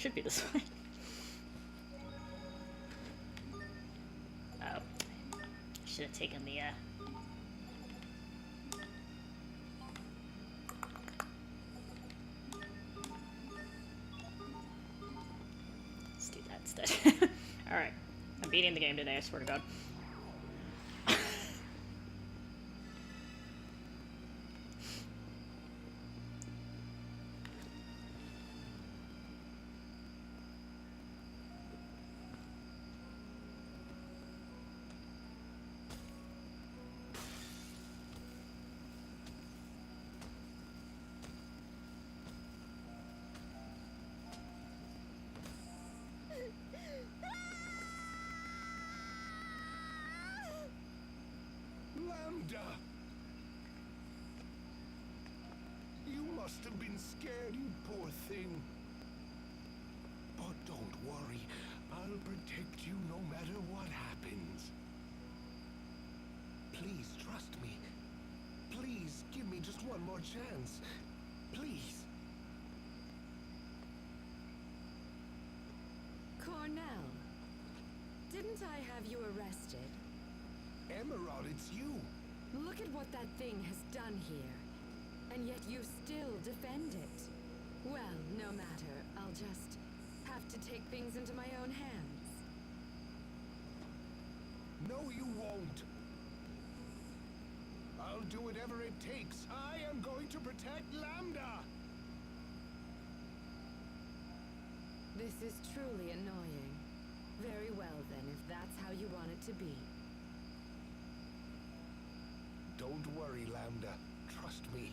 Should be this way. Oh. Should have taken the, Let's do that instead. Alright. I'm beating the game today, I swear to God. You must have been scared, you poor thing. But don't worry, I'll protect you no matter what happens. Please trust me. Please give me just one more chance. Please. Cornell, didn't I have you arrested? Emerald, it's you. Look at what that thing has done here. And yet you still defend it. Well, no matter. I'll just have to take things into my own hands. No, you won't. I'll do whatever it takes. I am going to protect Lambda. This is truly annoying. Very well then, if that's how you want it to be. Don't worry, Lambda. Trust me.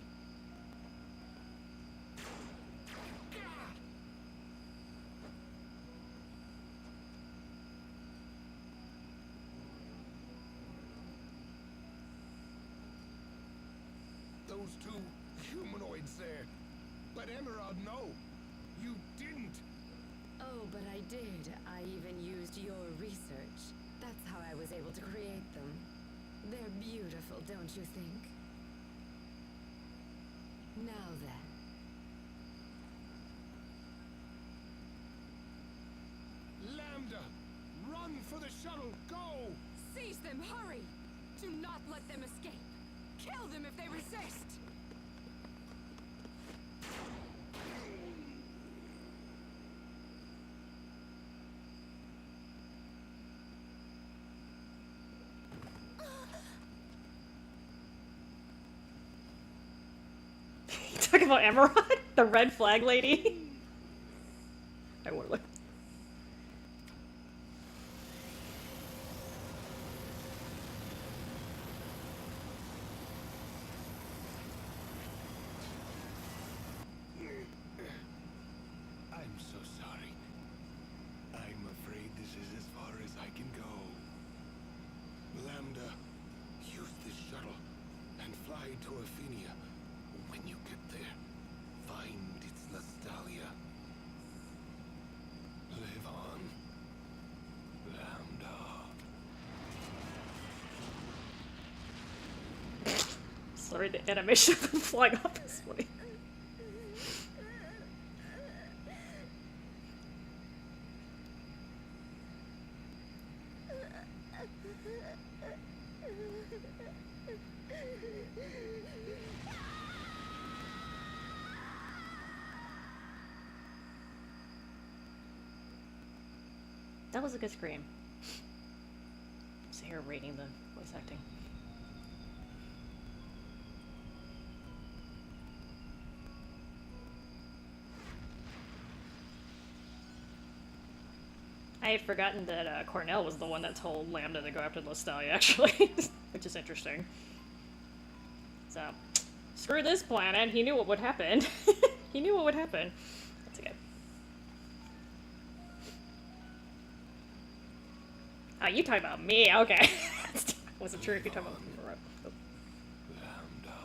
Those two humanoids there. But Emerald, no. You didn't. Oh, but I did. I even used your research. That's how I was able to create them. They're beautiful, don't you think? Now then. Lambda! Run for the shuttle! Go! Seize them, hurry! Do not let them escape! Kill them if they resist! Talking about Emerald? The red flag lady? I wanna look. I'm so sorry. I'm afraid this is as far as I can go. Lambda, use this shuttle and fly to Athenia. When you get there, find its nostalgia. Live on, Lambda. Sorry, the animation of them flying up is funny. That was a good scream. So here rating the voice acting. I had forgotten that Cornell was the one that told Lambda to go after Nostalgia, actually, which is interesting. So, screw this planet. He knew what would happen. He knew what would happen. That's okay. Oh, you talking about me? Okay. Wasn't sure if you're talking about me. Oh. Lambda.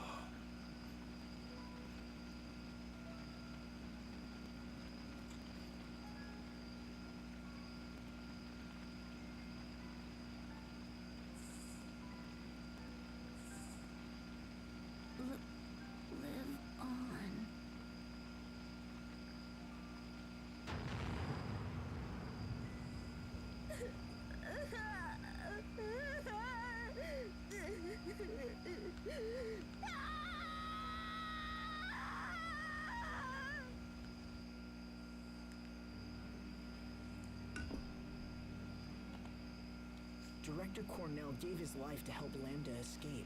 Live on. Director Cornell gave his life to help Lambda escape.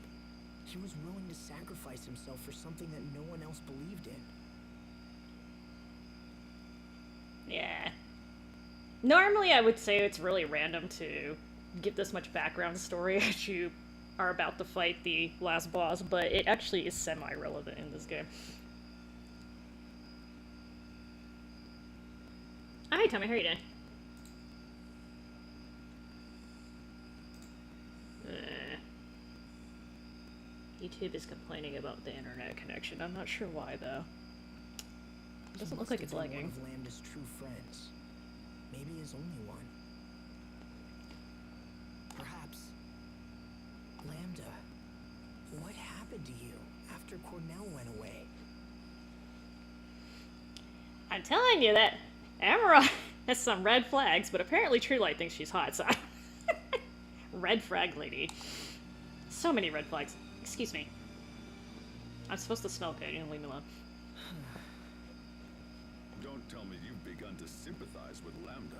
He was willing to sacrifice himself for something that no one else believed in. Yeah. Normally I would say it's really random to give this much background story as you are about to fight the last boss, but it actually is semi-relevant in this game. Hi, Tommy, how are you doing? YouTube is complaining about the internet connection. I'm not sure why, though. It doesn't look like it's lagging. One of Lambda's true friends. Maybe his only one. Perhaps. Lambda, what happened to you after Cornell went away? I'm telling you that Emerald has some red flags, but apparently Truelight thinks she's hot, so... Red flag lady. So many red flags. Excuse me. I'm supposed to smell good, you don't leave me alone. Don't tell me you've begun to sympathize with Lambda.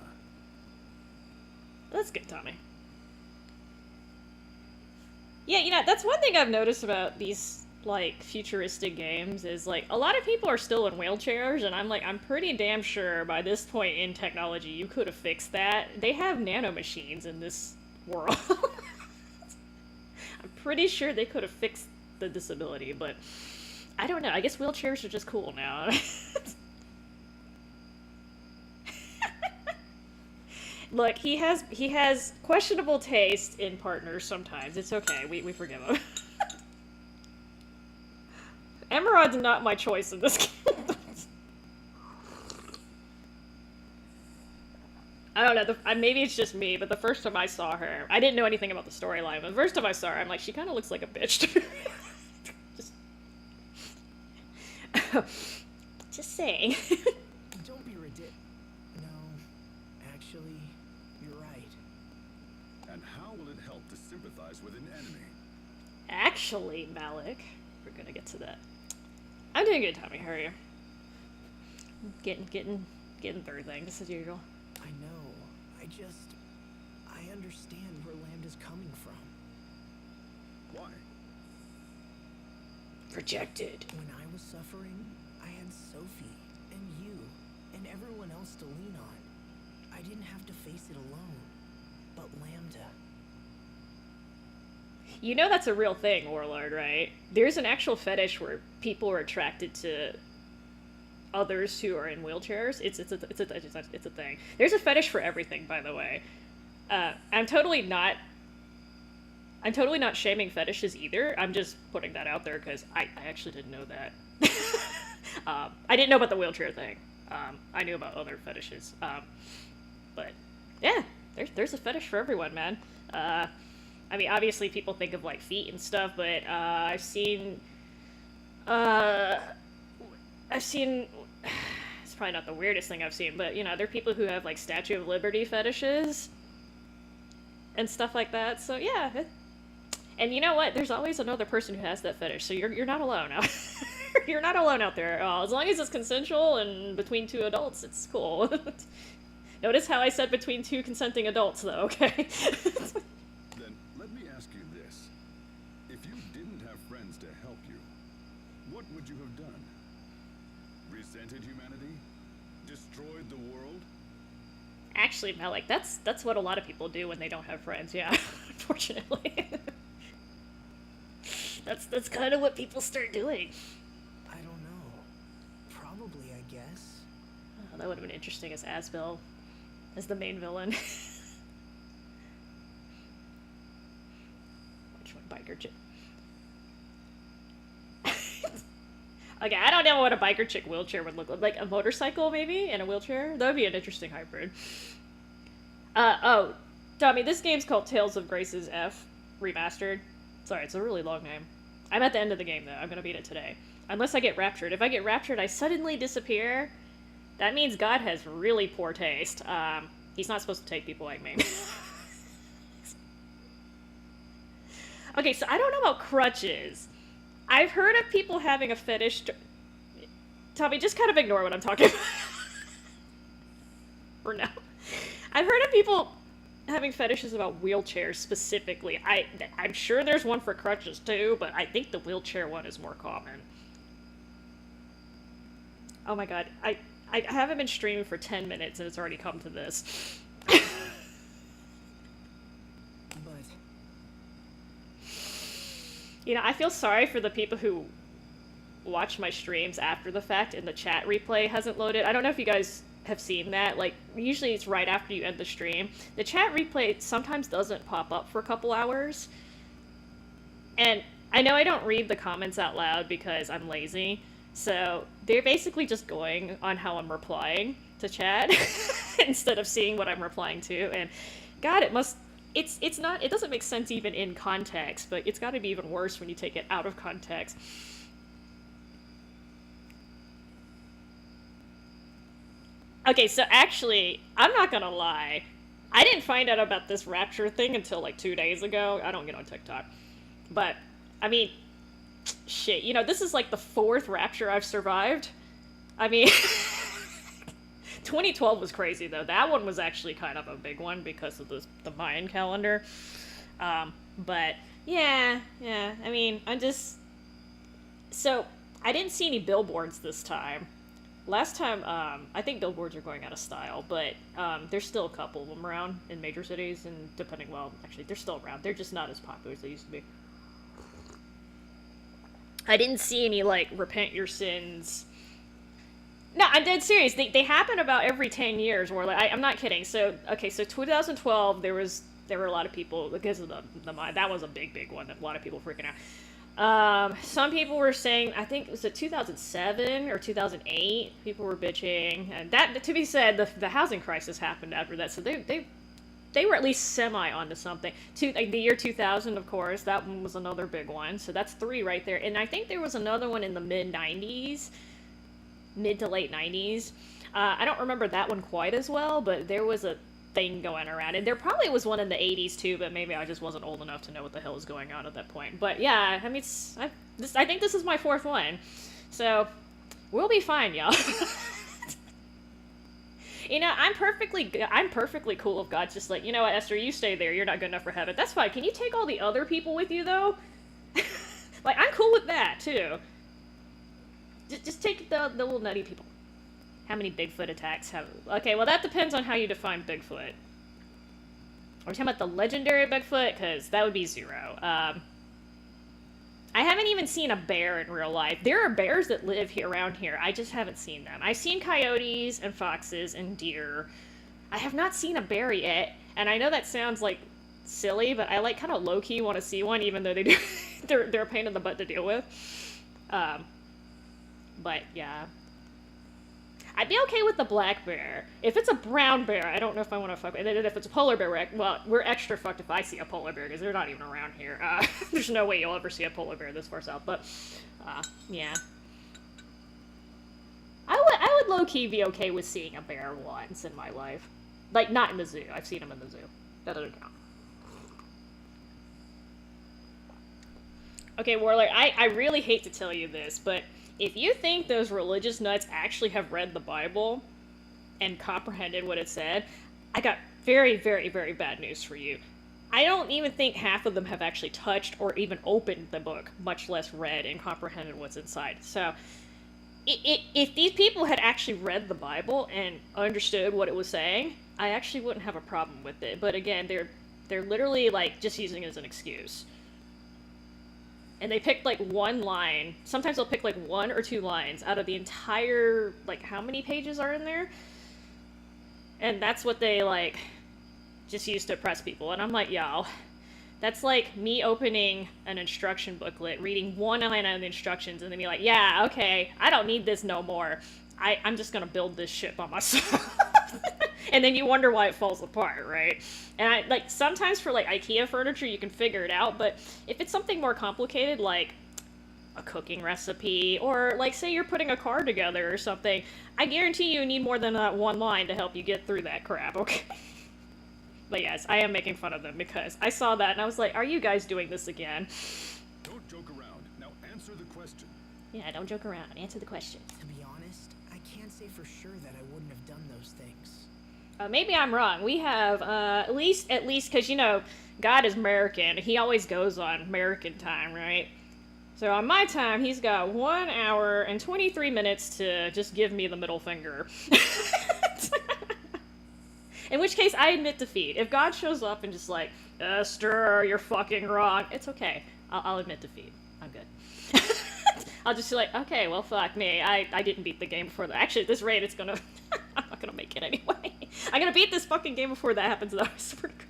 That's good, Tommy. Yeah, you know, that's one thing I've noticed about these, like, futuristic games is, like, a lot of people are still in wheelchairs, and I'm pretty damn sure by this point in technology you could have fixed that. They have nanomachines in this world. I'm pretty sure they could have fixed the disability, but I don't know. I guess wheelchairs are just cool now. Look, he has questionable taste in partners sometimes. It's okay. We forgive him. Emerald's not my choice in this game. I don't know, maybe it's just me, but the first time I saw her, I didn't know anything about the storyline, but the first time I saw her, I'm like, she kind of looks like a bitch to me. Just saying. Don't be ridiculous. No, actually, you're right. And how will it help to sympathize with an enemy? Actually, Malik, we're gonna get to that. I'm doing good, Tommy. How are you? Getting through things, just as usual. I know. I understand where Lambda's coming from. Why? Projected. When I was suffering, I had Sophie, and you, and everyone else to lean on. I didn't have to face it alone. But Lambda... You know that's a real thing, Warlord, right? There's an actual fetish where people are attracted to others who are in wheelchairs. It's a thing. There's a fetish for everything, by the way. I'm totally not shaming fetishes either. I'm just putting that out there because I actually didn't know that. I didn't know about the wheelchair thing. I knew about other fetishes. But yeah, there's a fetish for everyone, man. I mean, obviously people think of like feet and stuff, but I've seen it's probably not the weirdest thing I've seen, but you know, there are people who have like Statue of Liberty fetishes and stuff like that. So yeah, and you know what? There's always another person who has that fetish, so you're not alone. You're not alone out there. As long as it's consensual and between two adults, it's cool. Notice how I said between two consenting adults, though. Okay. Then let me ask you this: if you didn't have friends to help you, what would you have done? Resented humanity? Destroyed the world? Actually, Malik, that's what a lot of people do when they don't have friends, yeah. Unfortunately. That's kind of what people start doing. I don't know. Probably, I guess. Oh, that would have been interesting as Asbel, as the main villain. Which one? Biker chick. Okay, I don't know what a biker chick wheelchair would look like. Like a motorcycle, maybe, and a wheelchair? That would be an interesting hybrid. Oh, Tommy, this game's called Tales of Grace's F Remastered. Sorry, it's a really long name. I'm at the end of the game, though. I'm gonna beat it today. Unless I get raptured. If I get raptured, I suddenly disappear. That means God has really poor taste. He's not supposed to take people like me. Okay, so I don't know about crutches. I've heard of people having a fetish... Tommy, just kind of ignore what I'm talking about. For now. I've heard of people having fetishes about wheelchairs specifically. I'm sure there's one for crutches too, but I think the wheelchair one is more common. Oh my god, I haven't been streaming for 10 minutes and it's already come to this. But You know, I feel sorry for the people who watch my streams after the fact and the chat replay hasn't loaded. I don't know if you guys have seen that. Like, usually it's right after you end the stream. The chat replay sometimes doesn't pop up for a couple hours. And I know I don't read the comments out loud because I'm lazy. So they're basically just going on how I'm replying to chat instead of seeing what I'm replying to. And God, it doesn't make sense even in context, but it's got to be even worse when you take it out of context. Okay, so actually, I'm not gonna lie. I didn't find out about this Rapture thing until like 2 days ago. I don't get on TikTok. But, I mean, shit, you know, this is like the 4th Rapture I've survived. I mean, 2012 was crazy though. That one was actually kind of a big one because of the Mayan calendar. But, yeah, I mean, so, I didn't see any billboards this time. Last time, I think billboards are going out of style, but there's still a couple of them around in major cities, and actually, they're still around. They're just not as popular as they used to be. I didn't see any, like, repent your sins. No, I'm dead serious. They happen about every 10 years, or, like, I'm not kidding. So, okay, so 2012, there were a lot of people, because of that was a big one, a lot of people freaking out. Some people were saying, I think, was it 2007 or 2008? People were bitching, and that, to be said, the housing crisis happened after that, so they were at least semi onto something. The year 2000, of course, that one was another big one, so that's 3 right there. And I think there was another one in the mid to late 90s. I don't remember that one quite as well, but there was a thing going around, and there probably was one in the 80s too, but maybe I just wasn't old enough to know what the hell was going on at that point. But yeah, I mean, I think this is my 4th one, so we'll be fine, y'all. You know, I'm perfectly cool if God's just like, you know what, Esther, you stay there, you're not good enough for heaven. That's fine. Can you take all the other people with you though? Like, I'm cool with that too. Just take the little nutty people. How many Bigfoot attacks have... Okay, well, that depends on how you define Bigfoot. Are we talking about the legendary Bigfoot? Because that would be 0. I haven't even seen a bear in real life. There are bears that live around here. I just haven't seen them. I've seen coyotes and foxes and deer. I have not seen a bear yet. And I know that sounds, like, silly, but I, like, kind of low-key want to see one, even though they're a pain in the butt to deal with. But, yeah. I'd be okay with the black bear. If it's a brown bear, I don't know if I want to fuck with it. And if it's a polar bear, we're extra fucked if I see a polar bear, because they're not even around here. There's no way you'll ever see a polar bear this far south, but, yeah. I would low-key be okay with seeing a bear once in my life. Like, not in the zoo. I've seen them in the zoo. That doesn't count. Okay, Warlord, I really hate to tell you this, but if you think those religious nuts actually have read the Bible and comprehended what it said, I got very, very, very bad news for you. I don't even think half of them have actually touched or even opened the book, much less read and comprehended what's inside. So, if these people had actually read the Bible and understood what it was saying, I actually wouldn't have a problem with it. But again, they're literally, like, just using it as an excuse. And they picked, like, one line. Sometimes they'll pick, like, 1 or 2 lines out of the entire, like, how many pages are in there? And that's what they, like, just use to oppress people. And I'm like, y'all, that's like me opening an instruction booklet, reading one line of the instructions, and then be like, yeah, okay, I don't need this no more. I'm just gonna build this shit by myself. And then you wonder why it falls apart, right? And like, sometimes for, like, IKEA furniture, you can figure it out, but if it's something more complicated, like a cooking recipe, or, like, say you're putting a car together or something, I guarantee you need more than that one line to help you get through that crap, okay? But yes, I am making fun of them, because I saw that and I was like, are you guys doing this again? Don't joke around. Now answer the question. Yeah, don't joke around. Answer the question. To be honest, I can't say for sure that I wouldn't have done those things. Maybe I'm wrong. We have, at least, because, you know, God is American. He always goes on American time, right? So on my time, he's got 1 hour and 23 minutes to just give me the middle finger. In which case, I admit defeat. If God shows up and just like, Esther, you're fucking wrong, it's okay. I'll admit defeat. I'm good. I'll just be like, okay, well, fuck me. I didn't beat the game before that. Actually, at this rate, it's gonna... I'm not gonna make it anyway. I'm gonna beat this fucking game before that happens, though. I swear to God.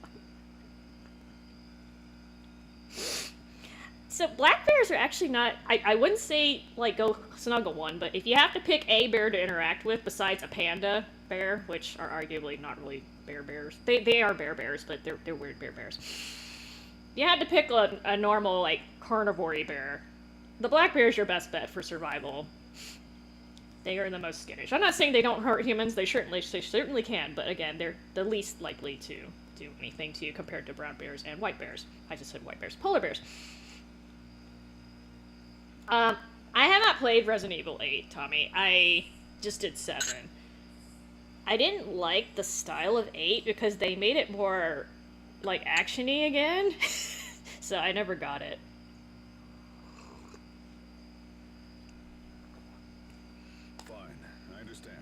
So black bears are actually not... I wouldn't say, like, go snuggle one, but if you have to pick a bear to interact with besides a panda bear, which are arguably not really bears. They are bears, but they're weird bears. You had to pick a normal, like, carnivore bear. The black bear is your best bet for survival. They are the most skittish. I'm not saying they don't hurt humans. They certainly can, but again, they're the least likely to do anything to you compared to brown bears and white bears. I just said white bears. Polar bears. I have not played Resident Evil 8, Tommy. I just did 7. I didn't like the style of 8 because they made it more, like, action-y again. So I never got it. Fine, I understand.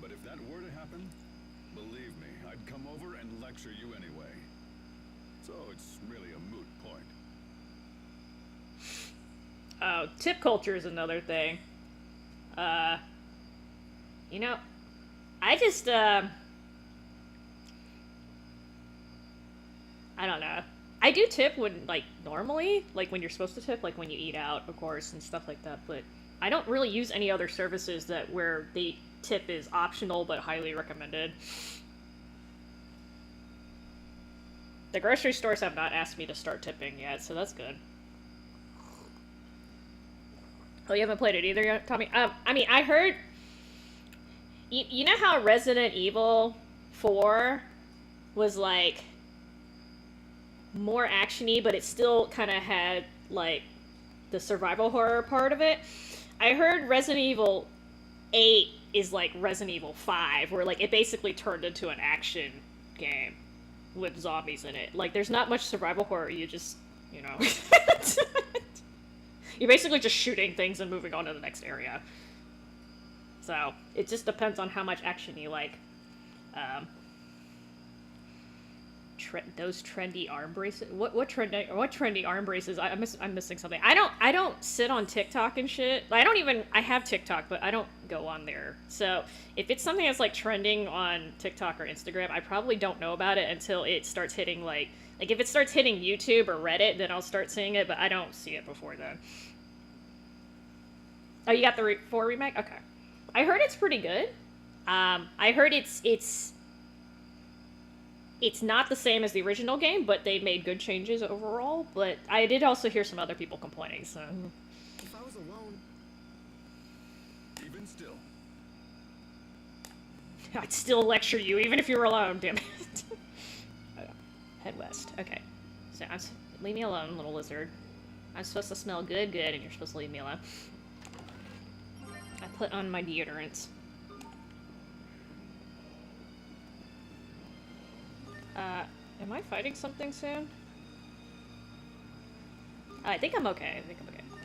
But if that were to happen, believe me, I'd come over and lecture you anyway. So it's really a moot point. Oh, tip culture is another thing. You know, I just, I don't know. I do tip when, like, normally, like, when you're supposed to tip, like, when you eat out, of course, and stuff like that, but I don't really use any other services where the tip is optional but highly recommended. The grocery stores have not asked me to start tipping yet, so that's good. Oh, you haven't played it either yet, Tommy? I mean, I heard... You know how Resident Evil 4 was, like, more action-y, but it still kind of had, like, the survival horror part of it? I heard Resident Evil 8 is like Resident Evil 5, where, like, it basically turned into an action game with zombies in it. Like, there's not much survival horror, you just, you know... You're basically just shooting things and moving on to the next area. So, it just depends on how much action you like. Those trendy arm braces? What trendy arm braces? I'm missing something. I don't sit on TikTok and shit. I have TikTok, but I don't go on there. So, if it's something that's, like, trending on TikTok or Instagram, I probably don't know about it until it starts hitting, like, if it starts hitting YouTube or Reddit, then I'll start seeing it, but I don't see it before then. Oh, you got the 4 remake? Okay. I heard it's pretty good. I heard it's not the same as the original game, but they made good changes overall. But I did also hear some other people complaining, so... If I was alone... Even still. I'd still lecture you, even if you were alone, damn it. Okay. Head west. Okay. So, leave me alone, little lizard. I'm supposed to smell good, and you're supposed to leave me alone. I put on my deodorants. Am I fighting something soon? I think I'm okay.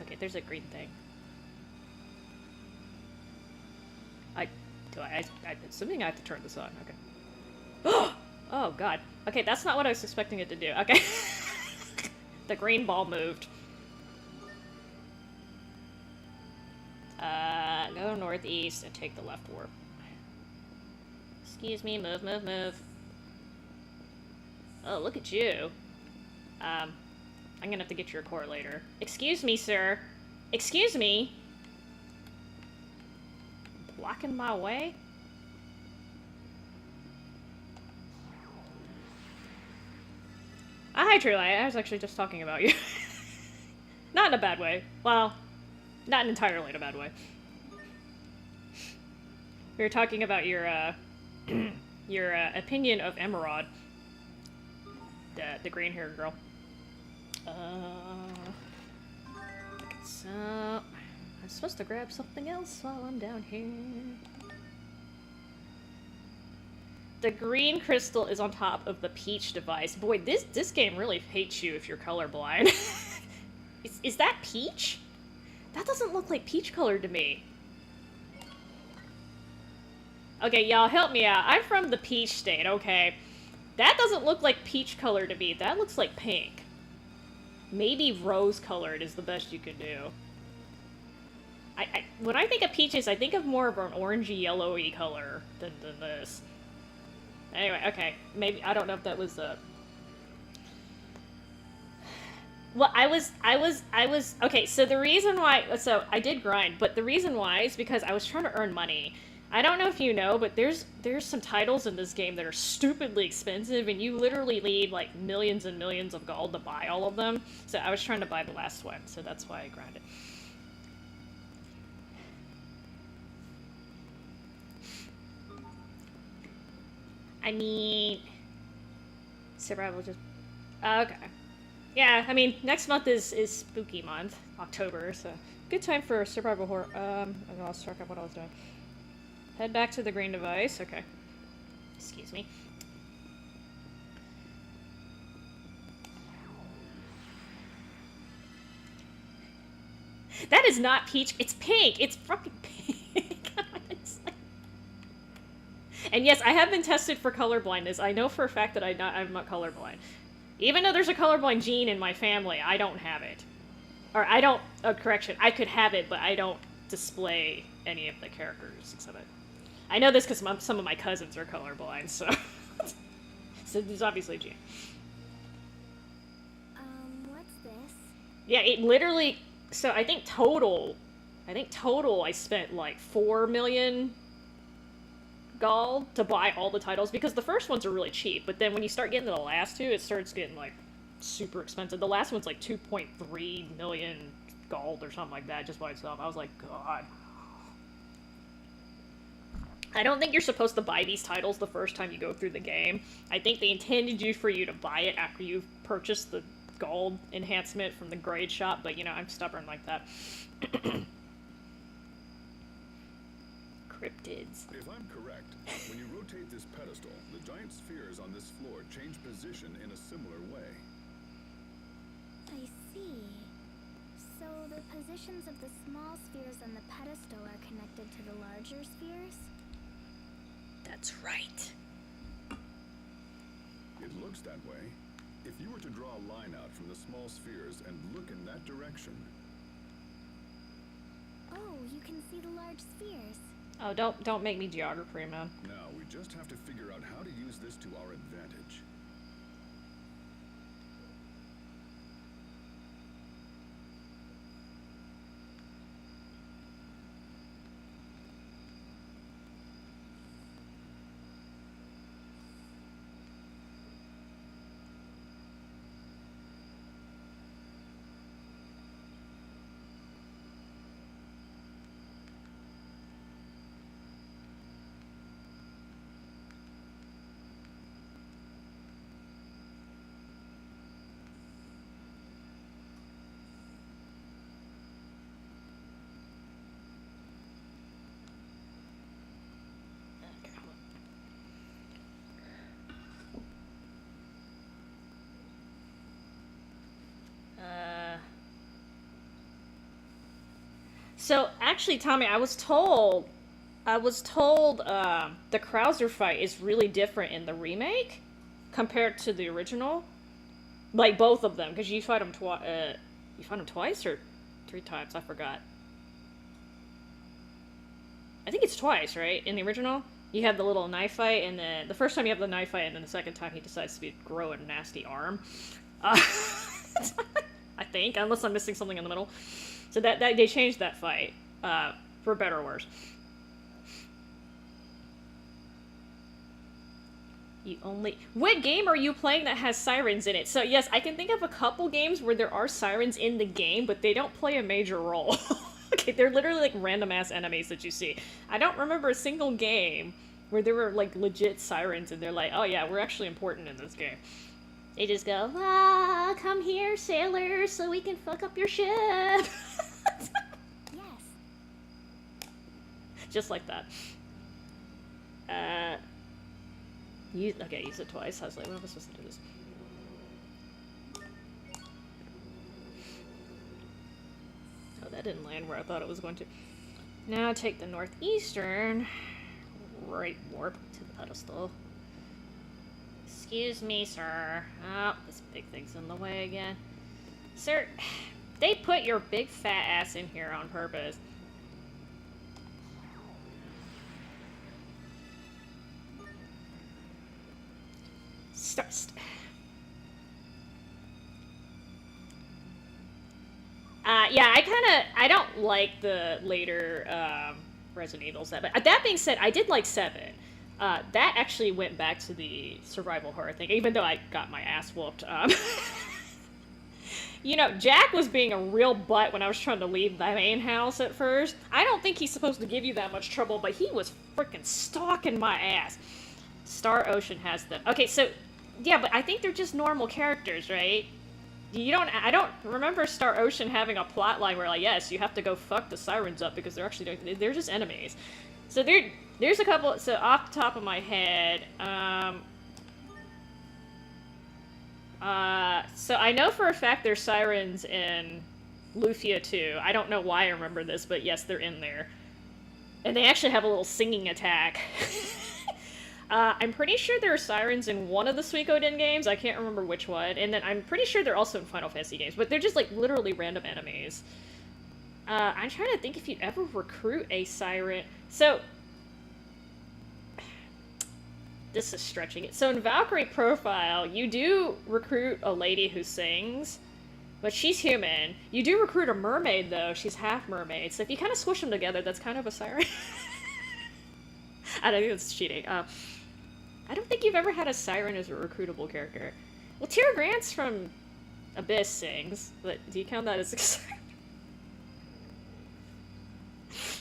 Okay, there's a green thing. I'm assuming I have to turn this on. Okay. Oh, God. Okay, that's not what I was expecting it to do. Okay. The green ball moved. Go northeast and take the left warp. Excuse me, move. Oh, look at you. I'm gonna have to get your core later. Excuse me, sir. Excuse me? Blocking my way? Hi, Truelight. I was actually just talking about you. Not in a bad way. Well, not entirely in a bad way. We were talking about your, your, opinion of Emerald. The green-haired girl. So... I'm supposed to grab something else while I'm down here. The green crystal is on top of the peach device. Boy, this game really hates you if you're colorblind. Is that peach? That doesn't look like peach color to me. Okay, y'all, help me out. I'm from the peach state, okay? That doesn't look like peach color to me. That looks like pink. Maybe rose colored is the best you could do. When I think of peaches, I think of more of an orangey yellowy color than this. Anyway, okay. Maybe, I don't know if that was well, I was, okay, so the reason why, so I did grind, but the reason why is because I was trying to earn money. I don't know if you know, but there's some titles in this game that are stupidly expensive, and you literally need, like, millions and millions of gold to buy all of them. So I was trying to buy the last one, so that's why I grinded. I mean, survival just, okay. Yeah, I mean, next month is spooky month, October, so good time for survival horror. I lost track of what I was doing. Head back to the green device, okay. Excuse me. That is not peach, it's pink! It's fucking pink! And yes, I have been tested for color blindness. I know for a fact that I'm not colorblind. Even though there's a colorblind gene in my family, I don't have it. Or I don't, correction, I could have it, but I don't display any of the characteristics of it. I know this because some of my cousins are colorblind, so... so there's obviously a gene. What's this? Yeah, it literally, so I think total I spent like 4 million gold to buy all the titles, because the first ones are really cheap, but then when you start getting to the last two, it starts getting like super expensive. The last one's like 2.3 million gold or something like that just by itself. I was like, God. I don't think you're supposed to buy these titles the first time you go through the game. I think they intended for you to buy it after you've purchased the gold enhancement from the grade shop, but you know, I'm stubborn like that. Cryptids. If I'm correct, when you rotate this pedestal, the giant spheres on this floor change position in a similar way. I see. So the positions of the small spheres on the pedestal are connected to the larger spheres? That's right. It looks that way. If you were to draw a line out from the small spheres and look in that direction... Oh, you can see the large spheres. Oh, don't make me geography, man. Now, we just have to figure out how to use this to our advantage. So actually, Tommy, I was told the Krauser fight is really different in the remake compared to the original. Like both of them, because you fight them twice or 3 times. I forgot. I think it's twice, right? In the original, you have the little knife fight, and then the first time you have the knife fight, and then the second time he decides to grow a nasty arm. I think, unless I'm missing something in the middle. So that they changed that fight, for better or worse. What game are you playing that has sirens in it? So yes, I can think of a couple games where there are sirens in the game, but they don't play a major role. Okay, they're literally like random ass enemies that you see. I don't remember a single game where there were like legit sirens and they're like, oh yeah, we're actually important in this game. They just go, ah, come here, sailors, so we can fuck up your ship. Yes. Just like that. Okay, use it twice. I was like, when am I supposed to do this? Oh, that didn't land where I thought it was going to. Now take the northeastern. Right warp to the pedestal. Excuse me, sir. Oh, this big thing's in the way again. Sir, they put your big fat ass in here on purpose. Yeah, I don't like the later, Resident Evil 7. That being said, I did like 7. That actually went back to the survival horror thing, even though I got my ass whooped. You know, Jack was being a real butt when I was trying to leave the main house at first. I don't think he's supposed to give you that much trouble, but he was freaking stalking my ass. Star Ocean has them. Okay, so, yeah, but I think they're just normal characters, right? I don't remember Star Ocean having a plot line where, like, yes, you have to go fuck the sirens up because they're just enemies. So there's a couple, so off the top of my head, so I know for a fact there's sirens in Lufia 2. I don't know why I remember this, but yes, they're in there. And they actually have a little singing attack. I'm pretty sure there are sirens in one of the Suikoden games. I can't remember which one. And then I'm pretty sure they're also in Final Fantasy games. But they're just, like, literally random enemies. I'm trying to think if you'd ever recruit a siren. So, this is stretching it. So in Valkyrie Profile, you do recruit a lady who sings. But she's human. You do recruit a mermaid, though. She's half mermaid. So if you kind of squish them together, that's kind of a siren. I don't think that's cheating. I don't think you've ever had a siren as a recruitable character. Well, Tira Grant's from Abyss sings, but do you count that as a siren?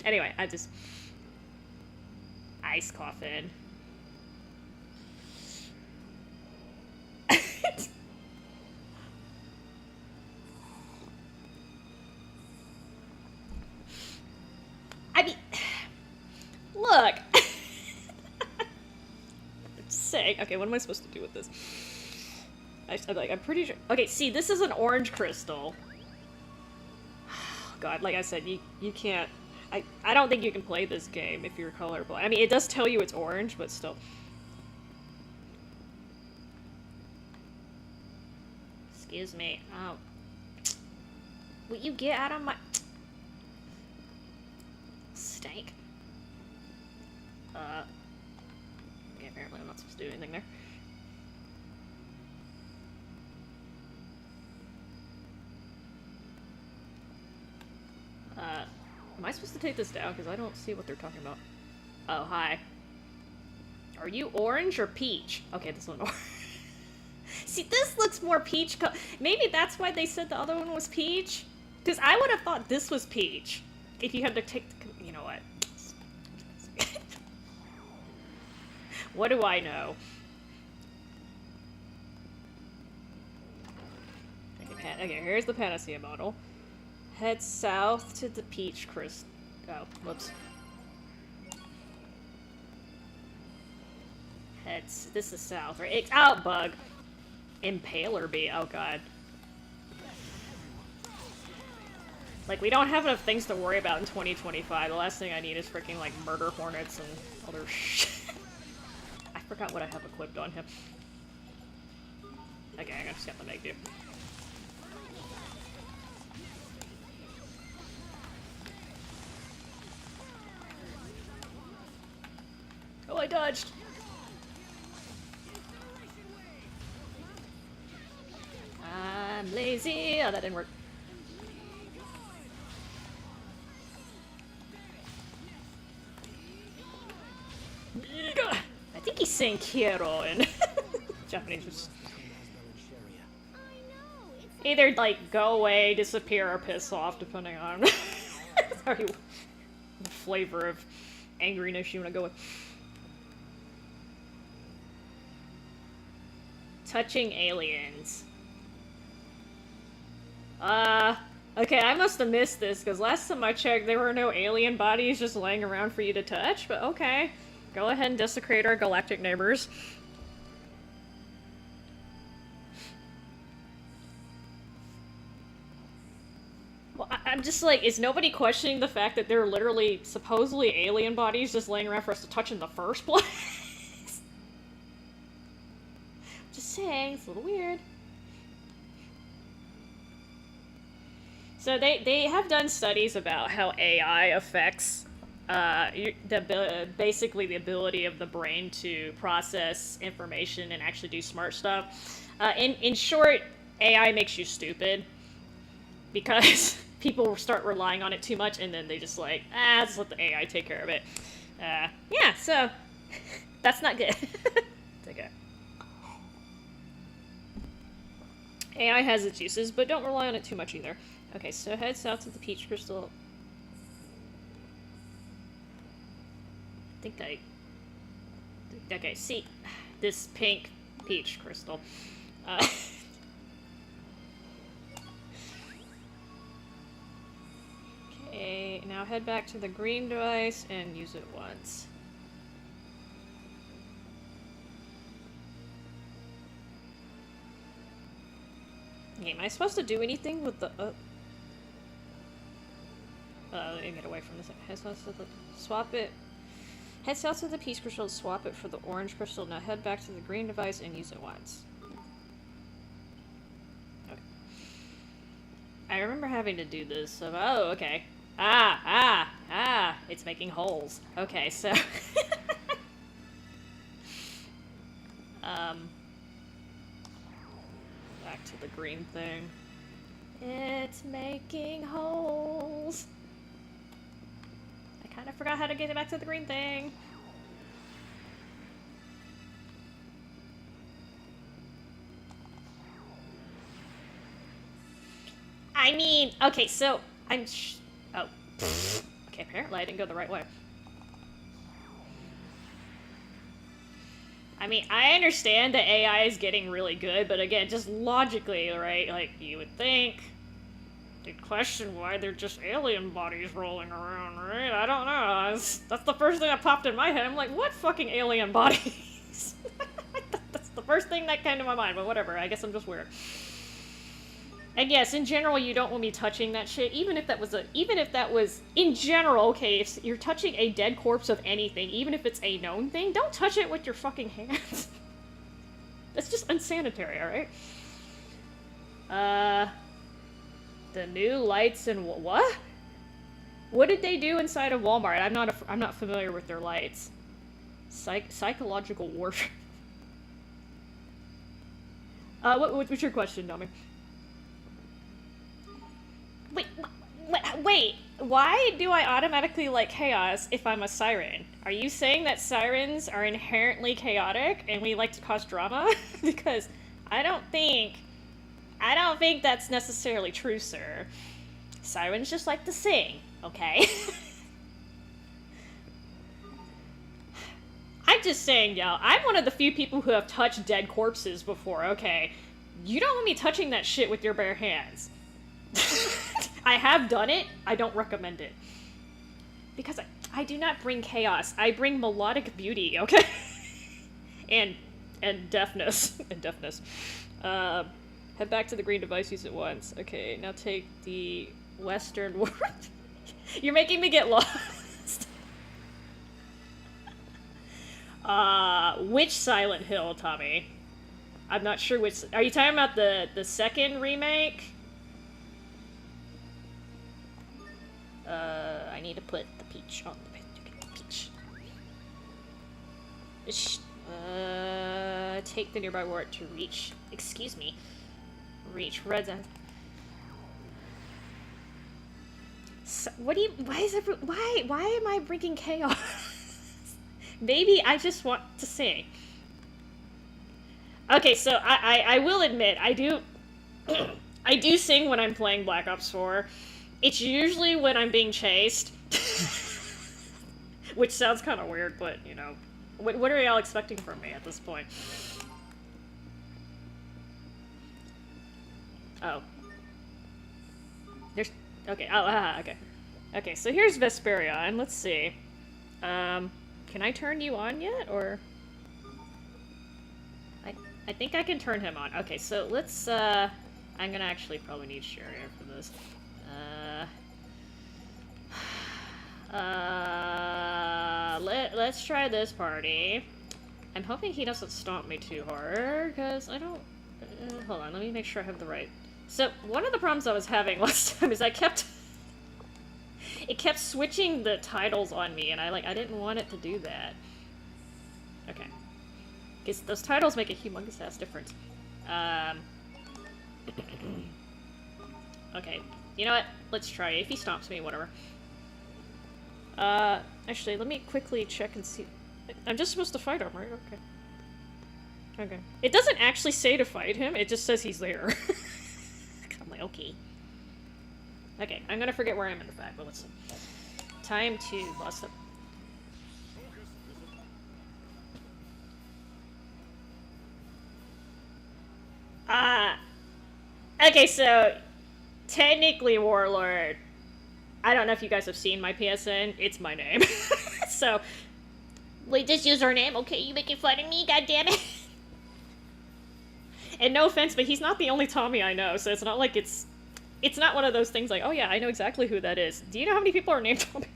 Anyway, Ice Coffin. I mean, look. Saying, okay, what am I supposed to do with this? I'm pretty sure. Okay, see, this is an orange crystal. God, like I said, you can't. I don't think you can play this game if you're colorblind. I mean, it does tell you it's orange, but still. Excuse me. Oh. Will you get out of my... Stank. Okay, apparently I'm not supposed to do anything there. Am I supposed to take this down? Because I don't see what they're talking about. Oh, hi. Are you orange or peach? Okay, this one orange. See, this looks more peach. Maybe that's why they said the other one was peach? Because I would have thought this was peach. If you had to take the... You know what? What do I know? Okay, here's the Panacea model. Head south to the Peach Crystal. Oh, whoops. This is south, right? Oh, bug. Impaler bee. Oh, God. Like, we don't have enough things to worry about in 2025. The last thing I need is freaking, like, murder hornets and other shit. I forgot what I have equipped on him. Okay, I just got the Meg do. Oh, I dodged! I'm lazy! Oh, that didn't work. I think he's saying Quiero in Japanese. Just either, like, go away, disappear, or piss off, depending on how you, the flavor of angriness you want to go with. Touching aliens. Okay, I must have missed this, because last time I checked, there were no alien bodies just laying around for you to touch, but okay. Go ahead and desecrate our galactic neighbors. I'm just like, is nobody questioning the fact that there are literally, supposedly alien bodies just laying around for us to touch in the first place? Just saying, it's a little weird. So they have done studies about how AI affects basically the ability of the brain to process information and actually do smart stuff. In short, AI makes you stupid because people start relying on it too much, and then they just like, just let the AI take care of it. Yeah, so that's not good. It's okay. AI has its uses, but don't rely on it too much either. Okay, so head south to the peach crystal. Okay, see, this pink peach crystal. Okay, now head back to the green device and use it once. Okay, am I supposed to do anything with the... let me get away from this. Head south to the... Swap it. Head south to the peach crystal, swap it for the orange crystal. Now head back to the green device and use it once. Okay. I remember having to do this, so... Oh, okay. It's making holes. Okay, so... Back to the green thing. It's making holes. I kind of forgot how to get it back to the green thing. I mean, okay, so I'm oh. Okay, apparently I didn't go the right way. I mean, I understand that AI is getting really good, but again, just logically, right? Like, you would think they'd question why they're just alien bodies rolling around, right? I don't know. That's the first thing that popped in my head. I'm like, what fucking alien bodies? That's the first thing that came to my mind, but whatever. I guess I'm just weird. And yes, in general, you don't want me touching that shit, even if that was, in general, okay, if you're touching a dead corpse of anything, even if it's a known thing, don't touch it with your fucking hands. That's just unsanitary, alright? The new lights and what? What did they do inside of Walmart? I'm not familiar with their lights. Psychological warfare. What's your question, Dominic? Wait, why do I automatically like chaos if I'm a siren? Are you saying that sirens are inherently chaotic and we like to cause drama? Because I don't think that's necessarily true, sir. Sirens just like to sing, okay? I'm just saying, y'all, I'm one of the few people who have touched dead corpses before, okay? You don't want me touching that shit with your bare hands. I have done it. I don't recommend it. Because I do not bring chaos. I bring melodic beauty, okay? and deafness. And deafness. Head back to the green device, use it once. Okay, now take the western ward. You're making me get lost. Which Silent Hill, Tommy? I'm not sure which... Are you talking about the second remake? I need to put the peach on the peach. Take the nearby ward to reach. Excuse me. Reach red zone. So, what do you? Why is why am I bringing chaos? Maybe I just want to sing. Okay, so I will admit I do I do sing when I'm playing Black Ops 4. It's usually when I'm being chased. Which sounds kind of weird, but, you know. What are y'all expecting from me at this point? Oh. There's... Okay, okay. Okay, so here's Vesperion. Let's see. Can I turn you on yet, or... I think I can turn him on. Okay, so let's, I'm gonna actually probably need Sherry for this. Let's try this party. I'm hoping he doesn't stomp me too hard, because I don't... hold on, let me make sure I have the right... So, one of the problems I was having last time is I kept... it kept switching the titles on me, and I didn't want it to do that. Okay. Because those titles make a humongous ass difference. Okay. You know what? Let's try it. If he stomps me, whatever. Actually, let me quickly check and see. I'm just supposed to fight him, right? Okay. Okay. It doesn't actually say to fight him, it just says he's there. I'm like, okay. Okay, I'm gonna forget where I am in the fact, but let's see. Time to bust up. Okay, so technically Warlord. I don't know if you guys have seen my PSN. It's my name. So, wait, just use our name? Okay, you making fun of me? God damn it! And no offense, but he's not the only Tommy I know, so it's not like it's not one of those things like, oh yeah, I know exactly who that is. Do you know how many people are named Tommy?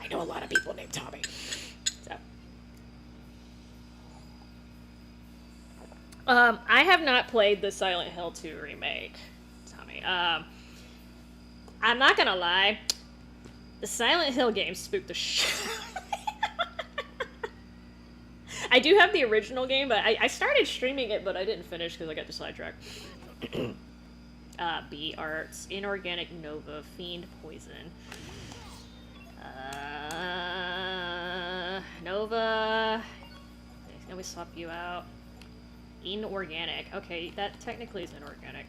I know a lot of people named Tommy. So. I have not played the Silent Hill 2 remake, Tommy. I'm not gonna lie. The Silent Hill game spooked the shit. I do have the original game, but I started streaming it, but I didn't finish because I got sidetracked. B Arts, Inorganic Nova, Fiend Poison. Nova. Can we swap you out? Inorganic. Okay, that technically is inorganic.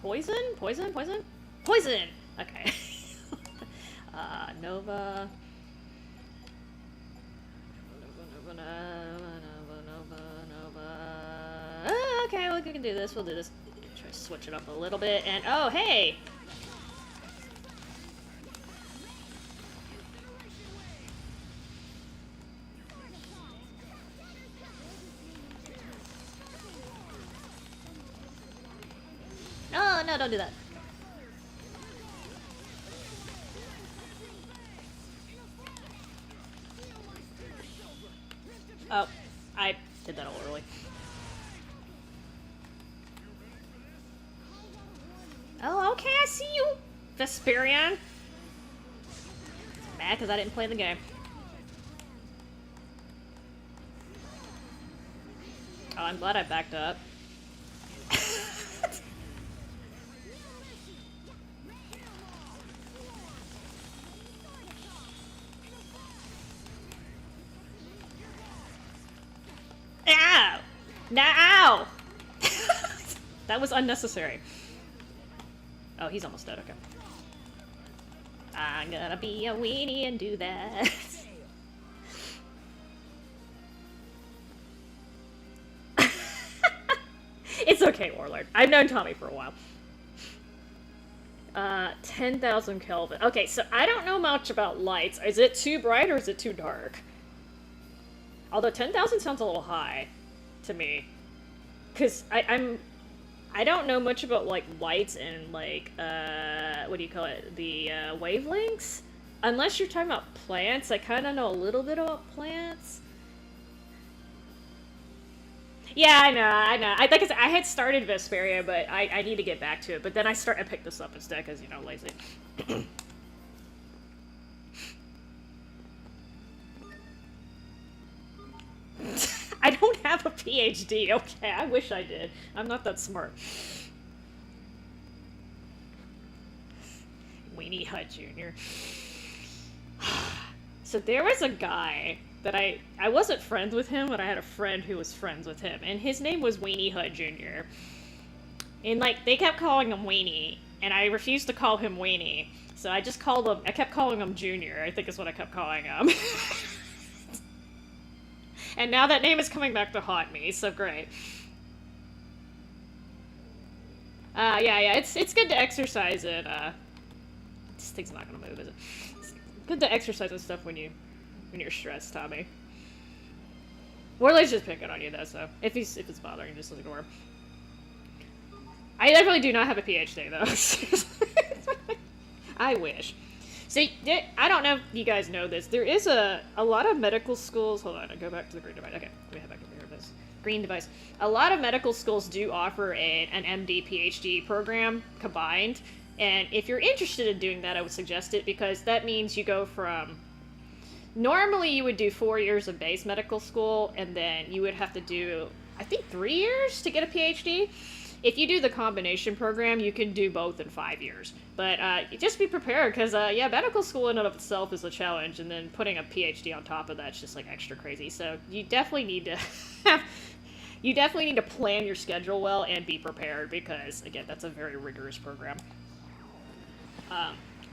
Poison? Poison? Poison? Poison! Okay. Nova. Nova. Okay, well, we can do this. We'll do this. Try to switch it up a little bit. And oh, hey! Oh, no, don't do that. Oh, I did that all early. Oh, okay, I see you, Vesperion. Mad because I didn't play the game. Oh, I'm glad I backed up. Ow! Now! That was unnecessary. Oh, he's almost dead, okay. I'm gonna be a weenie and do that. It's okay, Warlord. I've known Tommy for a while. 10,000 Kelvin. Okay, so I don't know much about lights. Is it too bright or is it too dark? Although 10,000 sounds a little high to me. Because I don't know much about, like, lights and, like, what do you call it? The, wavelengths? Unless you're talking about plants, I kind of know a little bit about plants. Yeah, I know. Like I said, I had started Vesperia, but I need to get back to it. But then I picked this up instead, because, you know, lazy. I don't have a PhD, okay? I wish I did. I'm not that smart. Weenie Hut Jr. So there was a guy that I wasn't friends with him, but I had a friend who was friends with him, and his name was Weenie Hut Jr. And, like, they kept calling him Weenie, and I refused to call him Weenie, so I kept calling him Junior, I think is what I kept calling him. And now that name is coming back to haunt me, so great. Yeah, it's good to exercise and, this thing's not gonna move, is it? It's good to exercise and stuff when you're stressed, Tommy. Warlord's just picking on you, though, so if it's bothering, just ignore him. I definitely do not have a PhD, though. I wish. See, I don't know if you guys know this. There is a lot of medical schools. Hold on, I go back to the green device. Okay, let me head back over here. This green device. A lot of medical schools do offer an MD PhD program combined, and if you're interested in doing that, I would suggest it because that means you go from. Normally, you would do 4 years of base medical school, and then you would have to do, I think, 3 years to get a PhD. If you do the combination program, you can do both in 5 years. But just be prepared, because, yeah, medical school in and of itself is a challenge, and then putting a PhD on top of that's just, like, extra crazy. So you definitely need to you definitely need to plan your schedule well and be prepared, because, again, that's a very rigorous program.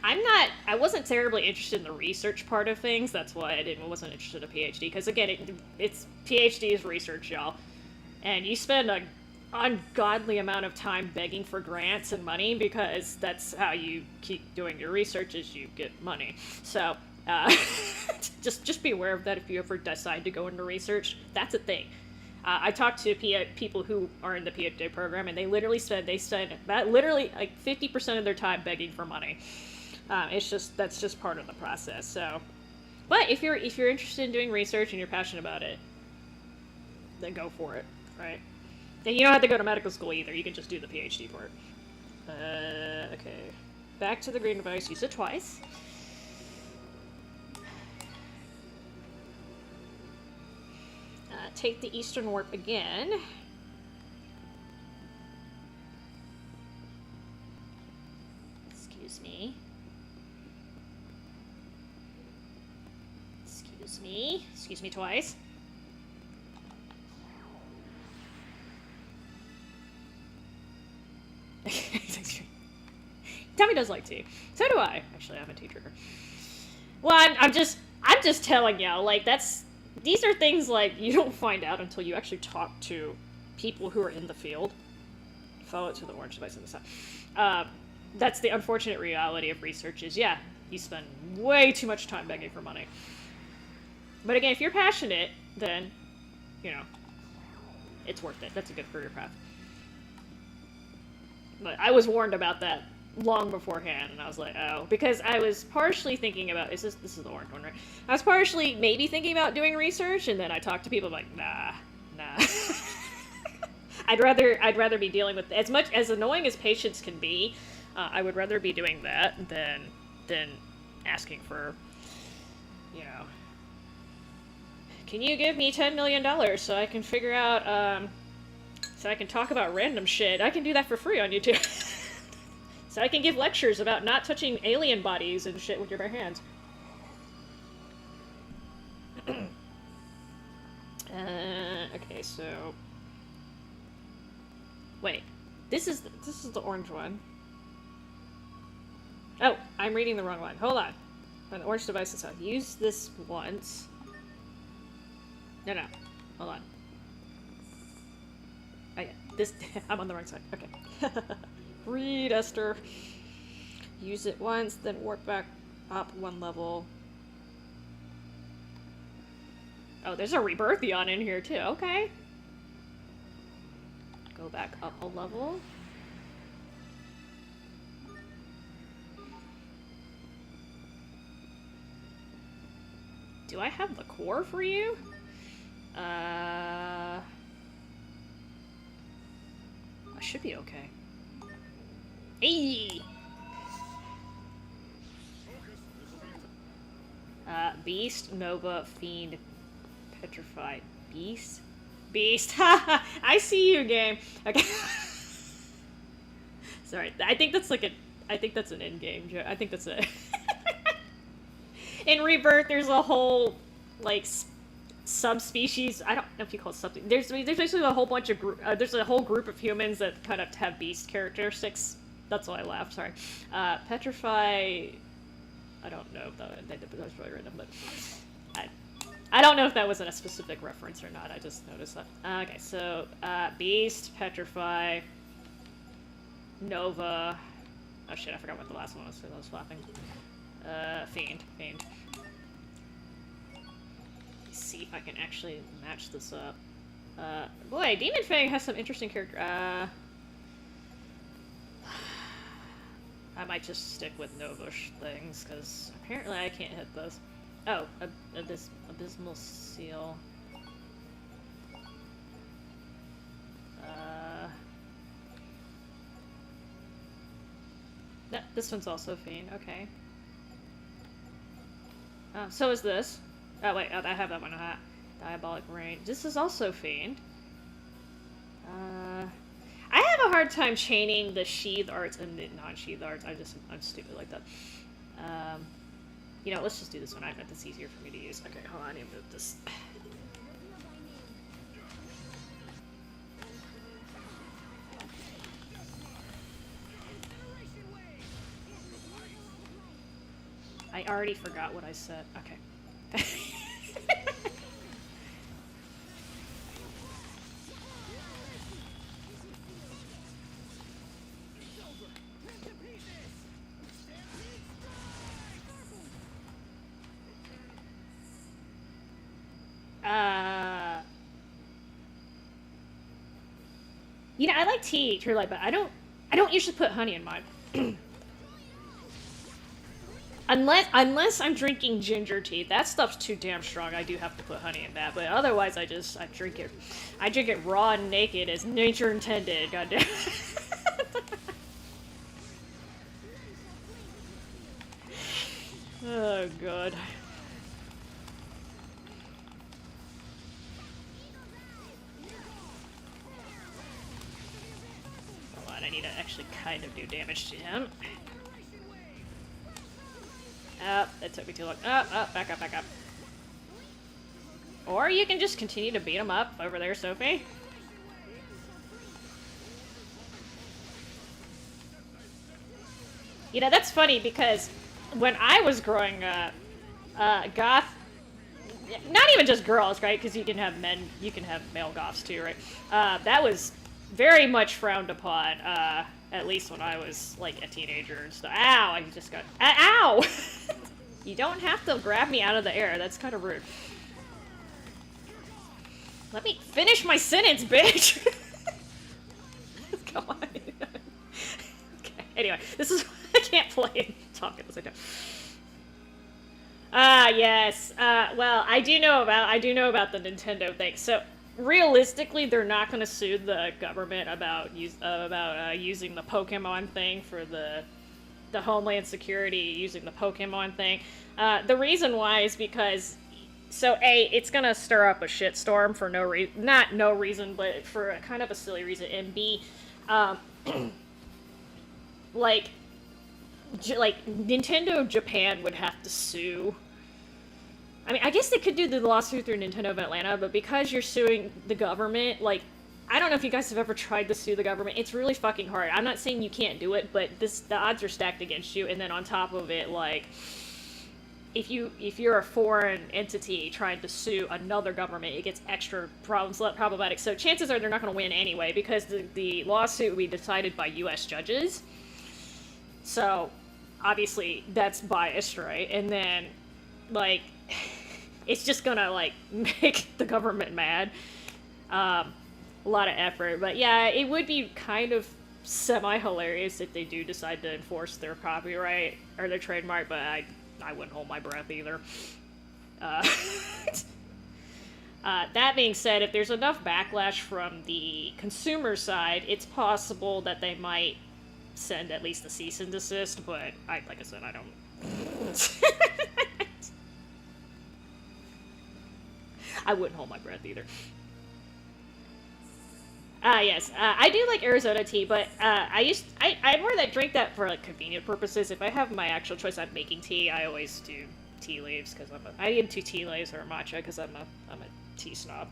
I wasn't terribly interested in the research part of things. That's why I wasn't interested in a PhD. Because again, it's PhD is research, y'all, and you spend a ungodly amount of time begging for grants and money because that's how you keep doing your research is you get money. So just be aware of that if you ever decide to go into research. That's a thing. I talked to people who are in the PhD program, and they spend about literally like 50% of their time begging for money. That's just part of the process. So, but if you're interested in doing research and you're passionate about it, then go for it, right? And you don't have to go to medical school either. You can just do the PhD part. Okay, back to the green device. Use it twice. Take the eastern warp again. Excuse me. Excuse me twice. Tommy does like tea. So do I. Actually, I'm a tea drinker. Well, I'm just telling y'all, like, these are things, like, you don't find out until you actually talk to people who are in the field. Follow it to the orange device on the side. That's the unfortunate reality of research is, yeah, you spend way too much time begging for money. But again, if you're passionate, then, you know, it's worth it. That's a good career path. But I was warned about that long beforehand, and I was like, oh, because I was partially thinking about, this is the orange one, right? I was partially maybe thinking about doing research, and then I talked to people, I'm like, nah. I'd rather be dealing with, as much as annoying as patients can be, I would rather be doing that than asking for, you know, can you give me $10 million so I can figure out, so I can talk about random shit? I can do that for free on YouTube. So I can give lectures about not touching alien bodies and shit with your bare hands. Okay, so... Wait. This is the orange one. Oh, I'm reading the wrong one. Hold on. On the orange device itself. Use this once. No. Hold on. Oh yeah. This... I'm on the wrong side. Okay. Read, Esther. Use it once, then warp back up one level. Oh, there's a Rebirthion in here too. Okay. Go back up a level. Do I have the core for you? I should be okay. Hey! Beast, Nova, Fiend, Petrified. Beast? Beast! Haha! I see you, game! Okay. Sorry, I think that's an in-game joke. I think that's it. In Rebirth, there's a whole, like, subspecies. I don't know if you call it something. There's basically a whole bunch of there's a whole group of humans that kind of have beast characteristics. That's why I laughed. Sorry. Petrify. I don't know if that was really random, but I don't know if that was a specific reference or not. I just noticed that. Okay, so beast, petrify, Nova. Oh shit! I forgot what the last one was. So I was flapping. Fiend. See if I can actually match this up. Boy, Demon Fang has some interesting character. I might just stick with no-bush things, because apparently I can't hit this. Oh, Abysmal Seal. No, this one's also Fiend, okay. So is this. Oh wait, I have that one. Diabolic Rain. This is also Fiend. I have a hard time chaining the sheath arts and the non-sheath arts. I'm stupid like that. You know, let's just do this one. I bet that's easier for me to use. Okay, hold on, I need to move this. I already forgot what I said. Okay. You know, I like tea, True Light, but I don't usually put honey in mine. Unless I'm drinking ginger tea. That stuff's too damn strong. I do have to put honey in that, but otherwise I drink it. I drink it raw and naked as nature intended. Goddamn. Oh god. Hold on, I need to actually kind of do damage to him. That took me too long. Back up, back up. Or you can just continue to beat him up over there, Sophie. You know, that's funny because when I was growing up, goth, not even just girls, right? Because you can have men, you can have male goths too, right? That was very much frowned upon, at least when I was, like, a teenager and stuff. Ow! I just got... Ow! You don't have to grab me out of the air. That's kind of rude. Let me finish my sentence, bitch! Come on. Okay, anyway. This is... I can't play and talk at the same time. Yes. Well, I do know about the Nintendo thing. So... realistically, they're not going to sue the government about using the Pokemon thing for the Homeland Security using the Pokemon thing. The reason why is because, so A, it's going to stir up a shitstorm for no reason, not no reason, but for a kind of a silly reason, and B, like Nintendo Japan would have to sue. I mean, I guess they could do the lawsuit through Nintendo of Atlanta, but because you're suing the government, like, I don't know if you guys have ever tried to sue the government. It's really fucking hard. I'm not saying you can't do it, but the odds are stacked against you. And then on top of it, like, if you're a foreign entity trying to sue another government, it gets extra problematic. So chances are they're not going to win anyway, because the lawsuit will be decided by U.S. judges. So obviously that's biased, right? And then, like, it's just gonna, like, make the government mad. A lot of effort. But yeah, it would be kind of semi-hilarious if they do decide to enforce their copyright or their trademark, but I wouldn't hold my breath either. That being said, if there's enough backlash from the consumer side, it's possible that they might send at least a cease and desist, but like I said, I don't... I wouldn't hold my breath either. Yes. I do like Arizona tea, but I more that drink that for, like, convenient purposes. If I have my actual choice on making tea, I always do tea leaves, because I need 2 tea leaves or a matcha, because I'm a tea snob.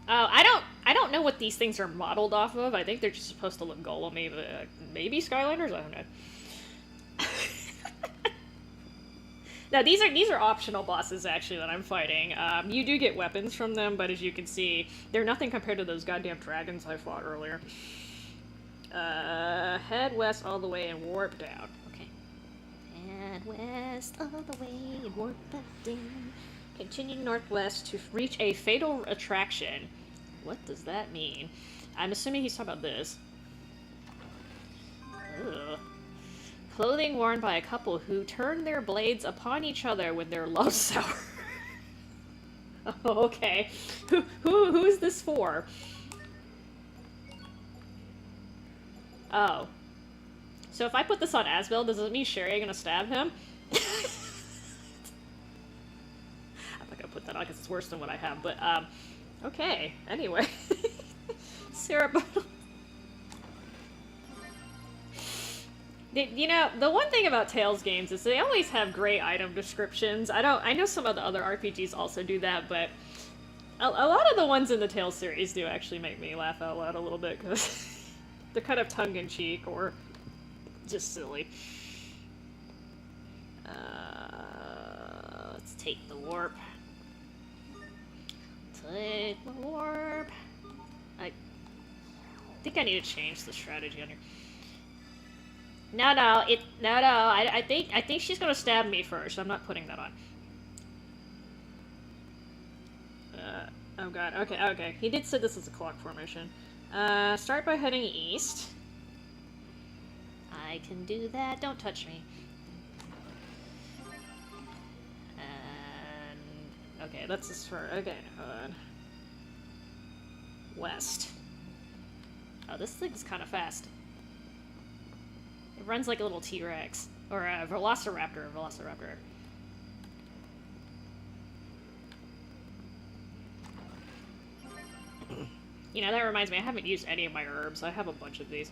Oh, I don't know what these things are modeled off of. I think they're just supposed to look golem-y, but maybe Skylanders? I don't know. Now, these are optional bosses, actually, that I'm fighting. You do get weapons from them, but as you can see, they're nothing compared to those goddamn dragons I fought earlier. Head west all the way and warp down. Okay. Head west all the way and warp back down. Continue northwest to reach a fatal attraction. What does that mean? I'm assuming he's talking about this. Ugh. Clothing worn by a couple who turn their blades upon each other when their love sour. Oh, okay. Who is this for? Oh. So if I put this on Asbel, does it mean Sherry gonna stab him? I'm not gonna put that on because it's worse than what I have, but, okay. Anyway. Sarah Bottle. You know, the one thing about Tales games is they always have great item descriptions. I know some of the other RPGs also do that, but a lot of the ones in the Tales series do actually make me laugh out loud a little bit, because they're kind of tongue-in-cheek or just silly. Let's take the warp. Take the warp. I think I need to change the strategy on here. No, I think she's gonna stab me first. I'm not putting that on. Oh god, okay. He did say this is a clock formation. Start by heading east. I can do that, don't touch me. And... okay, that's as far, okay, hold on. West. Oh, this thing's kind of fast. It runs like a little T-Rex. Or a Velociraptor. You know, that reminds me, I haven't used any of my herbs. I have a bunch of these.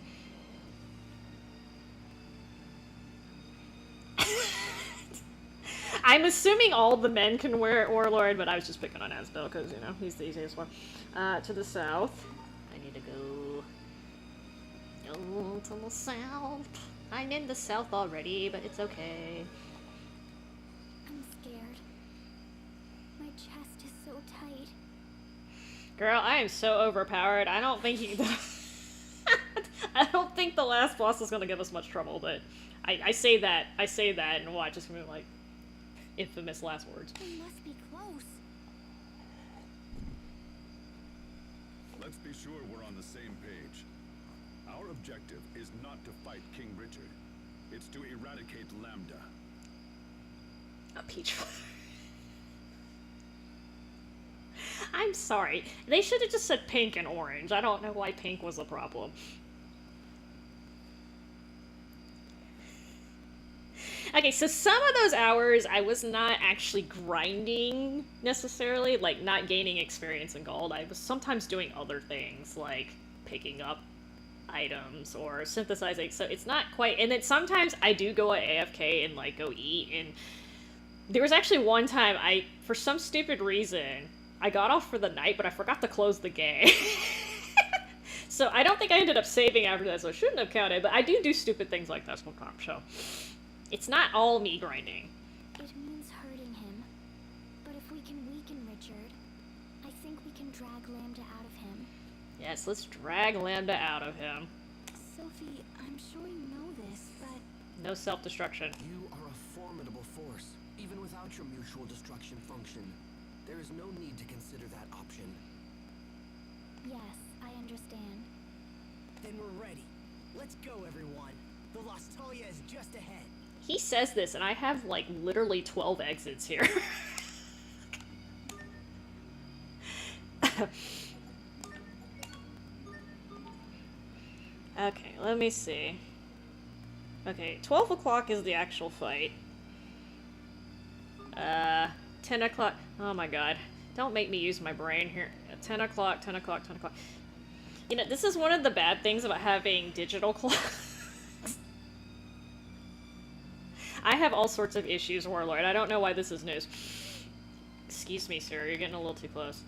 I'm assuming all the men can wear Warlord, but I was just picking on Asbel because, you know, he's the easiest one. To the south. I need to go... to the south. I'm in the south already, but it's okay. I'm scared. My chest is so tight. Girl, I am so overpowered. I don't think you... I don't think the last boss is gonna give us much trouble, but I say that, and watch, it's gonna be like infamous last words. They must be close. Let's be sure we're on the same page. Our objective is not to fight King Richard. It's to eradicate Lambda. A peach. I'm sorry. They should have just said pink and orange. I don't know why pink was a problem. Okay, so some of those hours I was not actually grinding necessarily, like not gaining experience in gold. I was sometimes doing other things, like picking up items or synthesizing, so it's not quite, and then sometimes I do go at AFK and like go eat, and there was actually one time for some stupid reason, I got off for the night, but I forgot to close the game. So I don't think I ended up saving after that, so I shouldn't have counted, but I do stupid things like that sometimes, so it's not all me grinding. It means hurting him, but if we can weaken Richard, I think we can drag Lambda out of him. Yes, let's drag Lambda out of him. Sophie, I'm sure you know this, but... No self-destruction. You are a formidable force, even without your mutual destruction function. There is no need to consider that option. Yes, I understand. Then we're ready. Let's go, everyone. The Lostalia is just ahead. He says this, and I have, like, literally 12 exits here. Okay, let me see. Okay, 12 o'clock is the actual fight. 10 o'clock. Oh my god. Don't make me use my brain here. 10 o'clock, 10 o'clock, 10 o'clock. You know, this is one of the bad things about having digital clocks. I have all sorts of issues, Warlord. I don't know why this is news. Excuse me, sir. You're getting a little too close.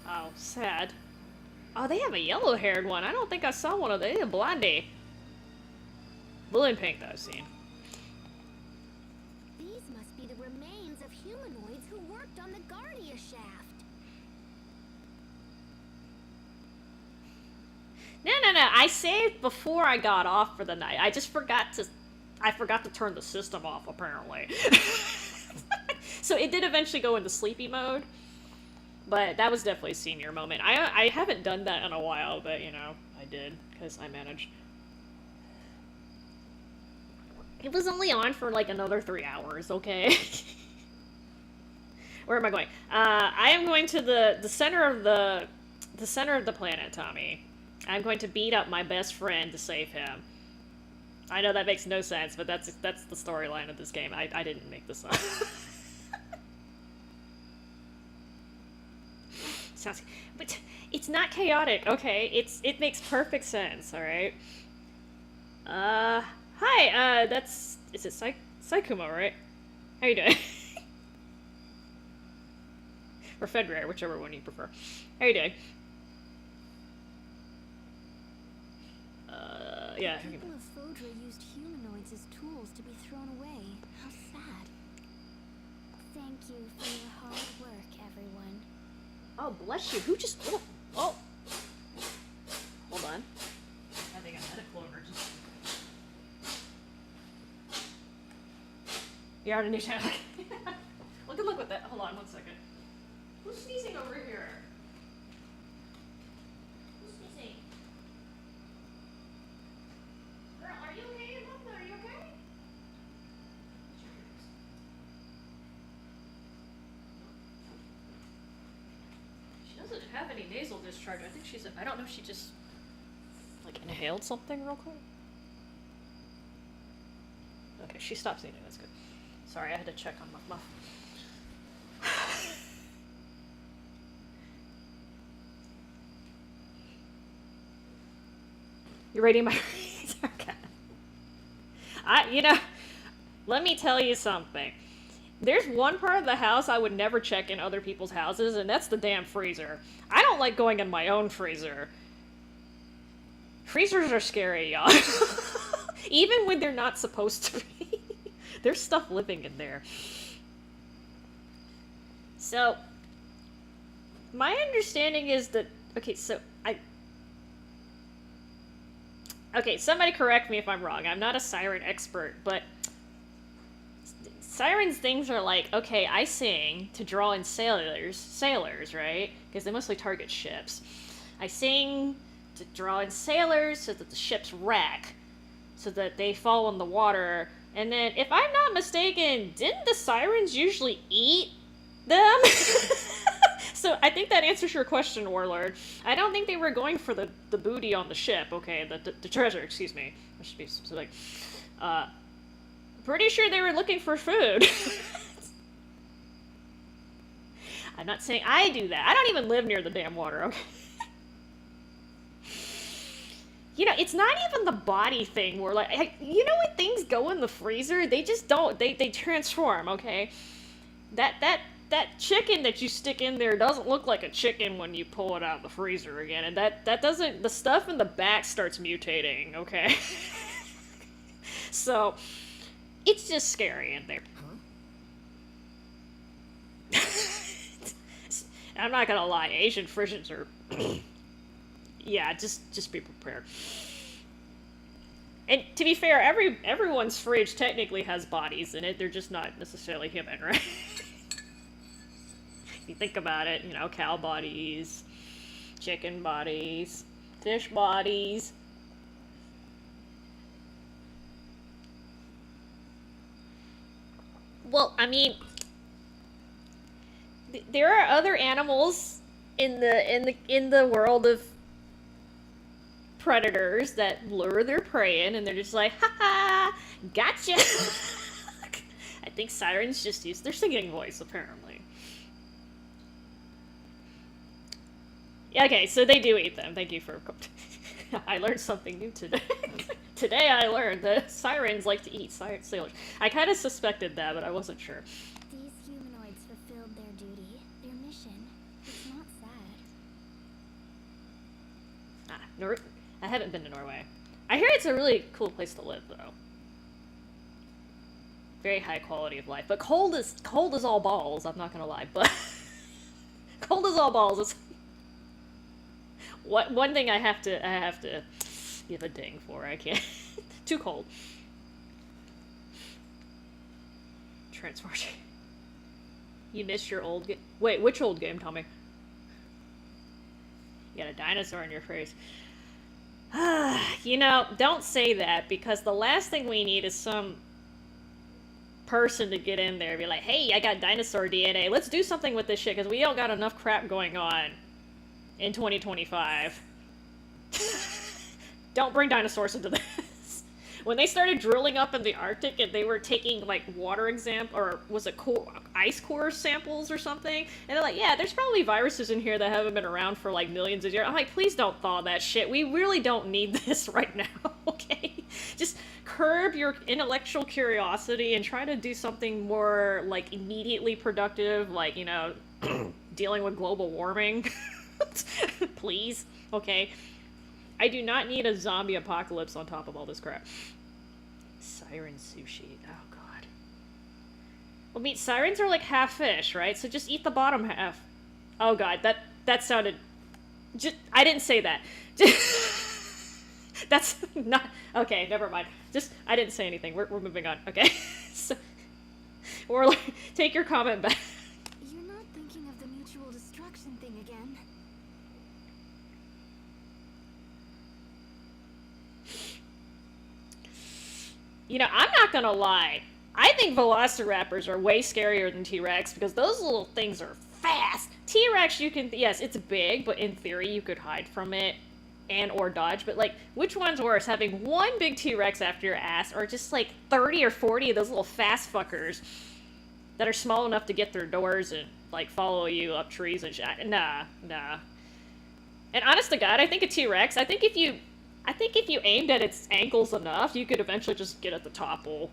Oh, sad. Oh, they have a yellow-haired one. I don't think I saw one of them. They're blondie. Blue and pink, that I've seen. These must be the remains of humanoids who worked on the Guardia shaft. No. I saved before I got off for the night. I just forgot to... I forgot to turn the system off, apparently. So it did eventually go into sleepy mode, but that was definitely a senior moment. I haven't done that in a while, but you know, I did, because I managed. It was only on for like another 3 hours, okay? Where am I going? I am going to the center of the center of the planet, Tommy. I'm going to beat up my best friend to save him. I know that makes no sense, but that's the storyline of this game. I didn't make this up. Sounds, but it's not chaotic, okay? It makes perfect sense, all right? Hi, is it Saikumo, right? How you doing? Or Fedra, whichever one you prefer. How you doing? Yeah. The people of Fodra used humanoids as tools to be thrown away. How sad. Thank you for your hard work, everyone. Oh, bless you. Who just... Oh. Hold on. I think I had a clover. You're out of new town. Look with that. Hold on 1 second. Who's sneezing over here? Who's sneezing? Girl, are you okay? Mom, are you okay? She doesn't have any nasal discharge. I think she's... I don't know if she just... like, inhaled something real quick. Okay, she stopped sneezing. That's good. Sorry, I had to check on Muff Muff. You reading my reads? Okay. You know, let me tell you something. There's one part of the house I would never check in other people's houses, and that's the damn freezer. I don't like going in my own freezer. Freezers are scary, y'all. Even when they're not supposed to be. There's stuff living in there. So, my understanding is that... Okay, so okay, somebody correct me if I'm wrong. I'm not a siren expert, but... Sirens' things are like, okay, I sing to draw in sailors, right? Because they mostly target ships. I sing to draw in sailors so that the ships wreck, so that they fall in the water. And then, if I'm not mistaken, didn't the sirens usually eat them? So I think that answers your question, Warlord. I don't think they were going for the booty on the ship, okay, the treasure, excuse me. I should be specific. Pretty sure they were looking for food. I'm not saying I do that. I don't even live near the damn water, okay? You know, it's not even the body thing where, like, you know when things go in the freezer, they just don't, they transform, okay? That chicken that you stick in there doesn't look like a chicken when you pull it out of the freezer again, and that doesn't, the stuff in the back starts mutating, okay? So, it's just scary in there. Huh? I'm not gonna lie, Asian fridges are... yeah, just be prepared. And to be fair, everyone's fridge technically has bodies in it. They're just not necessarily human, right? If you think about it, you know, cow bodies, chicken bodies, fish bodies. Well, I mean, there are other animals in the world of predators that lure their prey in, and they're just like, ha ha, gotcha. I think sirens just use their singing voice, apparently. Okay, so they do eat them. Thank you for... I learned something new today. Today I learned that sirens like to eat sailors. I kind of suspected that, but I wasn't sure. These humanoids fulfilled their duty, their mission. It's not sad. I haven't been to Norway. I hear it's a really cool place to live, though. Very high quality of life, but cold is all balls. I'm not gonna lie, but cold is all balls. It's one thing I have to give a ding for. I can't. Too cold. Transport. You missed your old game. Wait, which old game, Tommy? You got a dinosaur in your face. You know, don't say that, because the last thing we need is some person to get in there and be like, hey, I got dinosaur DNA. Let's do something with this shit, because we don't got enough crap going on in 2025. Don't bring dinosaurs into this. When they started drilling up in the Arctic and they were taking, like, water or was it ice core samples or something? And they're like, yeah, there's probably viruses in here that haven't been around for, like, millions of years. I'm like, please don't thaw that shit. We really don't need this right now, okay? Just curb your intellectual curiosity and try to do something more, like, immediately productive, like, you know, dealing with global warming. Please, okay? I do not need a zombie apocalypse on top of all this crap. Siren sushi. Oh, God. Well, I mean, sirens are like half fish, right? So just eat the bottom half. Oh, God. That sounded... I didn't say that. That's not... Okay, never mind. I didn't say anything. We're moving on. Okay? So, or, like, take your comment back. You're not thinking of the mutual destruction thing again. You know, I'm not gonna lie. I think Velociraptors are way scarier than T-Rex, because those little things are fast. T-Rex, you can... Yes, it's big, but in theory you could hide from it or dodge. But, like, which one's worse? Having one big T-Rex after your ass, or just, like, 30 or 40 of those little fast fuckers that are small enough to get through doors and, like, follow you up trees and shit? Nah. And honest to God, I think a T-Rex, I think if you aimed at its ankles enough, you could eventually just get at the topple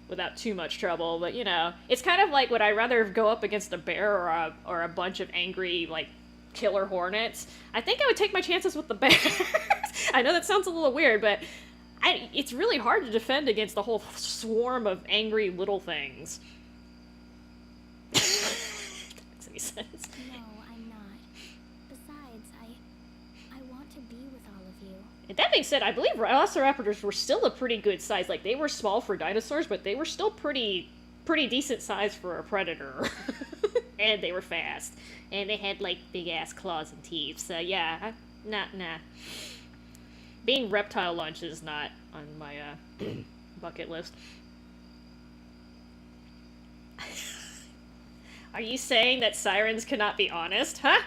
without too much trouble. But, you know, it's kind of like, would I rather go up against a bear or a bunch of angry, like, killer hornets? I think I would take my chances with the bear. I know that sounds a little weird, but it's really hard to defend against the whole swarm of angry little things. That makes any sense. No, I'm not. Besides, I want to be with all of you. And that being said, I believe Velociraptors were still a pretty good size. Like, they were small for dinosaurs, but they were still pretty decent size for a predator. And they were fast. And they had, like, big-ass claws and teeth. So, yeah, nah. Being reptile lunch is not on my, bucket list. Are you saying that sirens cannot be honest, huh?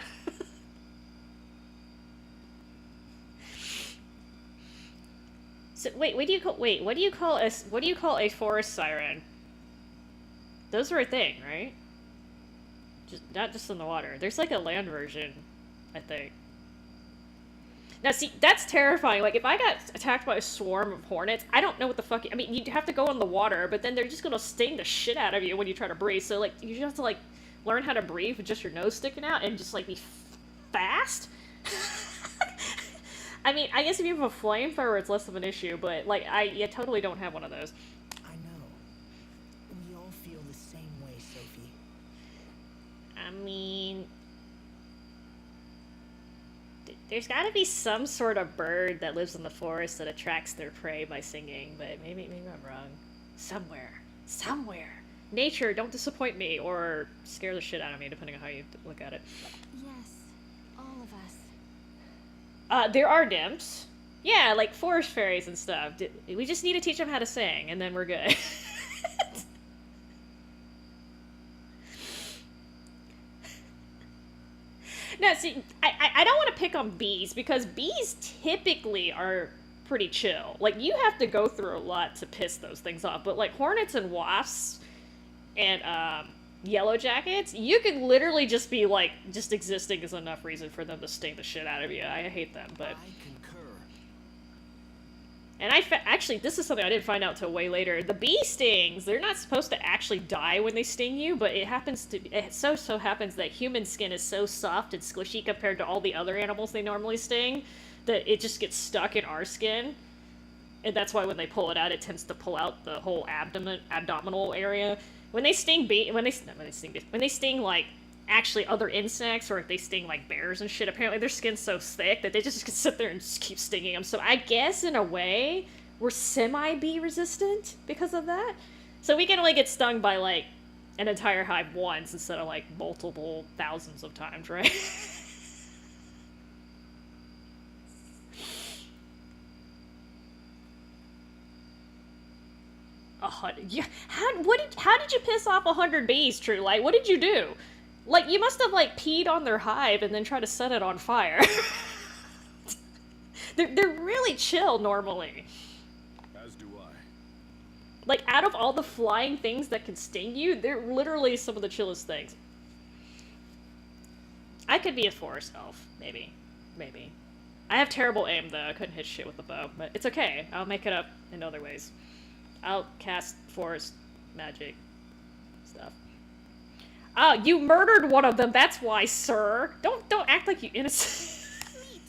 So, wait, what do you call a forest siren? Those are a thing, right? Not just in the water. There's like a land version, I think. Now, see, that's terrifying. Like, if I got attacked by a swarm of hornets, I don't know what the fuck... I mean, you'd have to go in the water, but then they're just gonna sting the shit out of you when you try to breathe. So, like, you just have to, like, learn how to breathe with just your nose sticking out and just, like, be fast? I mean, I guess if you have a flamethrower, it's less of an issue, but, like, I totally don't have one of those. I know. We all feel the same way, Sophie. I mean... There's gotta be some sort of bird that lives in the forest that attracts their prey by singing, but maybe I'm wrong. Somewhere. Nature, don't disappoint me, or scare the shit out of me, depending on how you look at it. Yes, all of us. There are nymphs. Yeah, like forest fairies and stuff. We just need to teach them how to sing, and then we're good. No, see, I don't want to pick on bees, because bees typically are pretty chill. Like, you have to go through a lot to piss those things off, but, like, hornets and wasps and, yellow jackets, you could literally just be, like, just existing is enough reason for them to sting the shit out of you. I hate them, but... I concur. And actually, this is something I didn't find out till way later. The bee stings, they're not supposed to actually die when they sting you, but it so happens that human skin is so soft and squishy compared to all the other animals they normally sting, that it just gets stuck in our skin. And that's why when they pull it out, it tends to pull out the whole abdominal area. When they sting like actually other insects, or if they sting like bears and shit, apparently their skin's so thick that they just can sit there and just keep stinging them. So I guess in a way we're semi-bee resistant because of that. So we can only get stung by like an entire hive once instead of like multiple thousands of times, right? Yeah. How did you piss off 100 bees, True Light? What did you do? Like, you must have, like, peed on their hive and then tried to set it on fire. They're really chill, normally. As do I. Like, out of all the flying things that can sting you, they're literally some of the chillest things. I could be a forest elf. Maybe. Maybe. I have terrible aim, though. I couldn't hit shit with the bow. But it's okay. I'll make it up in other ways. I'll cast forest magic stuff. Oh, you murdered one of them, that's why, sir! Don't act like you innocent. Me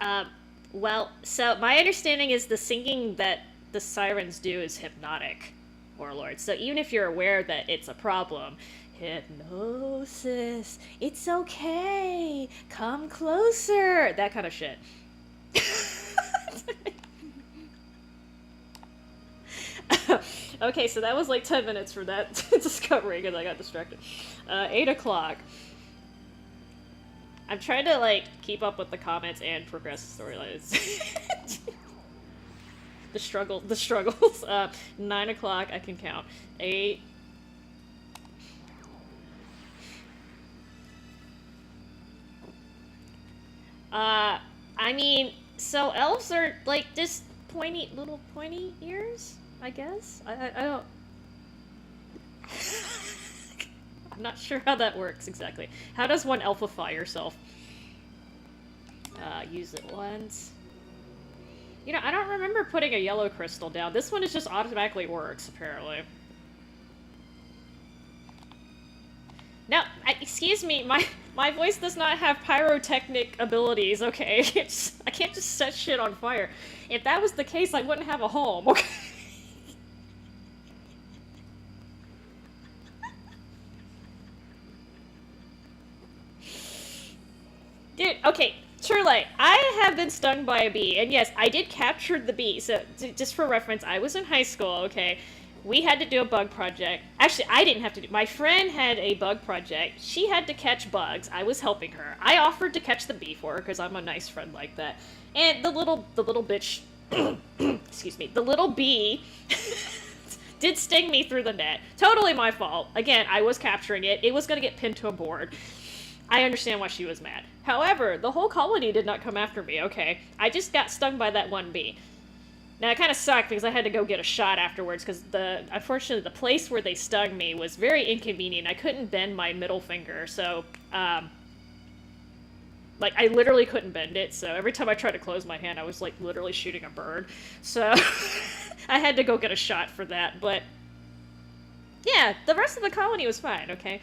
too. Well, so my understanding is the singing that the sirens do is hypnotic, Warlord. So even if you're aware that it's a problem, hypnosis, it's okay, come closer, that kind of shit. Okay, so that was like 10 minutes for that discovery because I got distracted. 8 o'clock. I'm trying to, like, keep up with the comments and progress the storylines. the struggles. 9 o'clock, I can count. 8. I mean, so elves are, like, just little pointy ears, I guess? I don't... I'm not sure how that works exactly. How does one elfify yourself? Use it once. You know, I don't remember putting a yellow crystal down. This one just automatically works, apparently. Now, excuse me, my voice does not have pyrotechnic abilities, okay? I can't just set shit on fire. If that was the case, I wouldn't have a home, okay? Dude, okay, Shirley, I have been stung by a bee, and yes, I did capture the bee, so just for reference, I was in high school, okay? We had to do a bug project. Actually, I didn't have to do. My friend had a bug project. She had to catch bugs. I was helping her. I offered to catch the bee for her because I'm a nice friend like that. And the little bitch, excuse me, the little bee did sting me through the net. Totally my fault. Again, I was capturing it. It was gonna get pinned to a board. I understand why she was mad. However, the whole colony did not come after me. Okay, I just got stung by that one bee. Now, it kind of sucked because I had to go get a shot afterwards because unfortunately, the place where they stung me was very inconvenient. I couldn't bend my middle finger, so, like, I literally couldn't bend it, so every time I tried to close my hand, I was, like, literally shooting a bird. So, I had to go get a shot for that, but, yeah, the rest of the colony was fine, okay?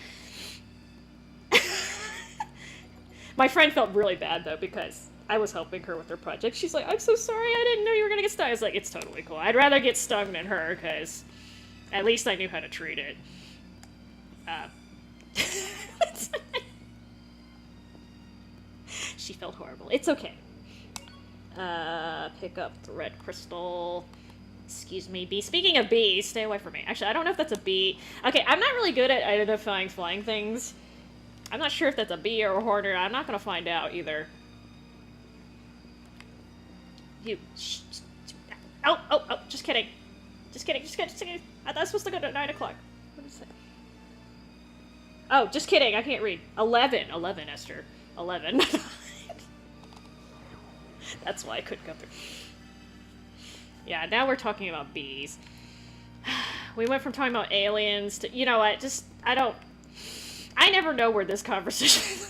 My friend felt really bad, though, because I was helping her with her project. She's like, I'm so sorry, I didn't know you were gonna get stung. I was like, it's totally cool. I'd rather get stung than her, because at least I knew how to treat it. She felt horrible. It's okay. Pick up the red crystal. Excuse me, bee. Speaking of bees, stay away from me. Actually, I don't know if that's a bee. Okay, I'm not really good at identifying flying things. I'm not sure if that's a bee or a hornet. I'm not gonna find out, either. You. Oh, just kidding. Just kidding. I thought I was supposed to go to 9 o'clock. What is it? Oh, just kidding. I can't read. 11, Esther. 11. That's why I couldn't go through. Yeah, now we're talking about bees. We went from talking about aliens to, you know what, just, I never know where this conversation is.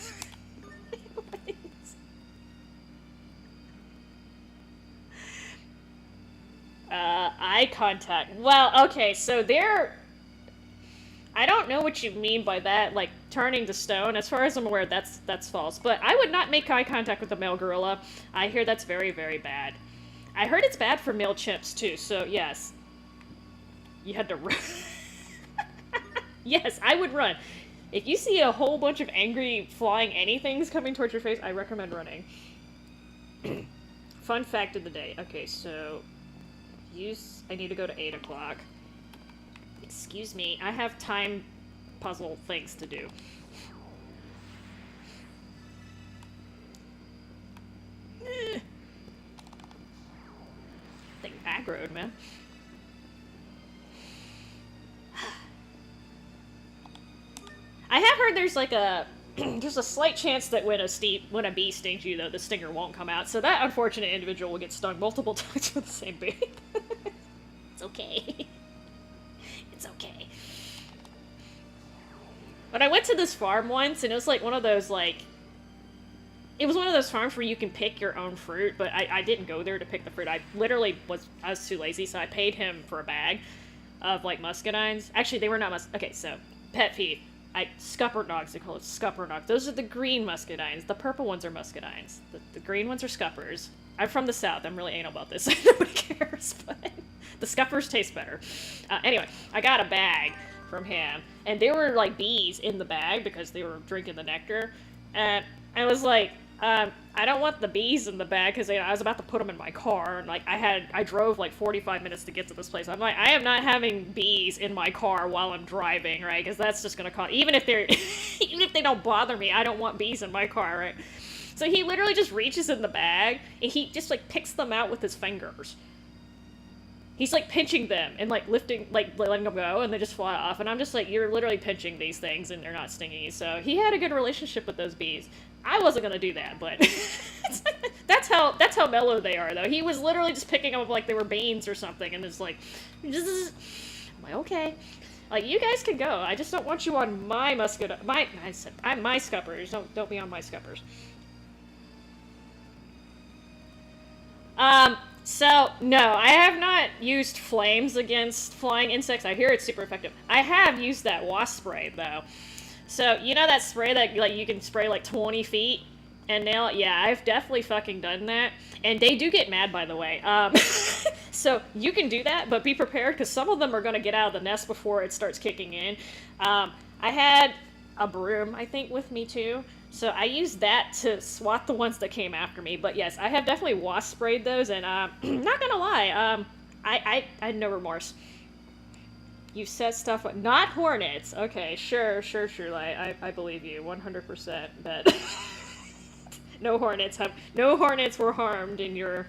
Eye contact. Well, okay, so I don't know what you mean by that, like, turning to stone. As far as I'm aware, that's false. But I would not make eye contact with a male gorilla. I hear that's very, very bad. I heard it's bad for male chimps, too, so yes. You had to run. Yes, I would run. If you see a whole bunch of angry flying anythings coming towards your face, I recommend running. fun fact of the day. Okay, so I need to go to 8 o'clock. Excuse me, I have time puzzle things to do. Thing aggroed, man. I have heard there's like a there's a slight chance that when a bee stings you, though, the stinger won't come out. So that unfortunate individual will get stung multiple times for the same bee. It's okay. It's okay. But I went to this farm once, and it was like one of those it was one of those farms where you can pick your own fruit, but I didn't go there to pick the fruit. I was too lazy, so I paid him for a bag of like muscadines. Actually, they were not okay, so pet feed. Scuppernogs, they call it scuppernogs. Those are the green muscadines. The purple ones are muscadines. The green ones are scuppers. I'm from the south. I'm really anal about this. Nobody cares, but the scuppers taste better. Anyway, I got a bag from him, and there were like bees in the bag because they were drinking the nectar. And I was like, I don't want the bees in the bag because I was about to put them in my car, and like I drove like 45 minutes to get to this place. I'm like, I am not having bees in my car while I'm driving, right? Because that's just gonna cause, even if they don't bother me, I don't want bees in my car, right? So he literally just reaches in the bag and he just like picks them out with his fingers. He's like pinching them and like lifting, like letting them go, and they just fly off. And I'm just like, you're literally pinching these things and they're not stinging you. So he had a good relationship with those bees. I wasn't gonna do that, but that's how mellow they are, though. He was literally just picking them up like they were beans or something, and it's like, I'm like, okay, like you guys can go. I just don't want you on my my scuppers. Don't be on my scuppers. So, no, I have not used flames against flying insects. I hear it's super effective. I have used that wasp spray, though. So, you know that spray that, like, you can spray, like, 20 feet and nail it? Yeah, I've definitely fucking done that. And they do get mad, by the way. So, you can do that, but be prepared, because some of them are going to get out of the nest before it starts kicking in. I had a broom, I think, with me, too. So I used that to swat the ones that came after me. But yes, I have definitely wasp sprayed those, and not gonna lie, I had no remorse. You said stuff, but not hornets. Okay, sure, I believe you 100% that no hornets were harmed in your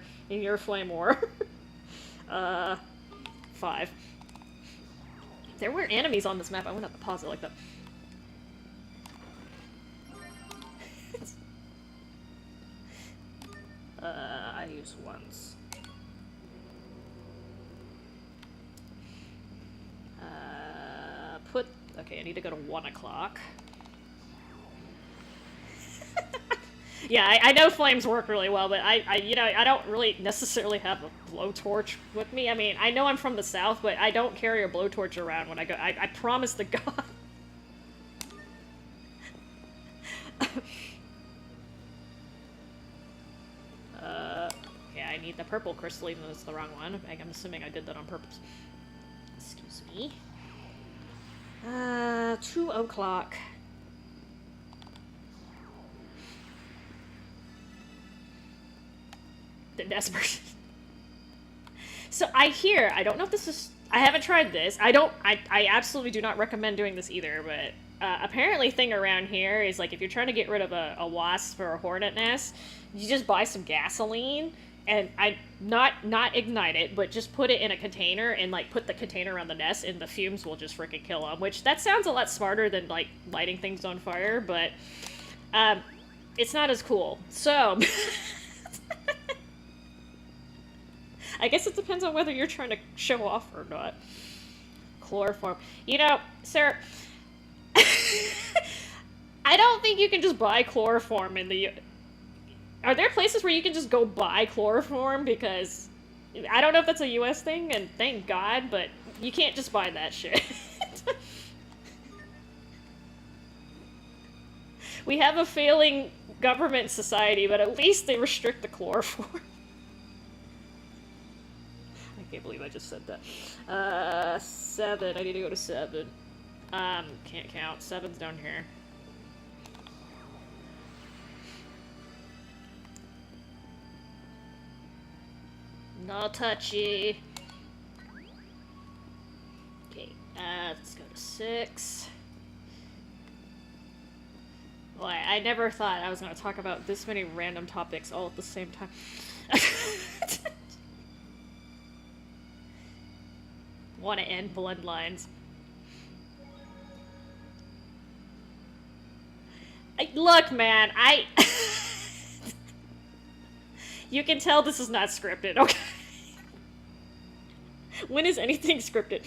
flame war. 5. There were enemies on this map. I went up to pause it like that. I used once. Okay, I need to go to 1 o'clock. Yeah, I know flames work really well, but I don't really necessarily have a blowtorch with me. I mean, I know I'm from the south, but I don't carry a blowtorch around when I go. I promise to God. Yeah, I need the purple crystal, even though it's the wrong one. I'm assuming I did that on purpose. Excuse me. 2 o'clock. The nest. So I don't know if this is, I haven't tried this. I absolutely do not recommend doing this either, but apparently thing around here is like if you're trying to get rid of a wasp or a hornet nest, you just buy some gasoline and not ignite it, but just put it in a container and like put the container around the nest, and the fumes will just freaking kill them. Which that sounds a lot smarter than like lighting things on fire, but it's not as cool. So I guess it depends on whether you're trying to show off or not. Chloroform. You know, sir, I don't think you can just buy chloroform in the... Are there places where you can just go buy chloroform? Because I don't know if that's a US thing, and thank God, but you can't just buy that shit. We have a failing government society, but at least they restrict the chloroform. I can't believe I just said that. 7. I need to go to 7. Can't count. 7's down here. No touchy. Okay, let's go to 6. Boy, I never thought I was going to talk about this many random topics all at the same time. Want to end bloodlines. Look, man, You can tell this is not scripted, okay? When is anything scripted?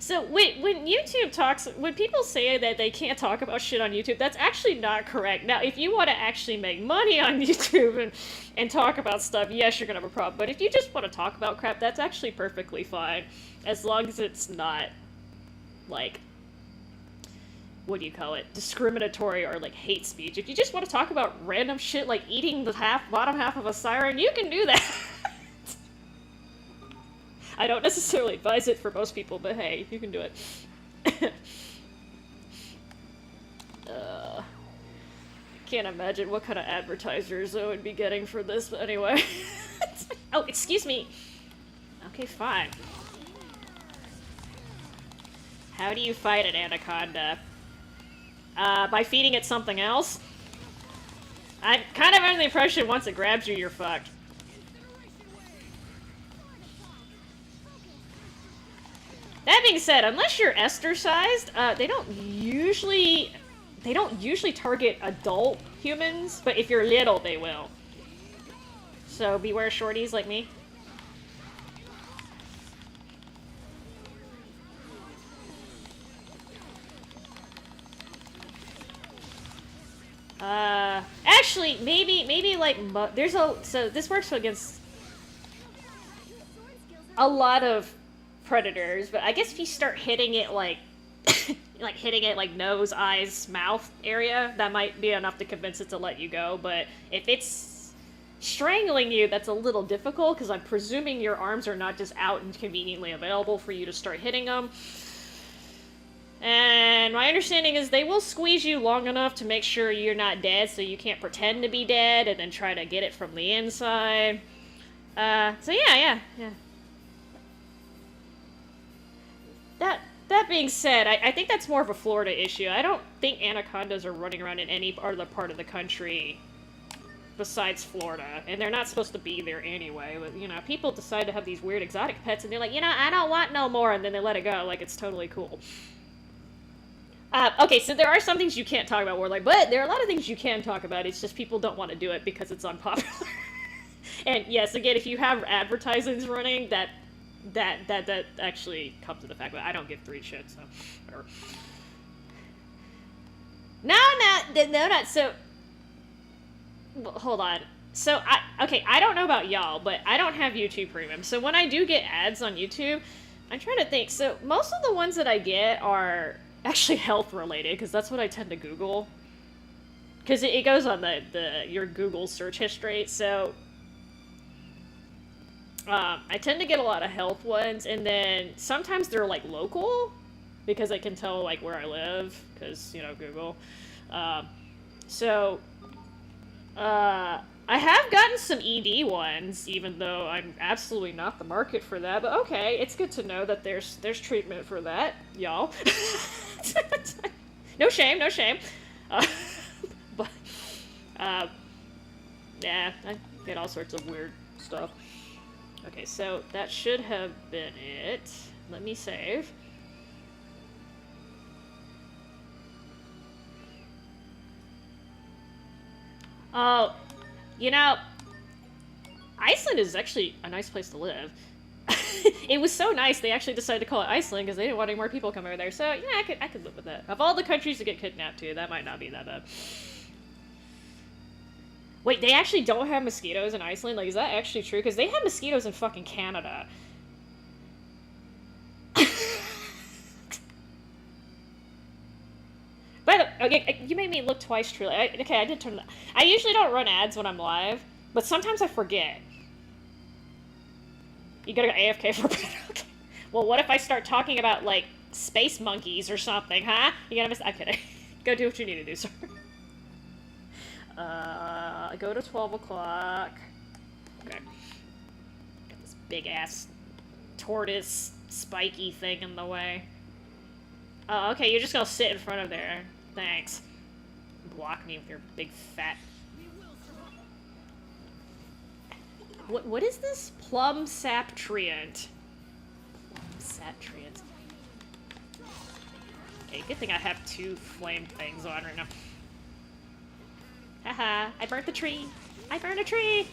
So, when YouTube talks... When people say that they can't talk about shit on YouTube, that's actually not correct. Now, if you want to actually make money on YouTube and talk about stuff, yes, you're gonna have a problem. But if you just want to talk about crap, that's actually perfectly fine. As long as it's not, like... what do you call it? Discriminatory or, like, hate speech. If you just want to talk about random shit like eating the bottom half of a siren, you can do that. I don't necessarily advise it for most people, but hey, you can do it. Can't imagine what kind of advertisers I would be getting for this, but anyway. Oh, excuse me. Okay, fine. How do you fight an anaconda? By feeding it something else? I'm kind of under the impression once it grabs you, you're fucked. That being said, unless you're Esther-sized, they don't usually target adult humans, but if you're little, they will. So beware shorties like me. Actually, maybe like, so this works against a lot of predators, but I guess if you start hitting it like, like hitting it like nose, eyes, mouth area, that might be enough to convince it to let you go, but if it's strangling you, that's a little difficult, because I'm presuming your arms are not just out and conveniently available for you to start hitting them. And my understanding is they will squeeze you long enough to make sure you're not dead, so you can't pretend to be dead and then try to get it from the inside. So yeah. That being said, I think that's more of a Florida issue. I don't think anacondas are running around in any other part of the country besides Florida, and they're not supposed to be there anyway. But, you know, people decide to have these weird exotic pets, and they're like, you know, I don't want no more, and then they let it go, like it's totally cool. Okay, so there are some things you can't talk about, but there are a lot of things you can talk about. It's just people don't want to do it because it's unpopular. And yes, again, if you have advertisements running, that actually comes to the fact that I don't give 3 shits, so whatever. No, so hold on. So I don't know about y'all, but I don't have YouTube Premium. So when I do get ads on YouTube, I'm trying to think. So most of the ones that I get are actually health related, because that's what I tend to Google. Because it goes on your Google search history, so I tend to get a lot of health ones, and then sometimes they're like local, because I can tell like where I live, because, you know, Google. I have gotten some ED ones, even though I'm absolutely not the market for that, but okay, it's good to know that there's treatment for that, y'all. No shame. But, yeah, I get all sorts of weird stuff. Okay, so that should have been it. Let me save. Oh, you know, Iceland is actually a nice place to live. It was so nice they actually decided to call it Iceland because they didn't want any more people coming over there. So yeah, I could live with that. Of all the countries to get kidnapped to, that might not be that bad. Wait, they actually don't have mosquitoes in Iceland? Like, is that actually true? Because they have mosquitoes in fucking Canada. Okay, you made me look twice, truly. Okay, I did turn that. I usually don't run ads when I'm live, but sometimes I forget. You gotta go AFK for a bit. Okay. Well, what if I start talking about, like, space monkeys or something, huh? You gotta miss. I'm kidding. Go do what you need to do, sir. Go to 12 o'clock. Okay. Got this big ass tortoise spiky thing in the way. Oh, okay, you're just gonna sit in front of there. Thanks. Block me with your big fat... What is this? Plum sap treant. Plum sap treant. Okay, good thing I have 2 flame things on right now. Haha, I burnt the tree! I burned a tree!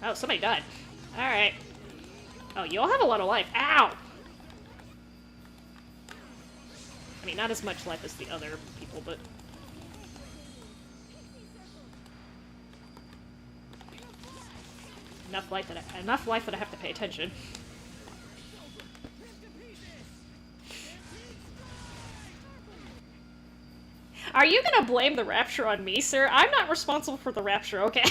Oh, somebody died. Alright. Oh, you all have a lot of life. Ow! I mean, not as much life as the other people, but... enough life that I have to pay attention. Are you gonna blame the Rapture on me, sir? I'm not responsible for the Rapture, okay?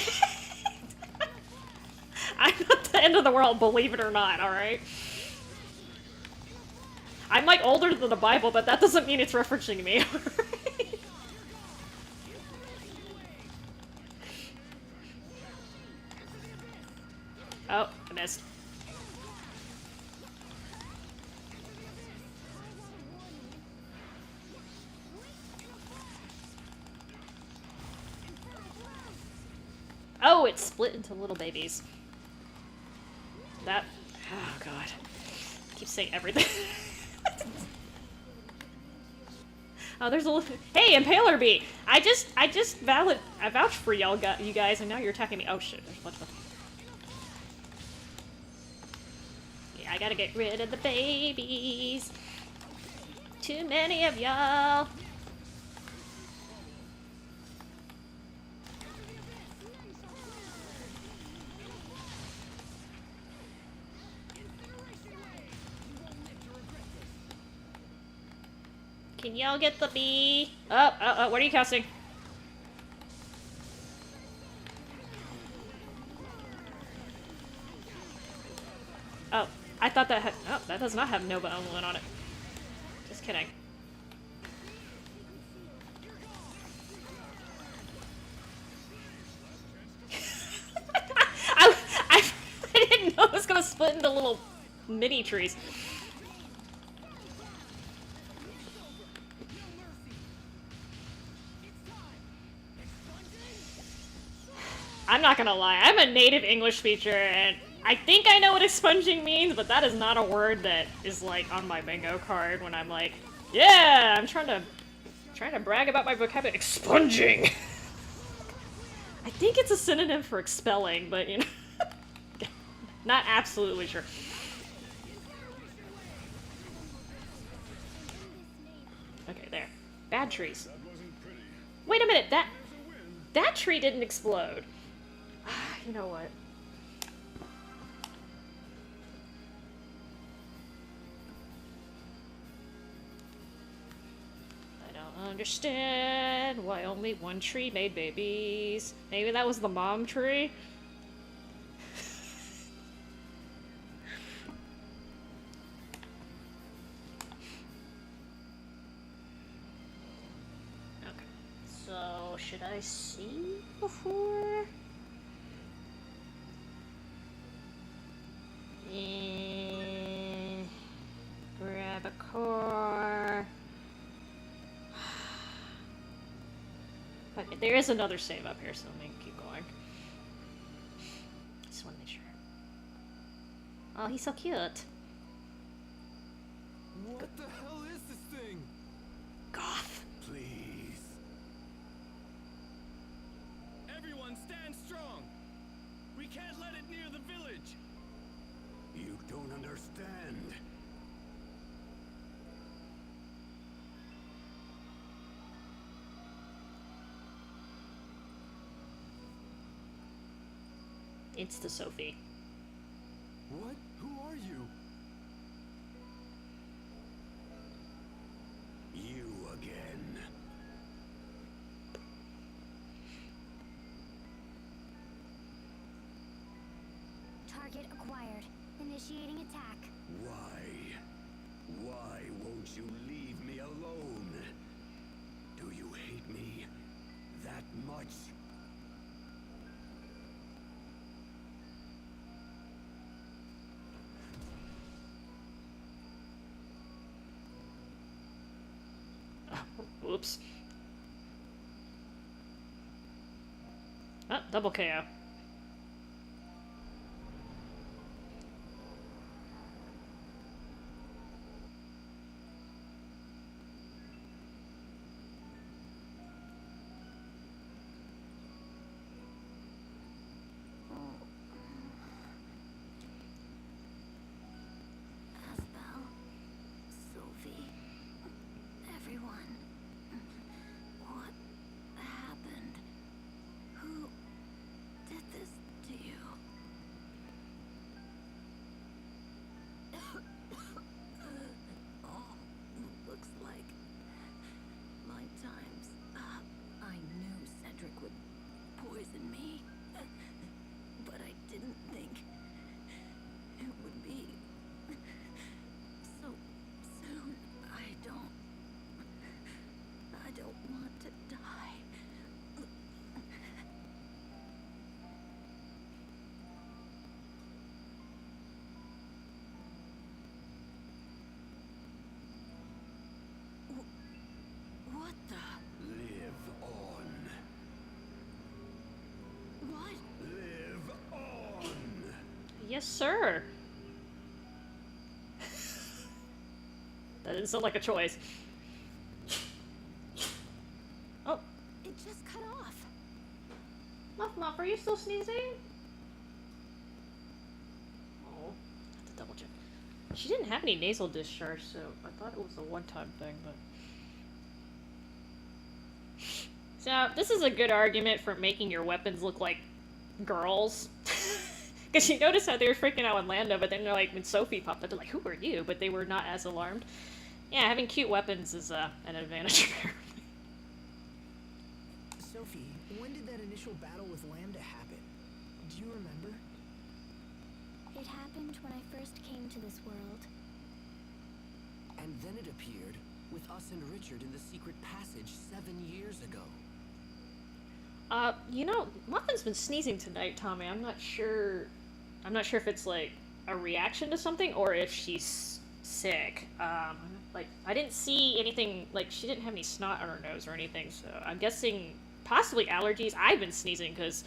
I'm not the end of the world, believe it or not, alright? I'm like older than the Bible, but that doesn't mean it's referencing me, alright? Oh, I missed. Oh, it's split into little babies. That... oh, God. I keep saying everything. Oh, there's a little... Hey, Impaler Bee! I vouched for y'all, you guys, and now you're attacking me. Oh, shit. There's a bunch of... yeah, I gotta get rid of the babies. Too many of y'all. Can y'all get the bee? Oh, what are you casting? Oh, I thought that had... oh, that does not have Nova Element on it. Just kidding. I didn't know it was gonna split into little mini trees. I'm not gonna lie, I'm a native English speaker, and I think I know what expunging means, but that is not a word that is, like, on my bingo card when I'm like, yeah, I'm trying to brag about my vocabulary. Expunging! I think it's a synonym for expelling, but, you know, not absolutely sure. Okay, there. Bad trees. Wait a minute, that tree didn't explode. You know what? I don't understand why only one tree made babies. Maybe that was the mom tree? Okay. So, should I see before? Grab a core. Okay, there is another save up here, so let me keep going. Just want to make sure. Oh, he's so cute. What the hell is this thing? Goth. Please. Everyone stand strong! We can't let it near the village! You don't understand. It's the Sophie. What? Who are you? You again. Initiating attack. Why? Why won't you leave me alone? Do you hate me that much? Oops. Ah, double KO. Asbel, Sophie, everyone. What happened? Who did this to you? Oh, looks like my time's up. I knew Cedric would poison me, but I didn't think it would be so soon. I don't want to die. What the? Live on. What? Live on. Yes, sir. That didn't sound like a choice. Oh, It just cut off. Muff, are you still sneezing? Oh, I have to double check. She didn't have any nasal discharge, so I thought it was a one-time thing, but... So, this is a good argument for making your weapons look like girls. Because you notice how they were freaking out when Lando, but then like when Sophie popped up, they're like, who are you? But they were not as alarmed. Yeah, having cute weapons is an advantage apparently. Sophie, when did that initial battle with Lambda happen? Do you remember? It happened when I first came to this world. And then it appeared with us and Richard in the secret passage 7 years ago. You know, Muffin's been sneezing tonight, Tommy. I'm not sure if it's like a reaction to something or if she's sick. Like, I didn't see anything, like, she didn't have any snot on her nose or anything, so I'm guessing possibly allergies. I've been sneezing because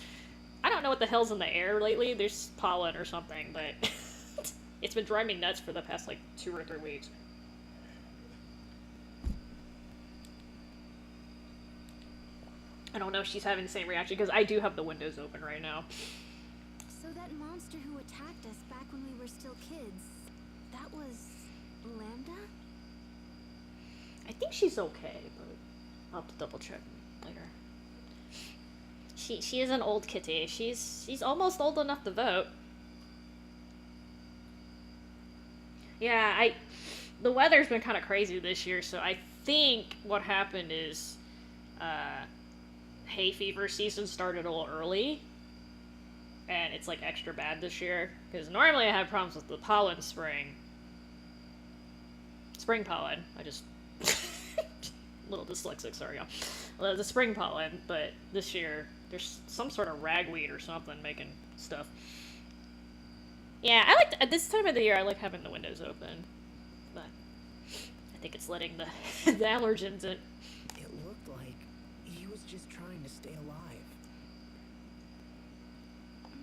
I don't know what the hell's in the air lately. There's pollen or something, but it's been driving me nuts for the past, like, 2 or 3 weeks. I don't know if she's having the same reaction, because I do have the windows open right now. So that monster who attacked us back when we were still kids, that was Lambda? I think she's okay, but I'll have to double check later. She is an old kitty. She's almost old enough to vote. Yeah, the weather's been kind of crazy this year, so I think what happened is hay fever season started a little early, and it's like extra bad this year, because normally I have problems with the pollen spring pollen. I just a little dyslexic, sorry y'all. The spring pollen, but this year there's some sort of ragweed or something making stuff. Yeah, I like at this time of the year I like having the windows open, but I think it's letting the the allergens in. It looked like he was just trying to stay alive.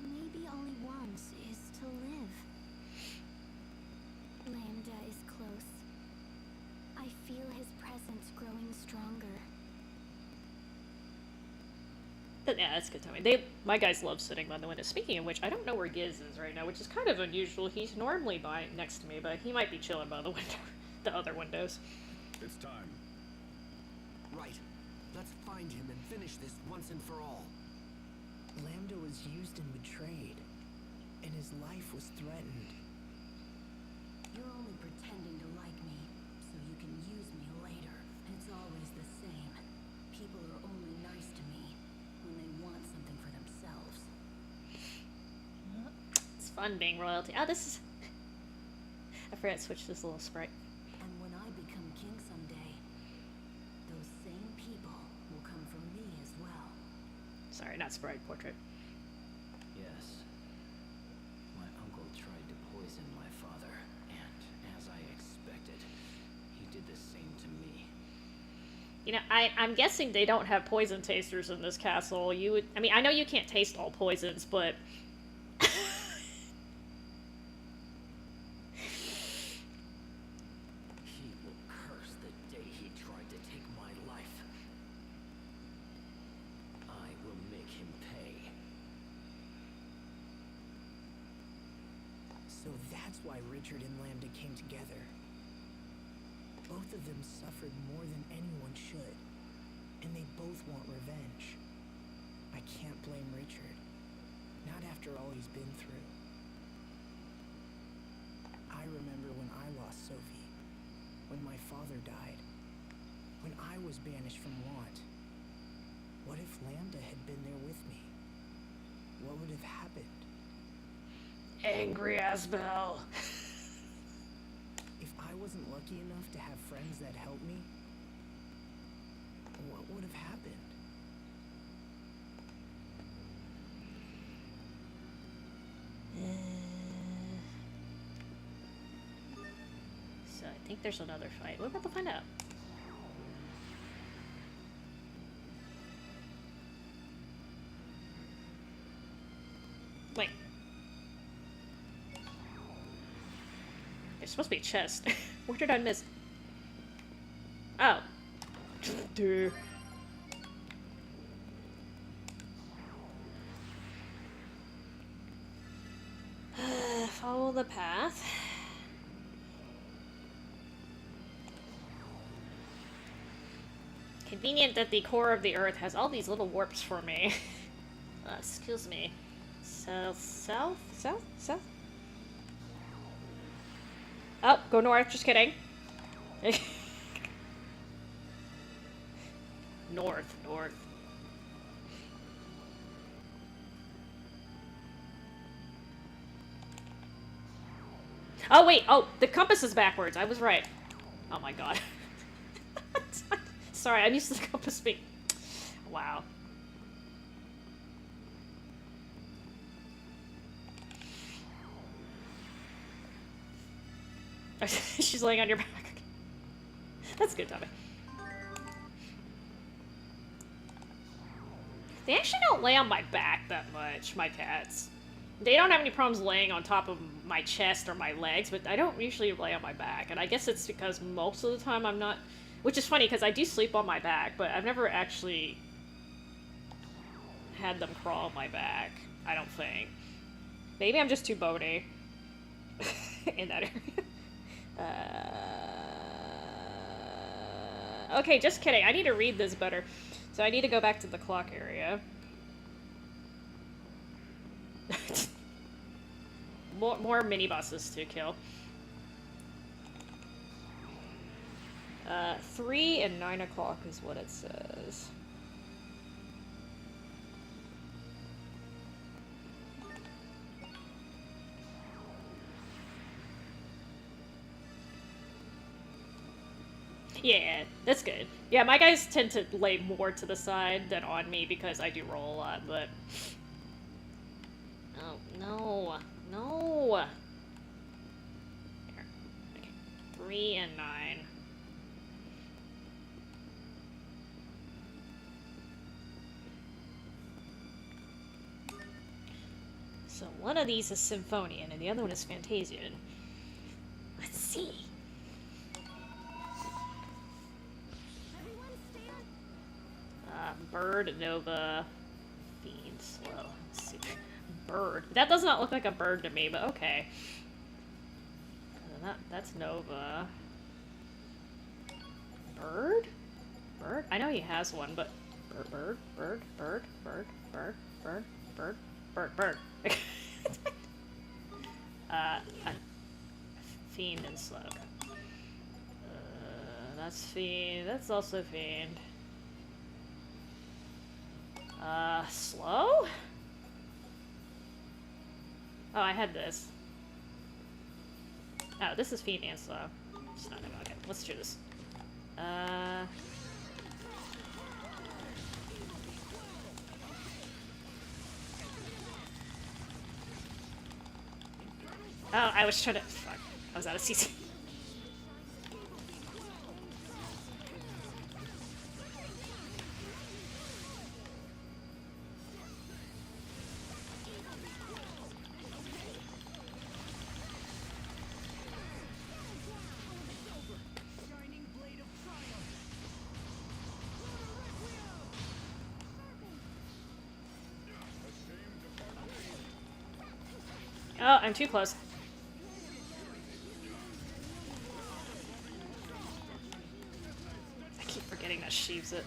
Maybe all he wants is to live. Lambda is close. I feel his presence growing stronger. But yeah, that's good timing. My guys love sitting by the window. Speaking of which, I don't know where Giz is right now, which is kind of unusual. He's normally by next to me, but he might be chilling by the window, the other windows. It's time. Right. Let's find him and finish this once and for all. Lambda was used and betrayed, and his life was threatened. You're only pretending to like me, so you can use me later. It's always the same. People are only nice to me when they want something for themselves. It's fun being royalty. Oh, this is I forgot to switch this little sprite. And when I become king someday, those same people will come from me as well. Sorry, not sprite, portrait. Yes. My uncle tried to poison my father, and as I expected, he did the same to me. You know, I'm guessing they don't have poison tasters in this castle. You would, I mean, I know you can't taste all poisons, but He will curse the day he tried to take my life. I will make him pay. So that's why Richard and Lambda came together. Both of them suffered more than anyone should, and they both want revenge. I can't blame Richard. Not after all he's been through. I remember when I lost Sophie, when my father died, when I was banished from Want. What if Lambda had been there with me? What would have happened? angry as Bell. If I wasn't lucky enough to have friends that helped me, what would have happened? So I think there's another fight. We're about to find out. Wait. There's supposed to be a chest. Where did I miss? Oh. Dude. Follow the path. Convenient that the core of the earth has all these little warps for me. Excuse me. South? Oh, go north, just kidding. North. Oh, wait, the compass is backwards. I was right. Oh my god. Sorry, I'm used to the compass being... Wow. She's laying on your back. That's good, Tommy. They actually don't lay on my back that much, my cats. They don't have any problems laying on top of my chest or my legs, but I don't usually lay on my back. And I guess it's because most of the time I'm not... Which is funny, because I do sleep on my back, but I've never actually had them crawl on my back, I don't think. Maybe I'm just too bony in that area. Okay, just kidding. I need to read this better. So I need to go back to the clock area. more mini bosses to kill. 3 and 9 o'clock is what it says. Yeah, that's good. Yeah, my guys tend to lay more to the side than on me because I do roll a lot, but... Oh, no. No! There. Okay. 3 and 9. So one of these is Symphonian and the other one is Fantasian. Let's see. Bird, Nova, Fiend, Slow. Let's see. Bird. That does not look like a bird to me, but okay. That's Nova. Bird? Bird? I know he has one, but... Bird. Fiend and Slow. That's Fiend. That's also Fiend. Slow? Oh, I had this. Oh, this is Fiend and Slow. It's not Nova. Okay, let's do this. Oh, I was trying to. Fuck. I was out of CC. Oh, I'm too close. I keep forgetting that sheaves it.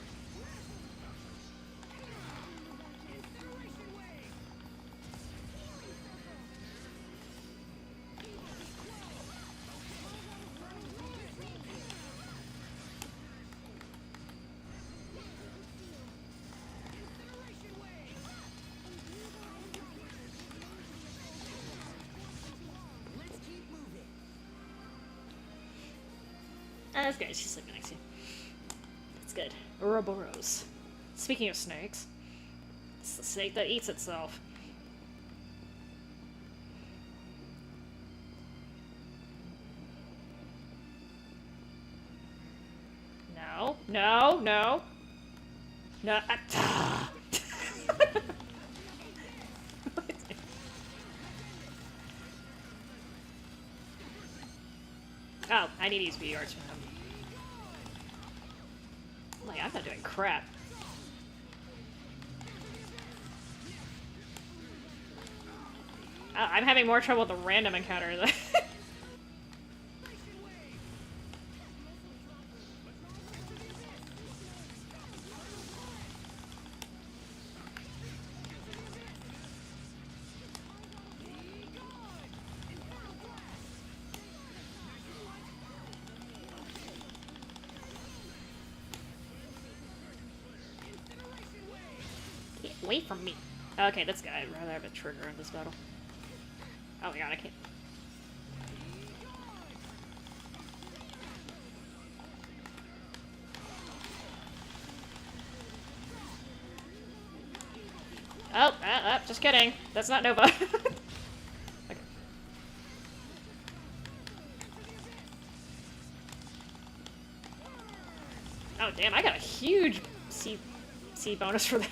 That's good. She's sleeping next to you. That's good. Ouroboros. Speaking of snakes, it's the snake that eats itself. No, no, no. No. Oh, I need to use VR to him. Like, I'm not doing crap. Oh, I'm having more trouble with the random encounter than. Get away from me. Okay, that's good. I'd rather have a trigger in this battle. Oh my god, I can't. Oh, just kidding. That's not Nova. Okay. Oh damn, I got a huge C bonus for that.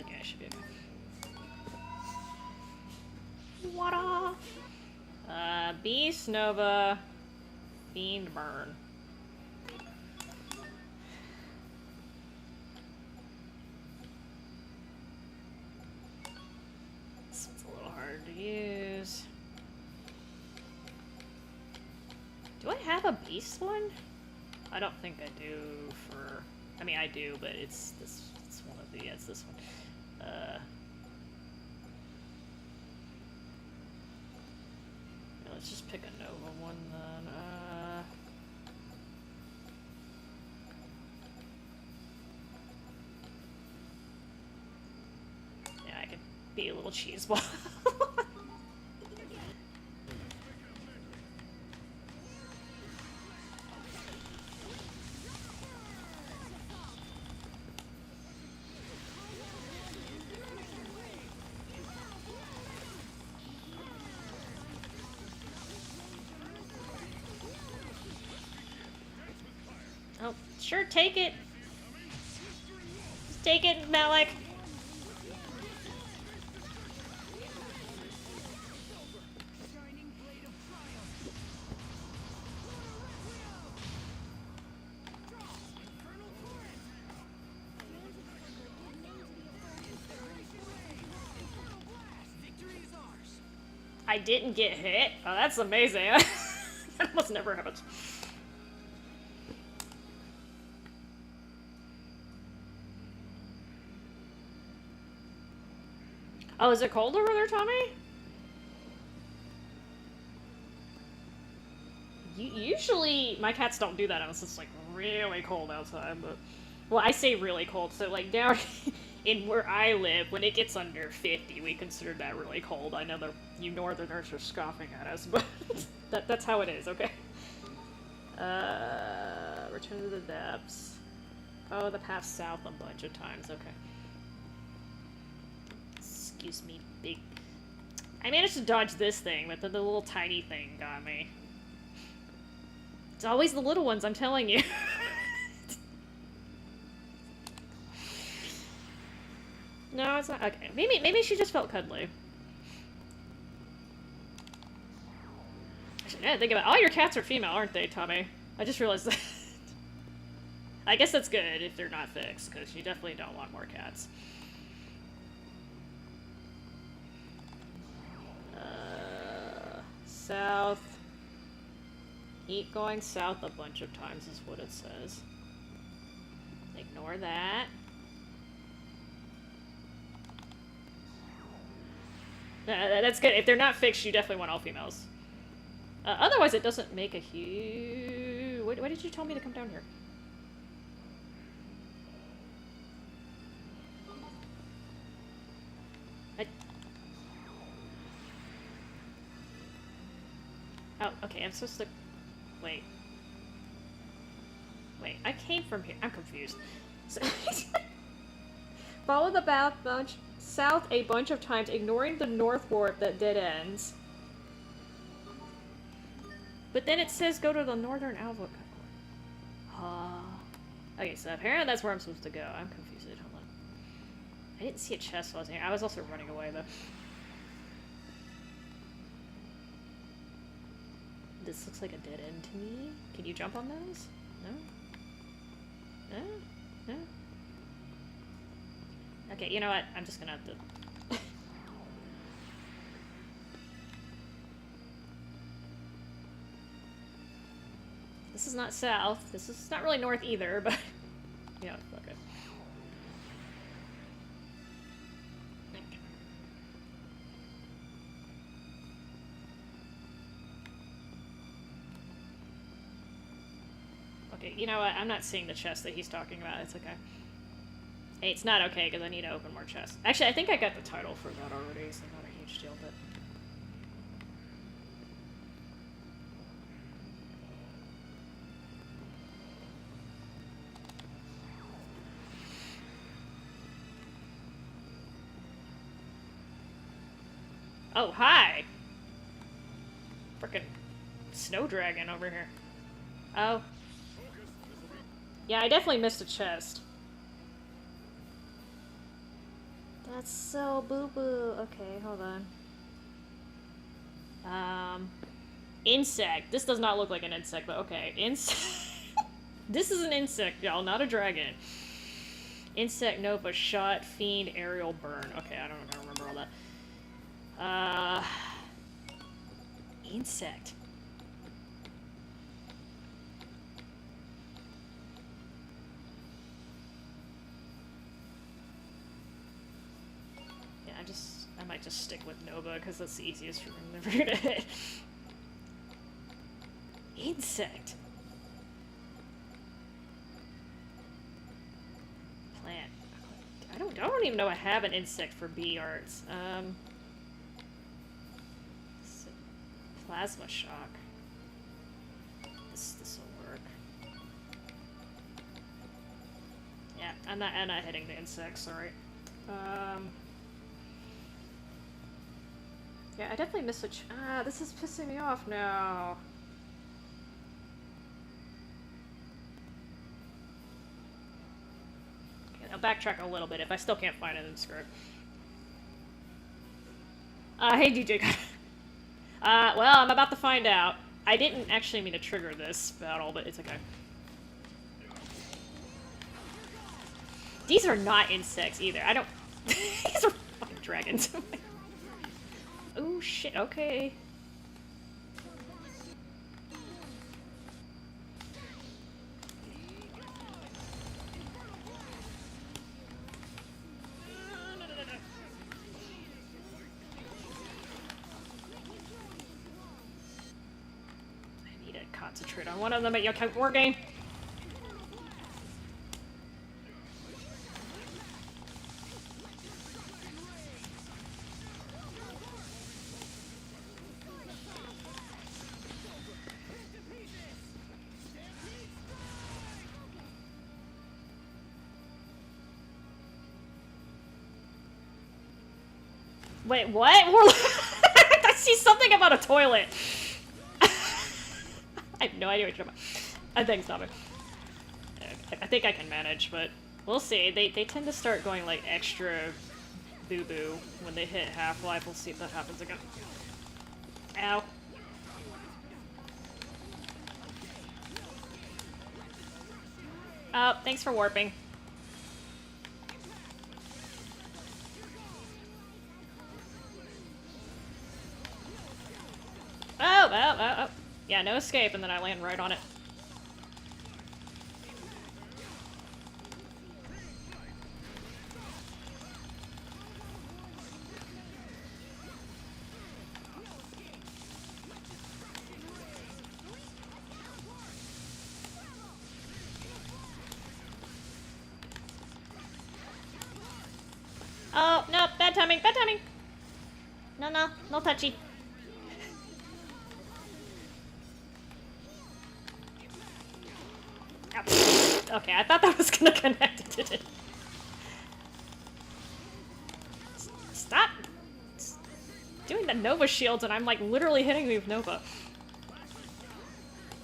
Okay, I should be okay. What off? Beast, Nova, Fiend, Burn. This one's a little hard to use. Do I have a Beast one? I don't think I do for... I mean, I do, but it's this. It's one of the... Yeah, it's this one. Let's just pick a Nova one then. Yeah, I could be a little cheese ball. Oh, sure, take it. Just take it, Malik. I didn't get hit? Oh, that's amazing. That almost never happens. Oh, is it cold over there, Tommy? Usually, my cats don't do that unless it's, like, really cold outside, but... Well, I say really cold, so, like, down in where I live, when it gets under 50, we consider that really cold. I know you northerners are scoffing at us, but that's how it is, okay? Return to the depths. Oh, the path south a bunch of times, okay. Excuse me, big... I managed to dodge this thing, but the little tiny thing got me. It's always the little ones, I'm telling you. No, it's not. Okay, maybe she just felt cuddly. Actually, yeah, think about it. All your cats are female, aren't they, Tommy? I just realized that. I guess that's good if they're not fixed, because you definitely don't want more cats. South. Keep going south a bunch of times is what it says. Ignore that. That's good. If they're not fixed, you definitely want all females. Otherwise, it doesn't make a huge... Why did you tell me to come down here? Oh, okay, I'm supposed to... Wait. Wait, I came from here. I'm confused. So follow the path south a bunch of times, ignoring the north warp that dead ends. But then it says go to the northern outlook. Okay, so apparently that's where I'm supposed to go. I'm confused. Hold on. I didn't see a chest while I was here. I was also running away, though. This looks like a dead end to me. Can you jump on those? No? No? No? Okay, you know what? I'm just gonna have to... This is not south. This is not really north either, but... Yeah, fuck it. Okay, you know what? I'm not seeing the chest that he's talking about. It's okay. Hey, it's not okay, because I need to open more chests. Actually, I think I got the title for that already, so not a huge deal, but... Oh, hi! Frickin' snow dragon over here. Oh. Yeah, I definitely missed a chest. That's so boo-boo. Okay, hold on. Insect. This does not look like an insect, but okay. This is an insect, y'all, not a dragon. Insect, Nova, Shot, Fiend, Aerial, Burn. Okay, I don't remember all that. Insect. Yeah, I might just stick with Nova, because that's the easiest for him to hit. Insect. Plant. I don't even know I have an insect for bee arts. Plasma shock. This will work. Yeah, I'm not hitting the insects, sorry. Yeah, I definitely missed a this is pissing me off now. Okay, I'll backtrack a little bit if I still can't find it in the script. Hey DJ. Well, I'm about to find out. I didn't actually mean to trigger this battle, but it's okay. These are not insects either. I don't... These are fucking dragons. Oh shit, okay. concentrate on one of them at your working. Wait, what? I see something about a toilet. I have no idea what you're talking about. I think stop it. I think I can manage, but we'll see. They tend to start going like extra boo-boo when they hit half-life. We'll see if that happens again. Ow. Oh, thanks for warping. Oh. Yeah, no escape, and then I land right on it. Oh, no, bad timing, bad timing. No touchy. Okay, I thought that was gonna connect. It didn't. Stop doing the Nova shields, and I'm like literally hitting me with Nova.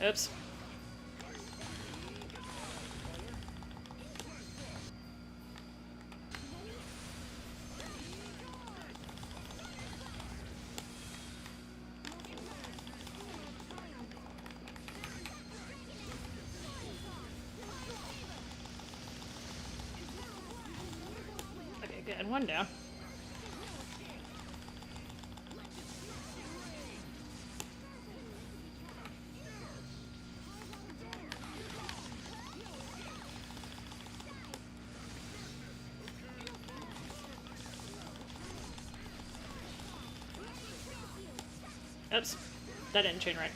Oops. Good, one down. Oops, that didn't chain right.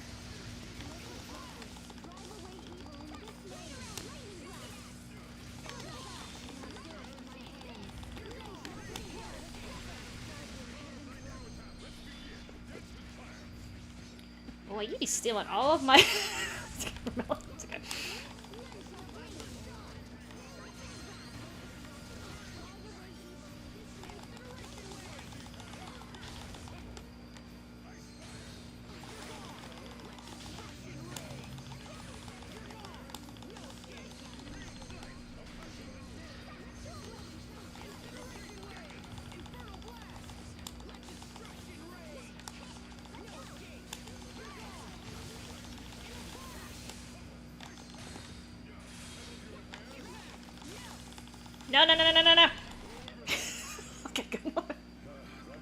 Boy, you be stealing all of my... It's okay. No. Okay, good one. That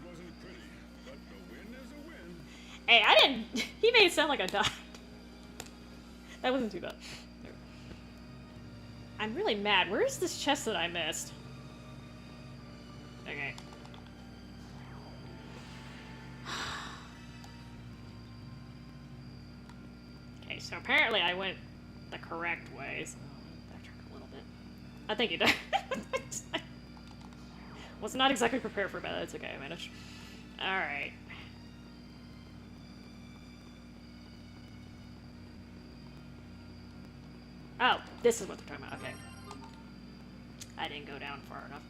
wasn't pretty, but a win is a win. Hey, I didn't... He made it sound like I died. That wasn't too bad. I'm really mad. Where is this chest that I missed? Okay. Okay, so apparently I went the correct way, so backtrack a little bit. I think you did. Was not exactly prepared for that. It's okay, I managed. Alright. Oh, this is what they're talking about. Okay. I didn't go down far enough.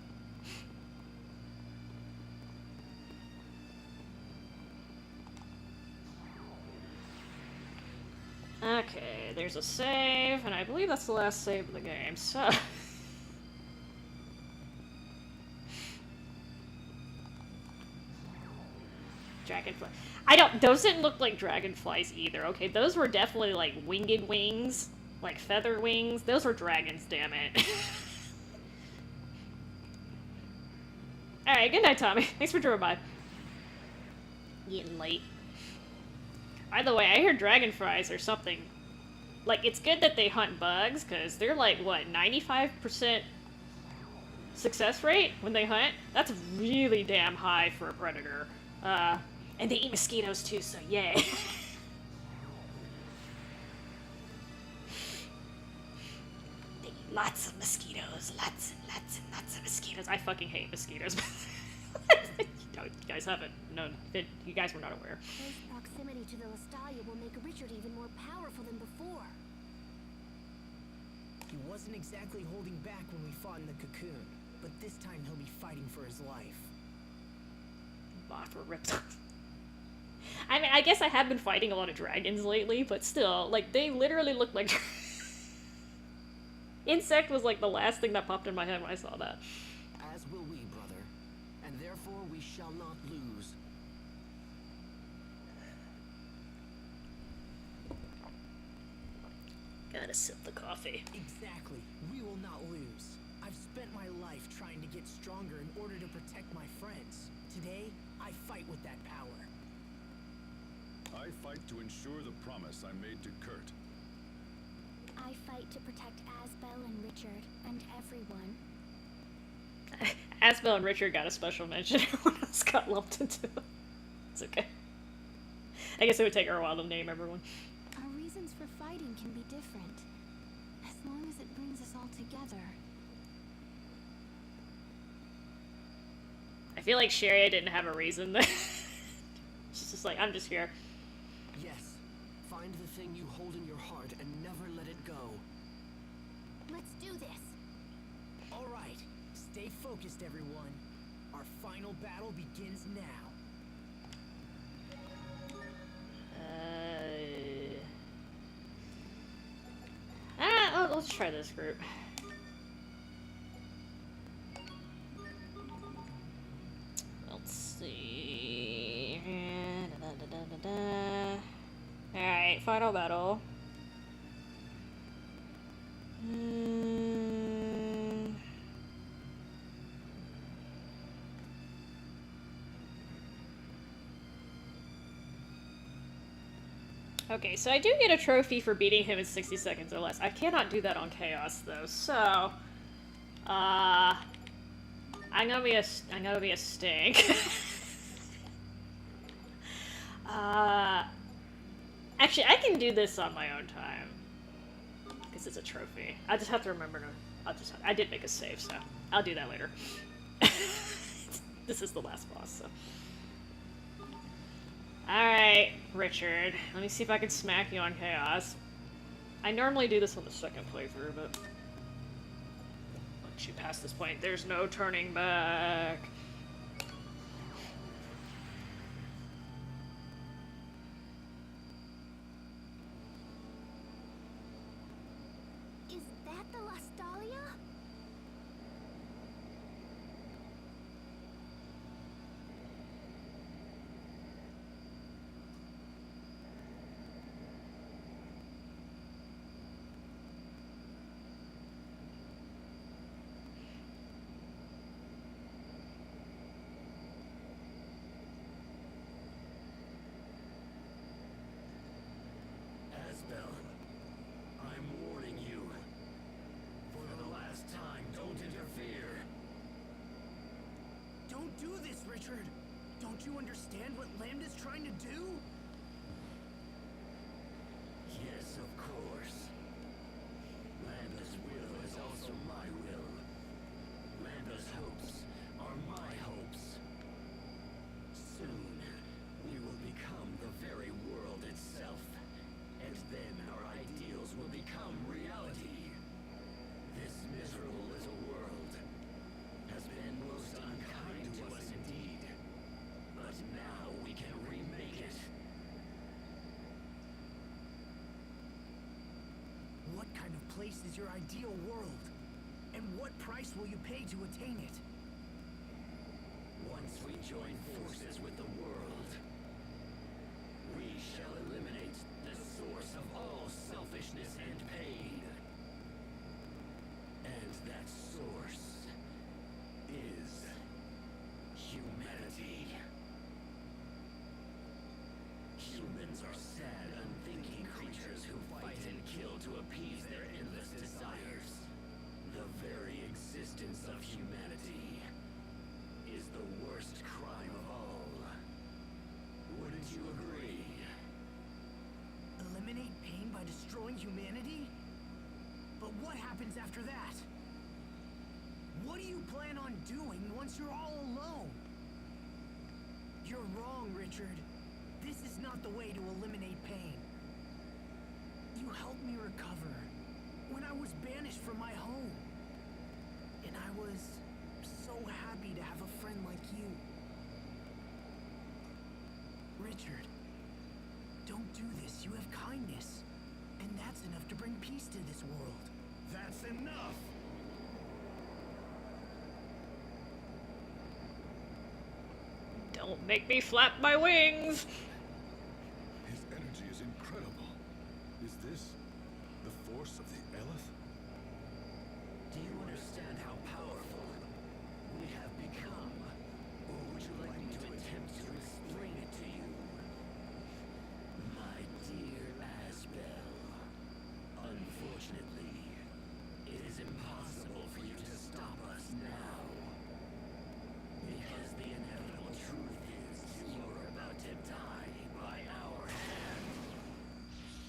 Okay, there's a save, and I believe that's the last save of the game, so... Dragonfly. Those didn't look like dragonflies either, okay? Those were definitely like winged wings, like feather wings. Those were dragons, damn it. Alright, good night, Tommy. Thanks for dropping by. Getting late. By the way, I hear dragonflies or something. Like, it's good that they hunt bugs, because they're like, what, 95% success rate when they hunt? That's really damn high for a predator. And they eat mosquitoes too, so yay. Lots of mosquitoes. Lots and lots and lots of mosquitoes. I fucking hate mosquitoes. You guys haven't known. You guys were not aware. Close proximity to the Lestalia will make Richard even more powerful than before. He wasn't exactly holding back when we fought in the cocoon, but this time he'll be fighting for his life. Mothra ripped off. I mean, I guess I have been fighting a lot of dragons lately, but still, like, they literally look like... Insect was, like, the last thing that popped in my head when I saw that. As will we, brother. And therefore we shall not lose. Gotta sip the coffee. Exactly. We will not lose. I've spent my life trying to get stronger in order to protect my friends. Today, I fight with that power. I fight to ensure the promise I made to Kurt. I fight to protect Asbel and Richard and everyone. Asbel and Richard got a special mention. Everyone else got lumped into it. It's okay. I guess it would take her a while to name everyone. Our reasons for fighting can be different, as long as it brings us all together. I feel like Sherry didn't have a reason. She's just like, I'm just here. Yes. Find the thing you hold in your heart and never let it go. Let's do this. All right. Stay focused, everyone. Our final battle begins now. Let's try this group. Let's see. Alright, final battle. Okay, so I do get a trophy for beating him in 60 seconds or less. I cannot do that on Chaos though, so I'm gonna be a stink. Actually, I can do this on my own time because it's a trophy. I just have to remember to. I did make a save, so I'll do that later. This is the last boss, so. Alright, Richard. Let me see if I can smack you on Chaos. I normally do this on the second playthrough, but once you pass this point, there's no turning back. Is that the Lestalia? Asbel, I'm warning you. For the last time, don't interfere. Don't do this, Richard. Don't you understand what Lambda's trying to do? Yes, of course. Lambda's will is also my will. Lambda's hopes are my hopes. Soon, we will become the very world itself. And then our ideals will become reality. This miserable little world has been most unkind to us indeed. But now we can remake it. What kind of place is your ideal world? And what price will you pay to attain it? Once we join forces with the world, we shall eliminate the source of all selfishness and pain. And that source is humanity. Humans are sad, unthinking creatures who fight and kill to appease their endless desires. The very existence of humanity is the worst crime of all. Wouldn't you agree? happens after that? What do you plan on doing once you're all alone? You're wrong, Richard. This is not the way to eliminate pain. You helped me recover when I was banished from my home. And I was so happy to have a friend like you. Richard, don't do this. You have kindness. And that's enough to bring peace to this world. That's enough! Don't make me flap my wings! His energy is incredible. Is this the force of the Eleth? Do you understand how powerful we have become? Or would you like me to attempt to explain it to you? My dear Asbel, unfortunately, it is impossible for you to stop us now. Because the inevitable truth is you're about to die by our hand.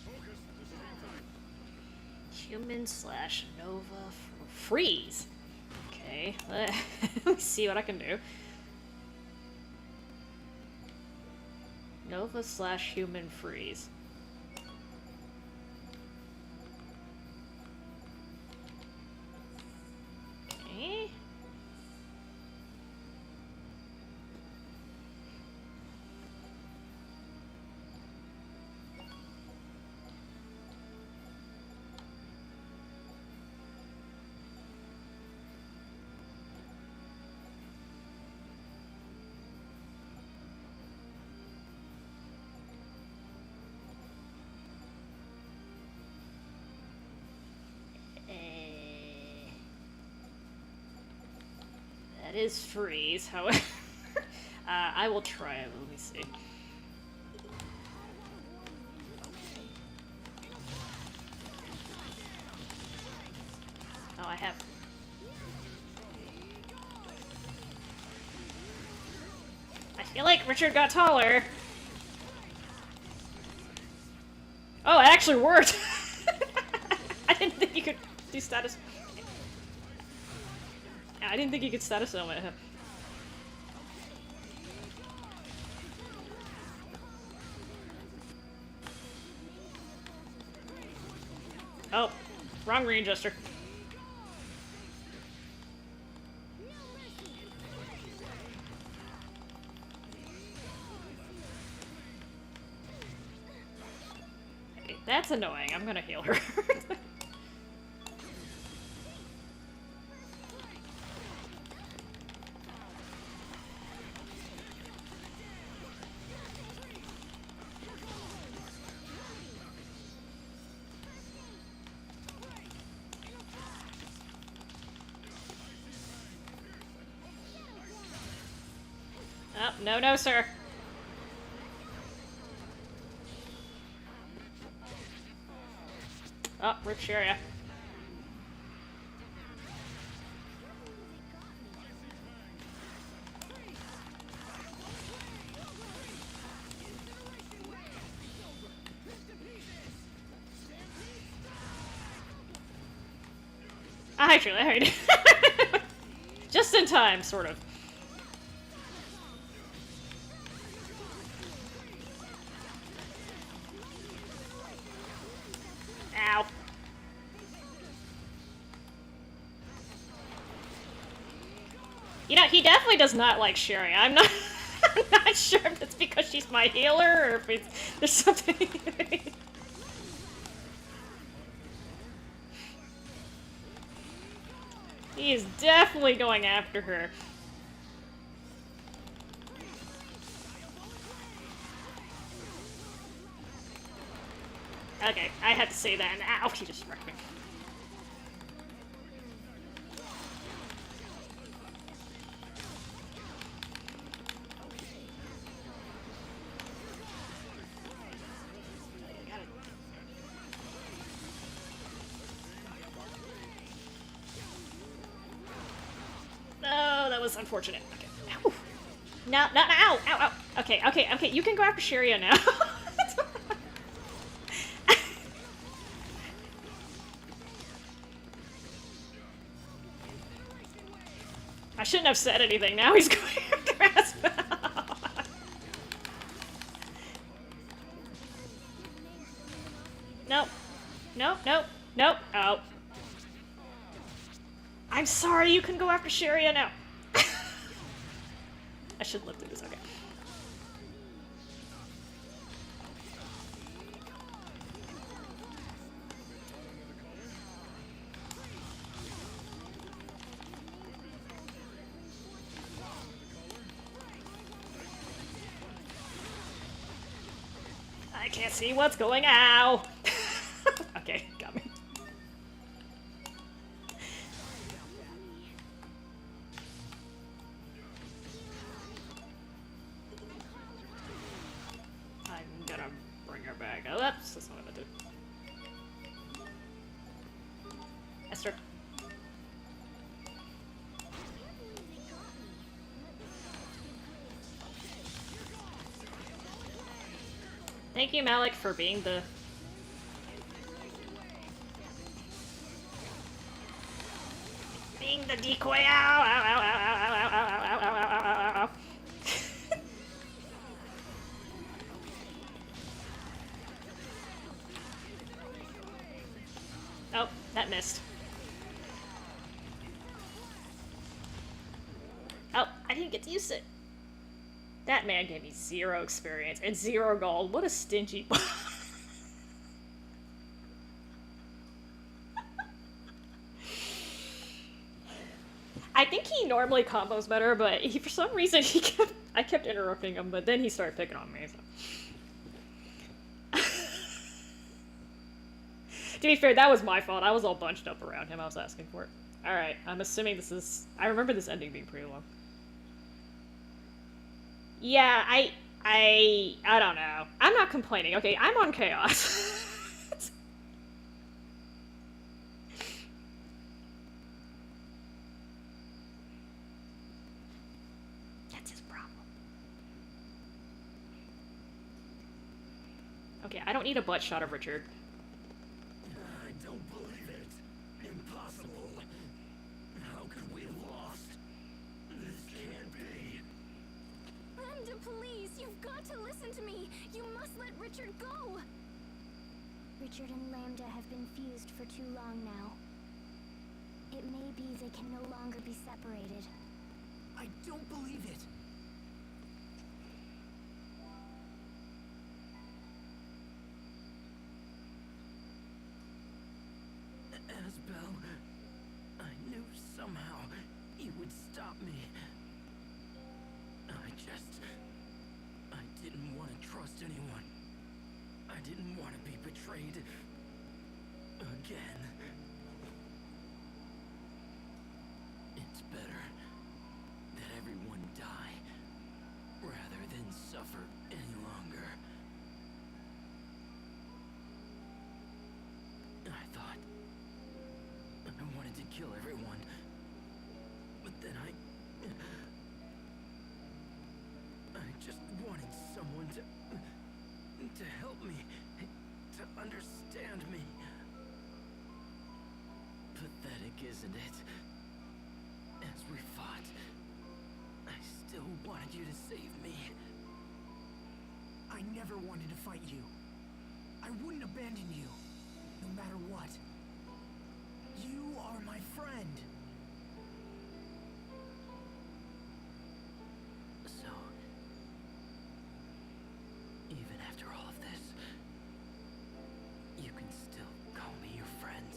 Focus, this is time. Human slash Nova freeze. Okay, let me see what I can do. Nova slash human freeze. Okay. That is freeze, however. I will try it. Let me see. Oh, I have. I feel like Richard got taller. Oh, it actually worked! I didn't think you could do status. I didn't think you could status element him. Oh, wrong range adjuster. Okay, that's annoying. I'm gonna heal her. Oh, no, no, sir. Oh, Rip Sharia. Actually, alright. Just in time, sort of. Ow. You know, he definitely does not like Sherry. I'm not I'm not sure if it's because she's my healer or if it's there's something. He is definitely going after her. Okay, I had to say that, and ow, he just wrecked me. Got it. Oh, that was unfortunate. Okay. Ow. No, no, no, ow, ow, ow. Okay, okay, okay, you can go after Sharia now. shouldn't have said anything. Now he's going after Aspel. Nope. Nope, nope, nope. Oh. I'm sorry, you can go after Sharia now. I should live through this, okay. I can't see what's going on. Okay, got me. I'm gonna bring her back. Oh, that's what I'm gonna do. Esther. Thank you, Malik, for being the... being the decoy. Ow, ow, ow, ow, ow, ow, ow, ow, ow, ow, ow, ow. Oh, that missed. Oh, I didn't get to use it. That man gave me 0 experience and 0 gold. What a stingy... I think he normally combos better, but he, for some reason I kept interrupting him, but then he started picking on me, so. To be fair, that was my fault. I was all bunched up around him. I was asking for it. Alright, I'm assuming this is... I remember this ending being pretty long. Yeah, I don't know. I'm not complaining. Okay, I'm on chaos. That's his problem. Okay, I don't need a butt shot of Richard. I don't believe it. Impossible. How could we have lost? This can't be. Lambda, please, you've got to listen to me. You must let Richard go. Richard and Lambda have been fused for too long now. It may be they can no longer be separated. I don't believe it. Asbel, I knew somehow you would stop me. I didn't want to trust anyone. I didn't want to be betrayed again. It's better that everyone die rather than suffer any longer. I thought I wanted to kill everyone, but then I just wanted someone to help me, to understand me. Pathetic, isn't it? As we fought, I still wanted you to save me. I never wanted to fight you. I wouldn't abandon you, no matter what. You are my friend. So, even after all of this, you can still call me your friend.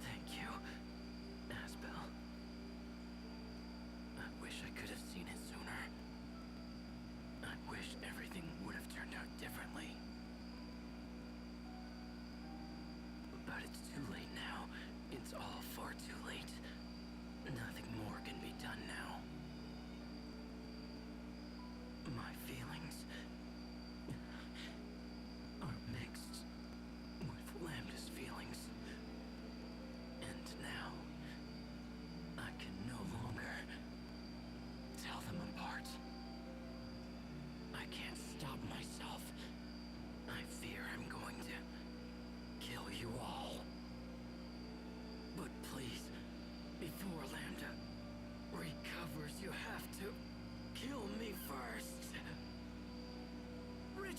Thank you, Asbel. I wish I could have seen it sooner.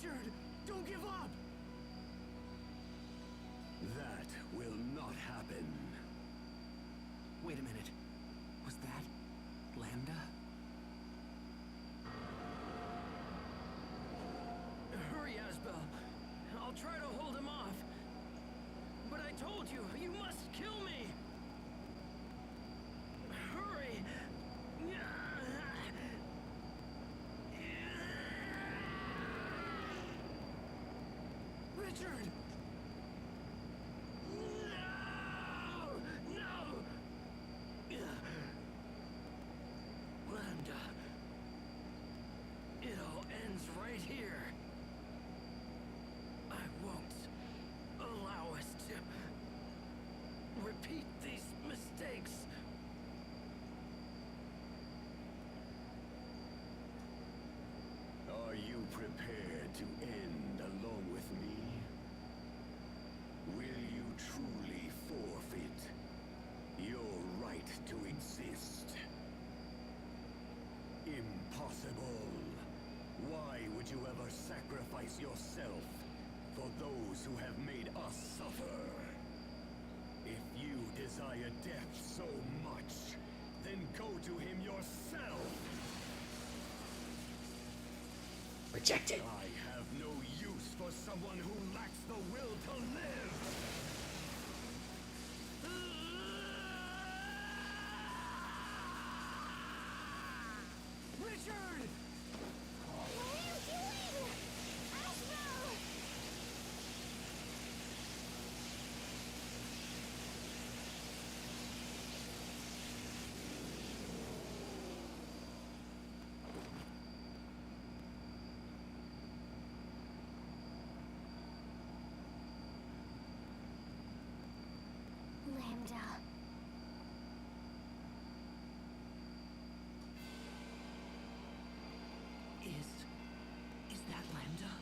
Richard, don't give up! That will not happen. Wait a minute. Was that Lambda? Hurry, Asbel. I'll try to hold him off. But I told you, you must kill me! Hurry! Richard! No! Lambda. It all ends right here. I won't allow us to repeat these mistakes. Are you prepared to end along with me? Will you truly forfeit your right to exist? Impossible. Why would you ever sacrifice yourself for those who have made us suffer? If you desire death so much, then go to him yourself. Rejected. I have no use for someone who lacks the will to live. Richard! What are you doing? Asbel! Lambda. Is that Lambda?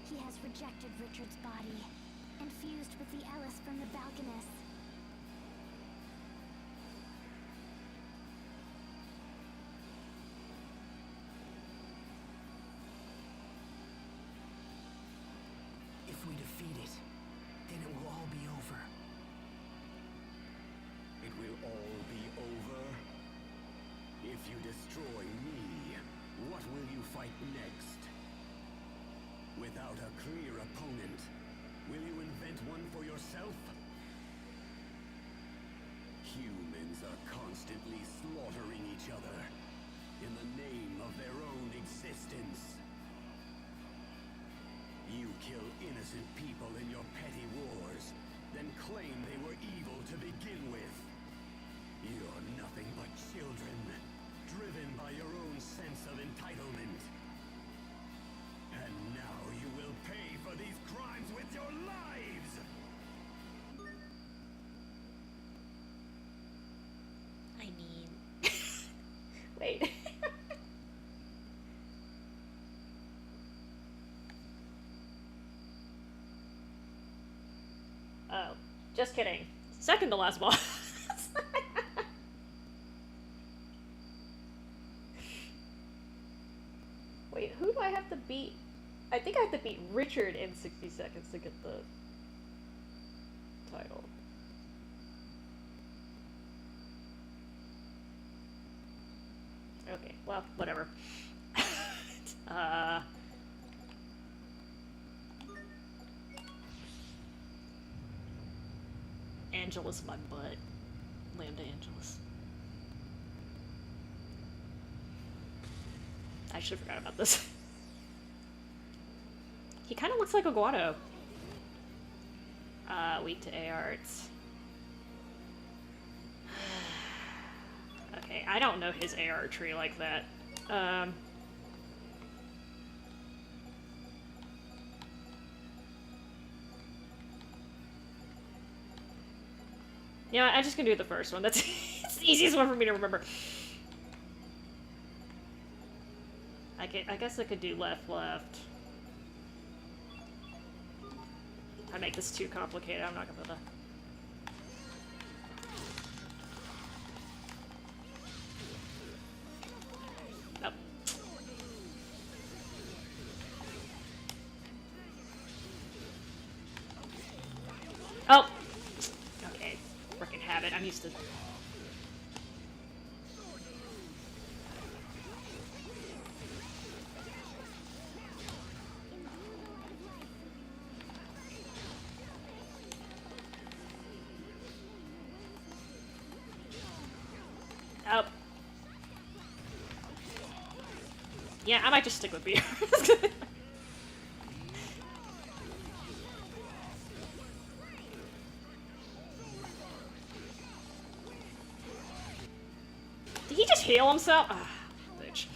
He has rejected Richard's body and fused with the Ellis from the Balconess. If we defeat it, then it will all be over. It will all be over. If you destroy me, what will you fight next? Without a clear opponent, will you invent one for yourself? Humans are constantly slaughtering each other in the name of their own existence. You kill innocent people in your petty wars, then claim they were evil to begin with. You're nothing but children, driven by your own sense of entitlement. And now you will pay for these crimes with your lives! I mean... Wait. Oh, just kidding. Second to last boss. Wait, who do I have to beat? I think I have to beat Richard in 60 seconds to get the title. Okay, well, whatever. Angelus my butt. Lambda Angelus. I should have forgot about this. He kind of looks like Aguado. Weak to ARts. Okay, I don't know his AR tree like that. You know what, I'm just gonna do the first one. That's it's the easiest one for me to remember. I guess I could do left. I make this too complicated. I'm not gonna. Nope. Alright, I'm used to... Oh. Yeah, I might just stick with beer. Did he just heal himself? Ah, bitch.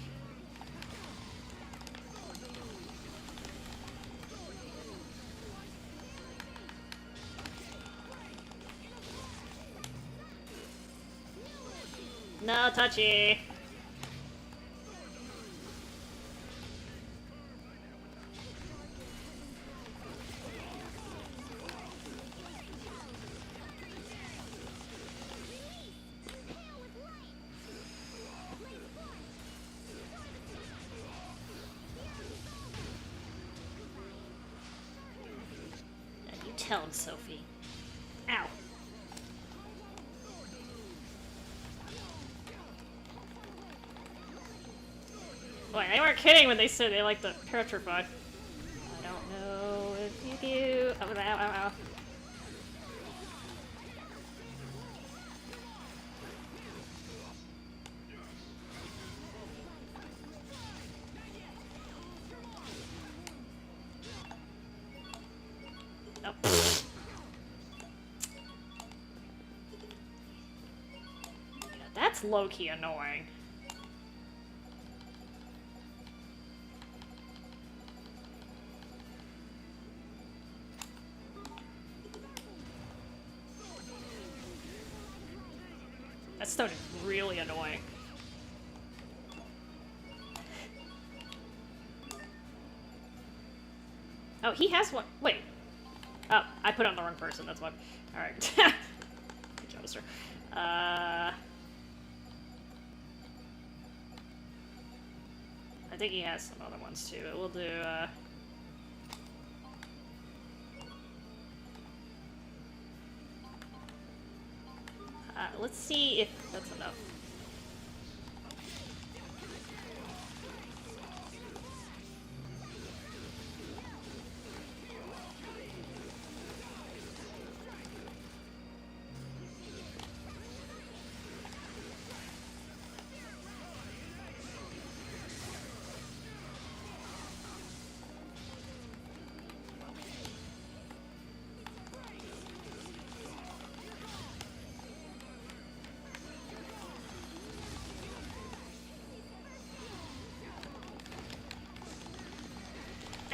No touchy. You tell him, Sophie. Ow. Boy, they weren't kidding when they said they like the petrified. I don't know if you do. Oh, ow, ow, ow. Oh. Yeah, that's low-key annoying. That stone is really annoying. Oh, he has one. Wait. Oh, I put on the wrong person, that's why. Alright. Good job, sir. I think he has some other ones too, but we'll do, let's see if that's enough.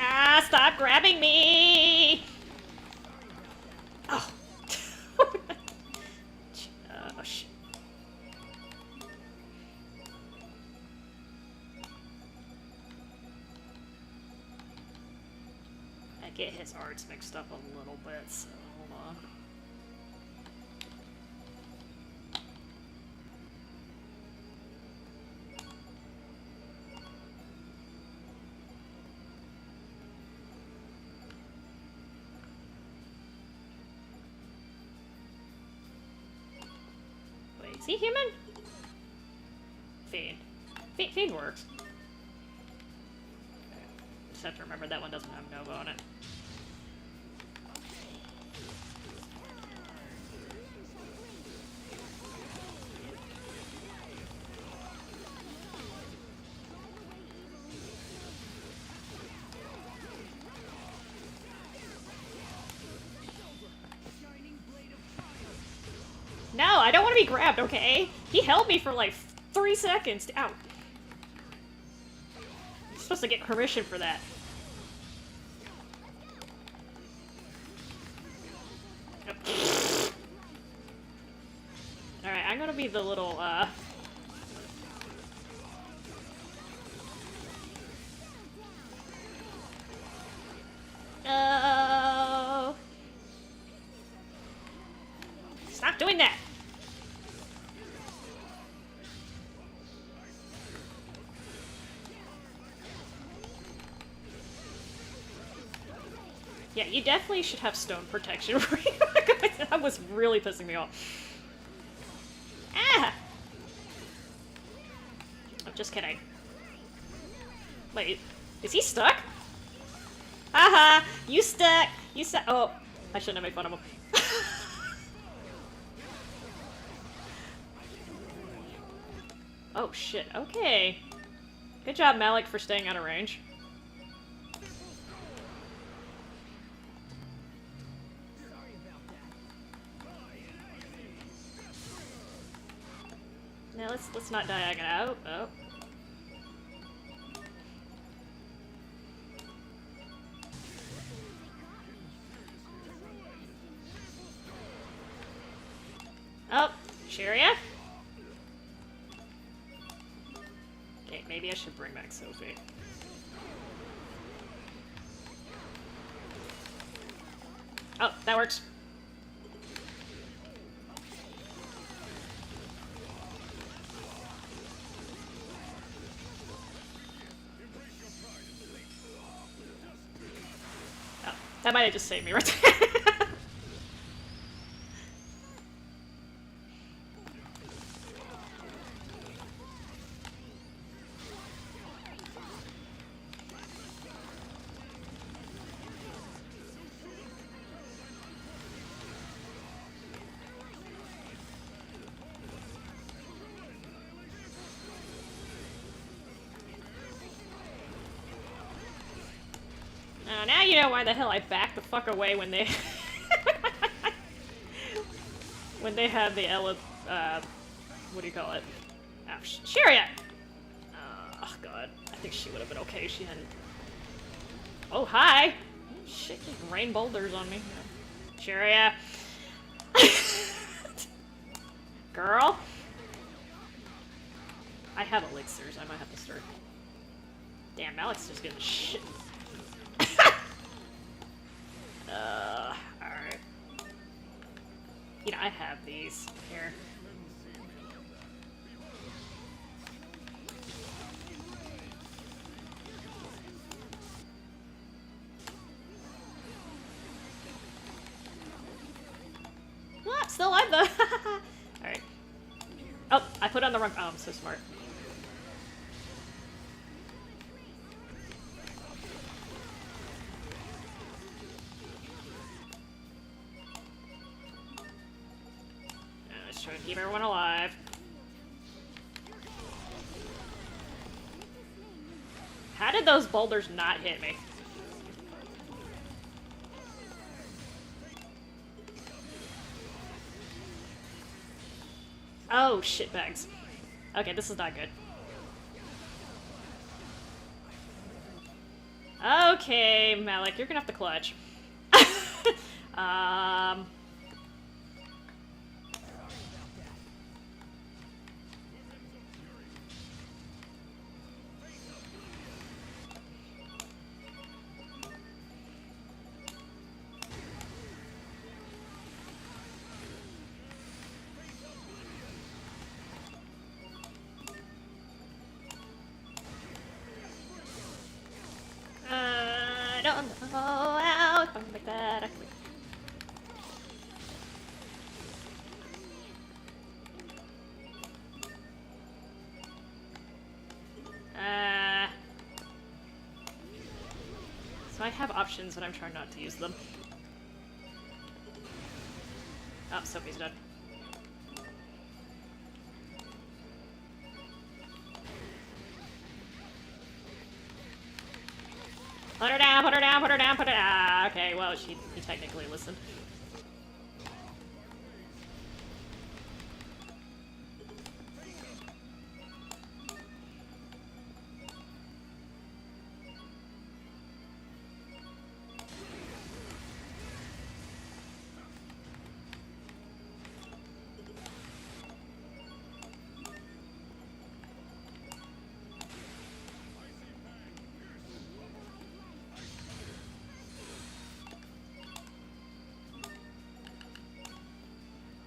Ah, stop grabbing me! Oh. Oh, shit. I get his arts mixed up a little bit, so hold on. Is he human? Fiend. Fiend works. Okay. Just have to remember that one doesn't have Nova on it. No, I don't want to be grabbed, okay? He held me for like 3 seconds. Ow. I'm supposed to get permission for that. Yep. Alright, I'm gonna be the little, Oh. Stop doing that! Yeah, you definitely should have stone protection. That was really pissing me off. just kidding. Wait, is he stuck? Haha, you stuck! You stuck! Oh, I shouldn't have made fun of him. Oh shit, okay. Good job, Malik, for staying out of range. Now let's not diagonal out. Oh. Oh, Sharia? Okay, maybe I should bring back Sophie. Oh, that works. Oh, that might have just saved me right there. Now you know why the hell I backed the fuck away when they when they had the what do you call it? Oh, Sharia! Oh god, I think she would have been okay if she hadn't. Oh hi! Shit, just rain boulders on me. Sharia! Girl! I have elixirs, I might have to start. Damn, Malik's just getting shit. Alright. You know, I have these here. Ah, still alive though! Alright. Oh, I put on the wrong. Oh, I'm so smart. Trying to keep everyone alive. How did those boulders not hit me? Oh, shitbags. Okay, this is not good. Okay, Malik, you're gonna have to clutch. Don't go out like that. So I have options, but I'm trying not to use them. Oh, Sophie's done. Put her down, put her down, put her down, put her down. Ah, okay, well, he technically listened.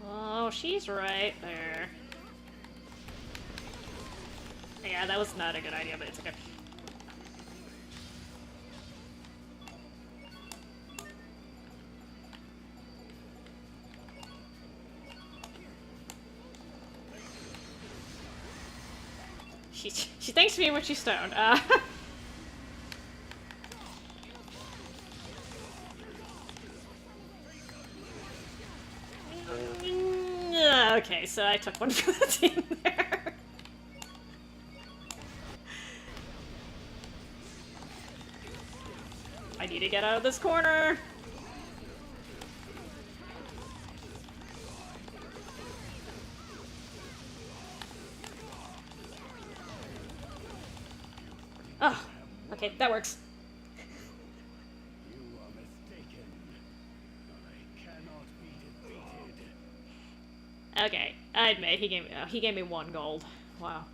Oh, she's right there. Yeah, that was not a good idea, but it's okay. she thanks me when she's stoned. Okay, so I took one for the team there. I need to get out of this corner. Oh, okay, that works. You are mistaken. I cannot be defeated. Okay, I admit he gave me 1 gold. Wow.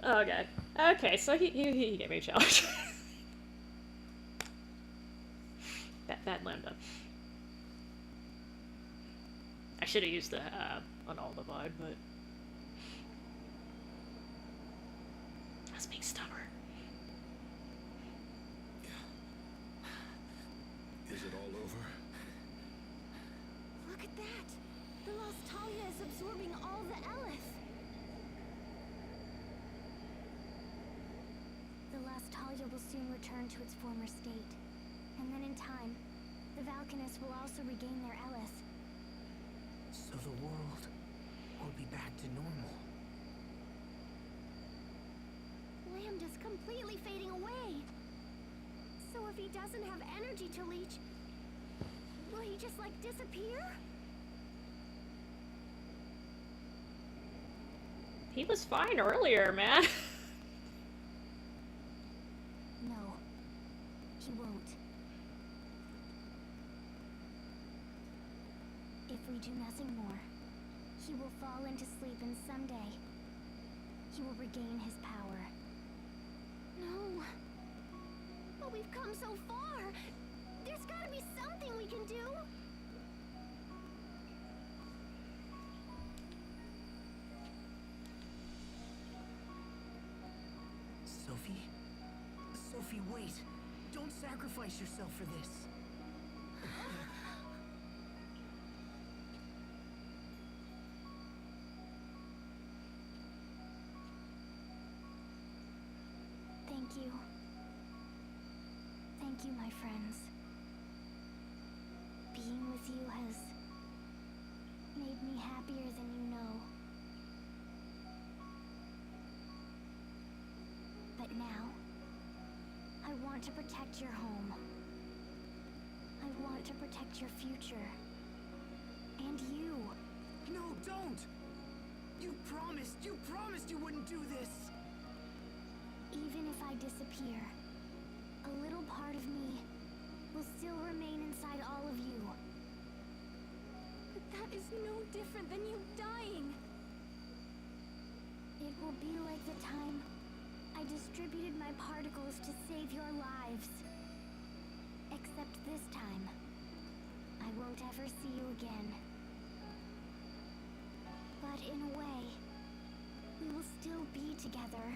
Okay. Okay, so he gave me a challenge. Bad Lambda. I should have used the Annul Divide, but I was being stubborn. Is it all over? Look at that! The Lost Talia is absorbing all the Eleth. The Lost Talia will soon return to its former state. And then in time, the Valkanists will also regain their Eleth. So the world will be back to normal. Lambda's completely fading away. So if he doesn't have energy to leech, will he just like disappear? He was fine earlier, man. No, he won't. If we do nothing more, he will fall into sleep and someday he will regain his power. No. But we've come so far. There's gotta be something we can do. Sophie? Sophie, wait! Don't sacrifice yourself for this! Thank you. Thank you, my friends. Being with you has made me happier than you know. But now, I want to protect your home. I want to protect your future. And you. No, don't! You promised you wouldn't do this! Even if I disappear, a little part of me will still remain inside all of you. But that is no different than you dying. It will be like the time I distributed my particles to save your lives. Except this time, I won't ever see you again. But in a way, we will still be together.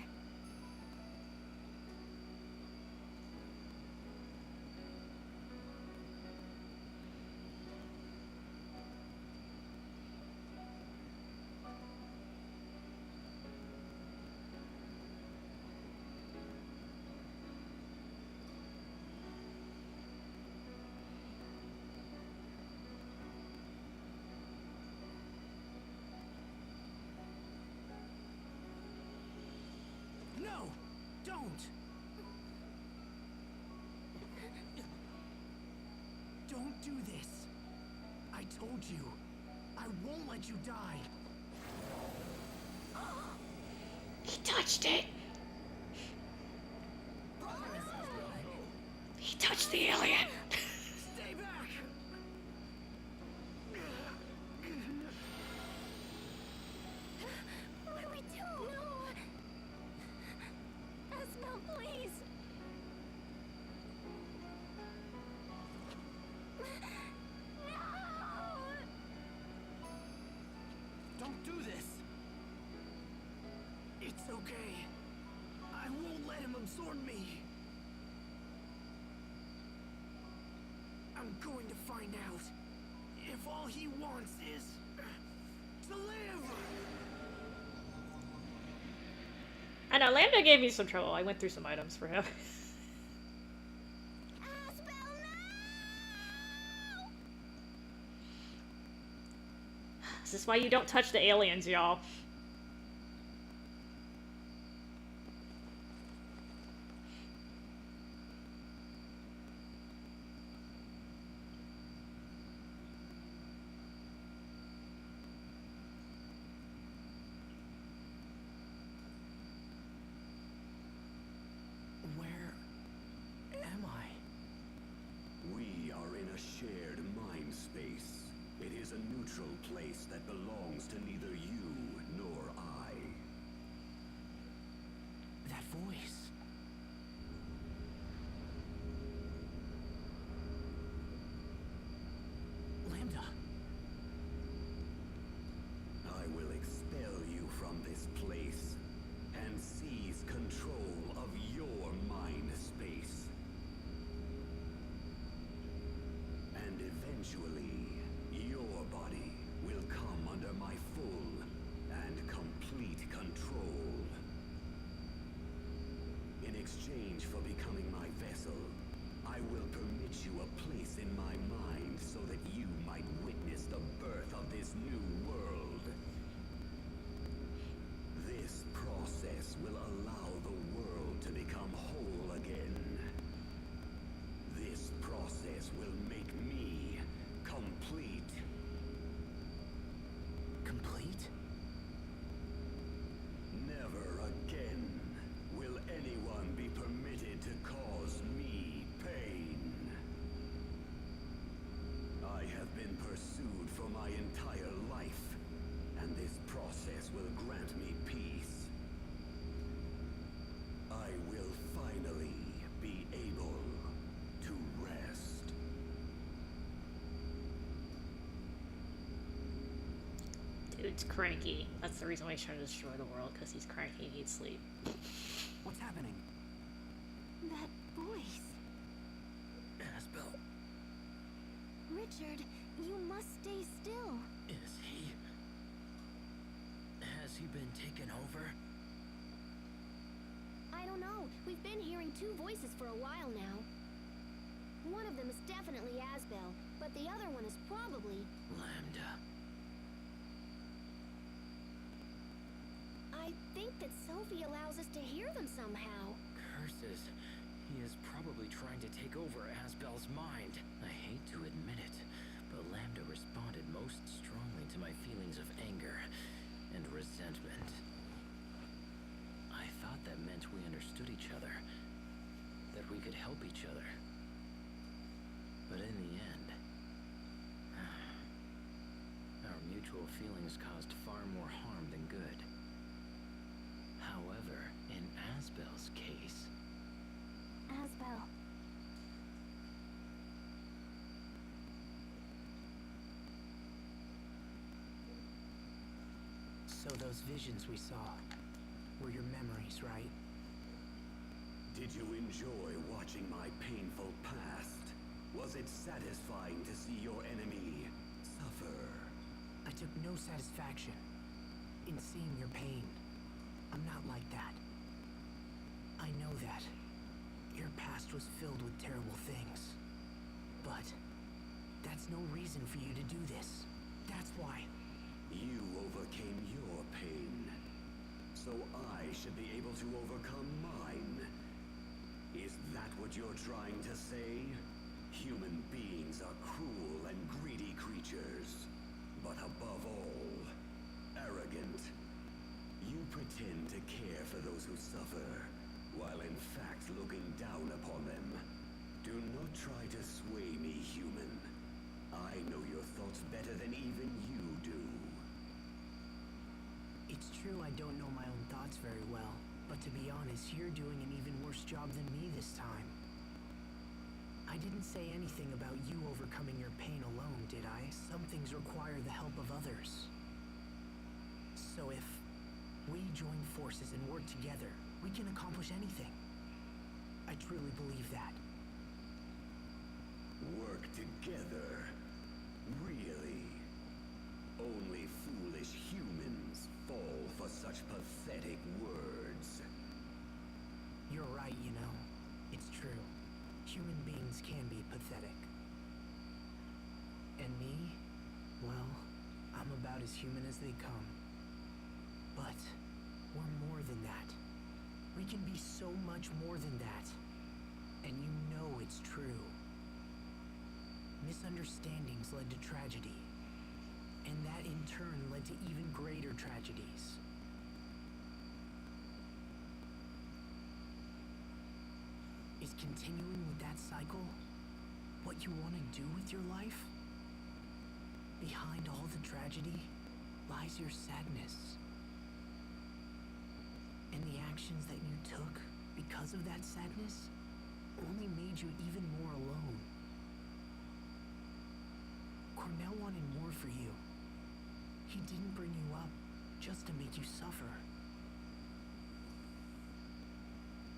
No! Don't! Don't do this! I told you, I won't let you die! He touched it. He touched the alien. Stay back! What do we do? No! Esmel, please! No! Don't do this! It's okay. I won't let him absorb me. I'm going to find out if all he wants is to live! I know, Lambda gave me some trouble. I went through some items for him. Asbel, no! This is why you don't touch the aliens, y'all. Where am I? We are in a shared mind space. It is a neutral place that belongs to neither you nor I. That voice. Lambda. I will expel you from this place and seize control of your mind space. And eventually, your body will come under my full and complete control. In exchange for becoming my vessel, I will permit you a place in my mind so that you might witness the birth of this new world. This process will allow the world to become whole again. This process will make me complete. Complete? Never again will anyone be permitted to cause me pain. I have been pursued for my entire life, and this process will grant me peace. I will finally be able to rest. Dude's cranky. That's the reason why he's trying to destroy the world, because he's cranky and needs sleep. What's happening? That voice. Asbel, Richard, you must stay still. is he... Has he been taken over? I don't know. We've been hearing two voices for a while now. One of them is definitely Asbel, but the other one is probably... Lambda. I think that Sophie allows us to hear them somehow. Curses. He is probably trying to take over Asbel's mind. I hate to admit it, but Lambda responded most strongly to my feelings of anger and resentment. I thought that meant we understood each other, that we could help each other. But in the end, our mutual feelings caused far more harm than good. However, in Asbel's case, Asbel. So those visions we saw were your memories, right? Did you enjoy watching my painful past? Was it satisfying to see your enemy suffer? I took no satisfaction in seeing your pain. I'm not like that. I know that. Your past was filled with terrible things. But that's no reason for you to do this. That's why. You overcame your pain, so I should be able to overcome mine. Is that what you're trying to say? Human beings are cruel and greedy creatures, but above all, arrogant. You pretend to care for those who suffer, while in fact looking down upon them. Do not try to sway me, human. I know your thoughts better than even you do. It's true I don't know my own thoughts very well, but to be honest, you're doing an even worse job than me this time. I didn't say anything about you overcoming your pain alone, did I? Some things require the help of others. So if we join forces and work together, we can accomplish anything. I truly believe that. Work together? Really? Only foolish humans fall for such pathetic words. You're right, you know. It's true. Human beings can be pathetic. And me? Well, I'm about as human as they come. But we're more than that. We can be so much more than that. And you know it's true. Misunderstandings led to tragedy. And that in turn led to even greater tragedies. Is continuing with that cycle what you want to do with your life? Behind all the tragedy lies your sadness. And the actions that you took because of that sadness only made you even more alone. Cornell wanted more for you. He didn't bring you up just to make you suffer.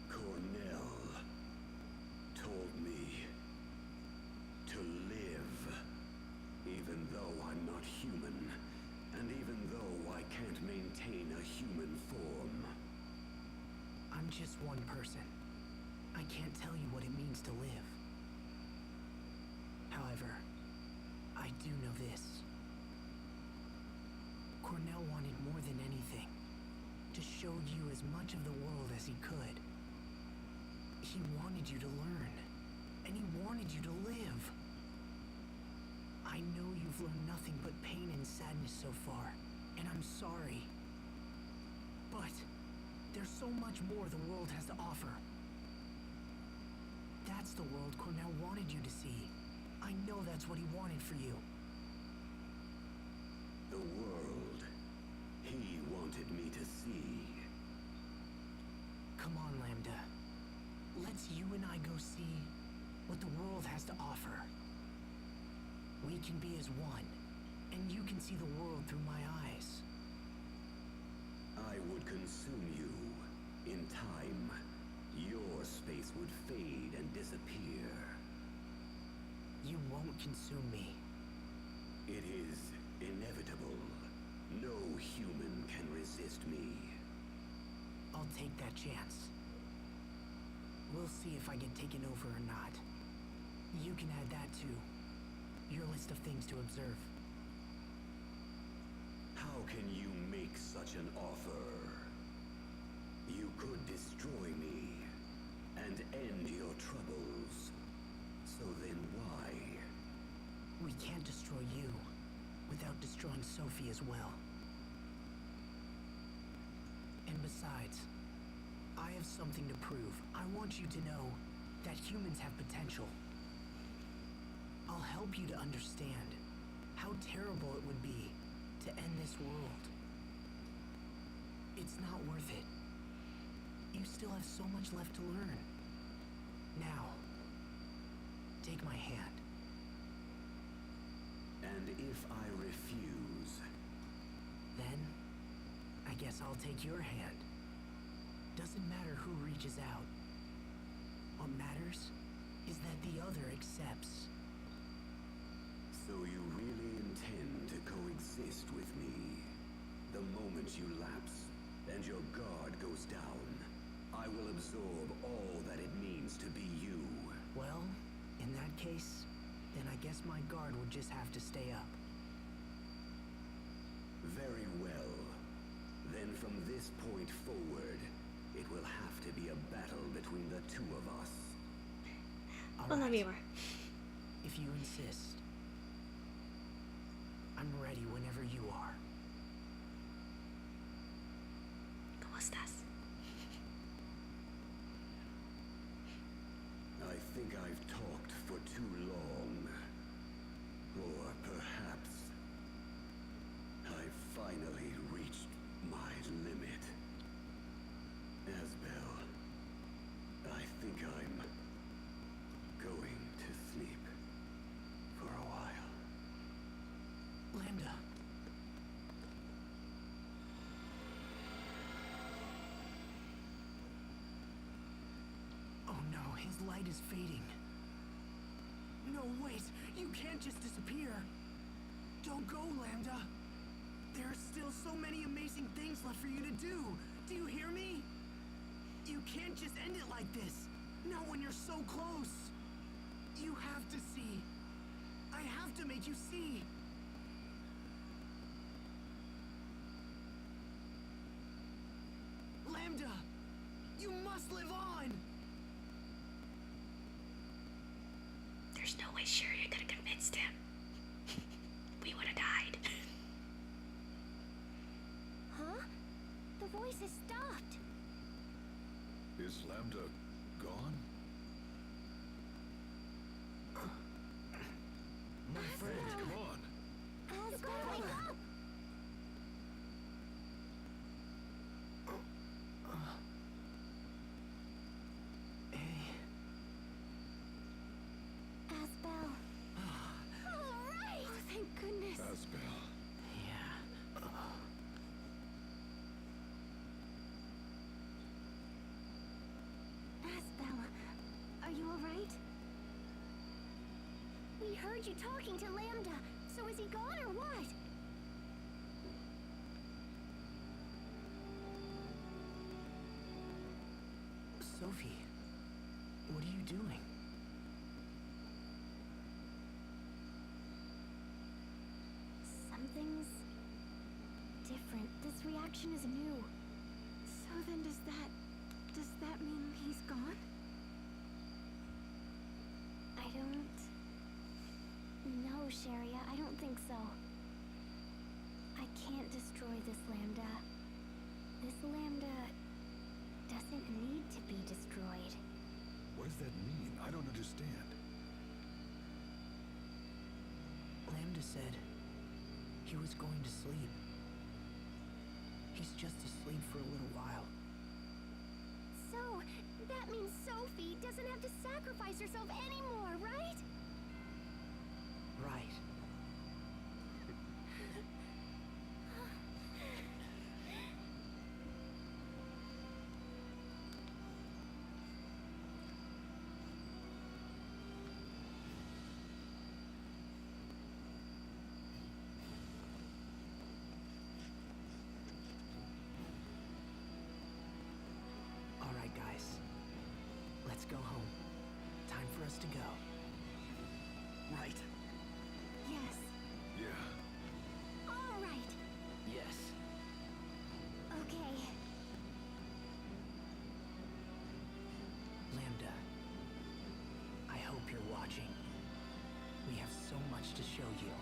Cornell told me to live, even though I'm not human, and even though I can't maintain a human form. I'm just one person. I can't tell you what it means to live. However, I do know this. Cornell wanted more than anything to show you as much of the world as he could. He wanted you to learn, and he wanted you to live. I know you've learned nothing but pain and sadness so far, and I'm sorry. But there's so much more the world has to offer. That's the world Cornell wanted you to see. I know that's what he wanted for you. The world he wanted me to see. Come on, Lambda. Let's you and I go see what the world has to offer. We can be as one, and you can see the world through my eyes. I would consume you. In time, your space would fade and disappear. You won't consume me. It is inevitable. No human can resist me. I'll take that chance. We'll see if I get taken over or not. You can add that to your list of things to observe. How can you make such an offer? You could destroy me and end your troubles. So then why? We can't destroy you without destroying Sophie as well. And besides, I have something to prove. I want you to know that humans have potential. I'll help you to understand how terrible it would be to end this world. It's not worth it. You still have so much left to learn. Now, take my hand. And if I refuse? Then, I guess I'll take your hand. Doesn't matter who reaches out. What matters is that the other accepts. So you really intend to coexist with me? The moment you lapse and your guard goes down, I will absorb all that it means to be you. Well, in that case, then I guess my guard would just have to stay up. Very well. Then from this point forward, it will have to be a battle between the two of us. All Well, not right, anymore. if you insist. I'm ready whenever you are. ¿Cómo estás? I think I've talked for too long. Or perhaps I've finally reached my limit. Asbel, I think I'm going to sleep for a while. Lambda. Oh no, his light is fading. No, wait! You can't just disappear! Don't go, Lambda! There are still so many amazing things left for you to do! Do you hear me? You can't just end it like this. Not when you're so close. You have to see. I have to make you see. Lambda, you must live on. There's no way Sherry could have convinced him. We would have died. Huh? The voice has stopped. Is Lambda gone? My friend, come on. Asbel, wake up! Asbel. All right! Oh, thank goodness. Asbel. Yeah. Asbel, are you all right? We heard you talking to Lambda. So is he gone or what? Sophie, what are you doing? Something's different. This reaction is new. So then does that mean he's gone? I don't know, Sharia. I don't think so. I can't destroy this Lambda. This Lambda doesn't need to be destroyed. What does that mean? I don't understand. Lambda said he was going to sleep. He's just asleep for a little while. So, that means Sophie doesn't have to sacrifice herself anymore, right? Right. All right, guys. Let's go home. Time for us to go. Right. Yes. Yeah. All right. Yes. Okay. Lambda, I hope you're watching. We have so much to show you.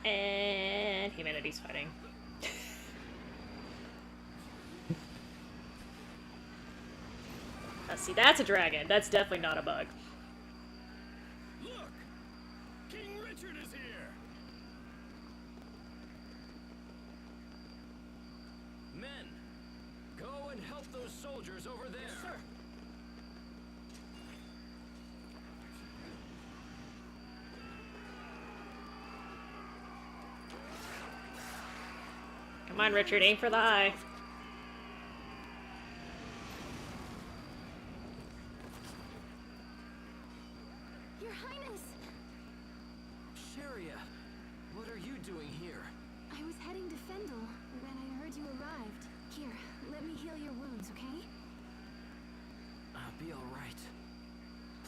And humanity's fighting. See, that's a dragon. That's definitely not a bug. Look! King Richard is here! Men, go and help those soldiers over there. Yes, sir. Come on, Richard, aim for the eye. Your Highness! Sharia, what are you doing here? I was heading to Fendel when I heard you arrived. Here, let me heal your wounds, okay? I'll be all right.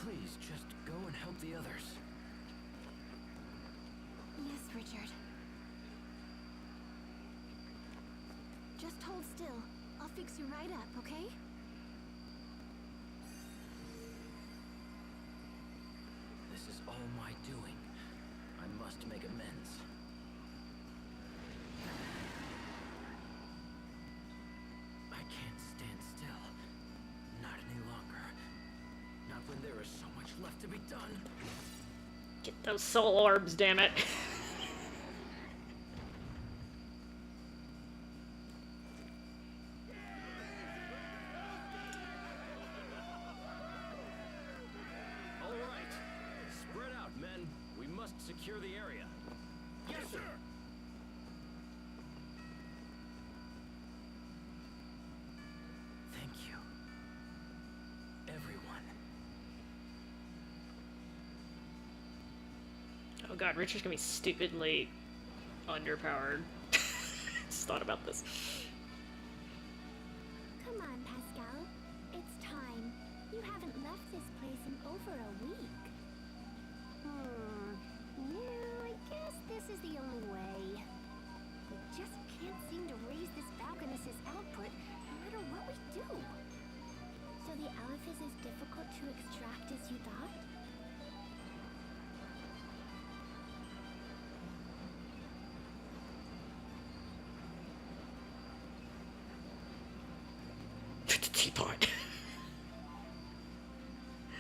Please, just go and help the others. Yes, Richard. Just hold still. I'll fix you right up, okay? This is all my doing. I must make amends. I can't stand still. Not any longer. Not when there is so much left to be done. Get those soul orbs, damn it. All right. Spread out, men. We must secure the area. Yes, sir. Oh god, Richard's gonna be stupidly underpowered. Just thought about this. Come on, Pascal. It's time. You haven't left this place in over a week. Yeah, I guess this is the only way. We just can't seem to raise this Falconess's output no matter what we do. So the Aleph is as difficult to extract as you thought? Teapot.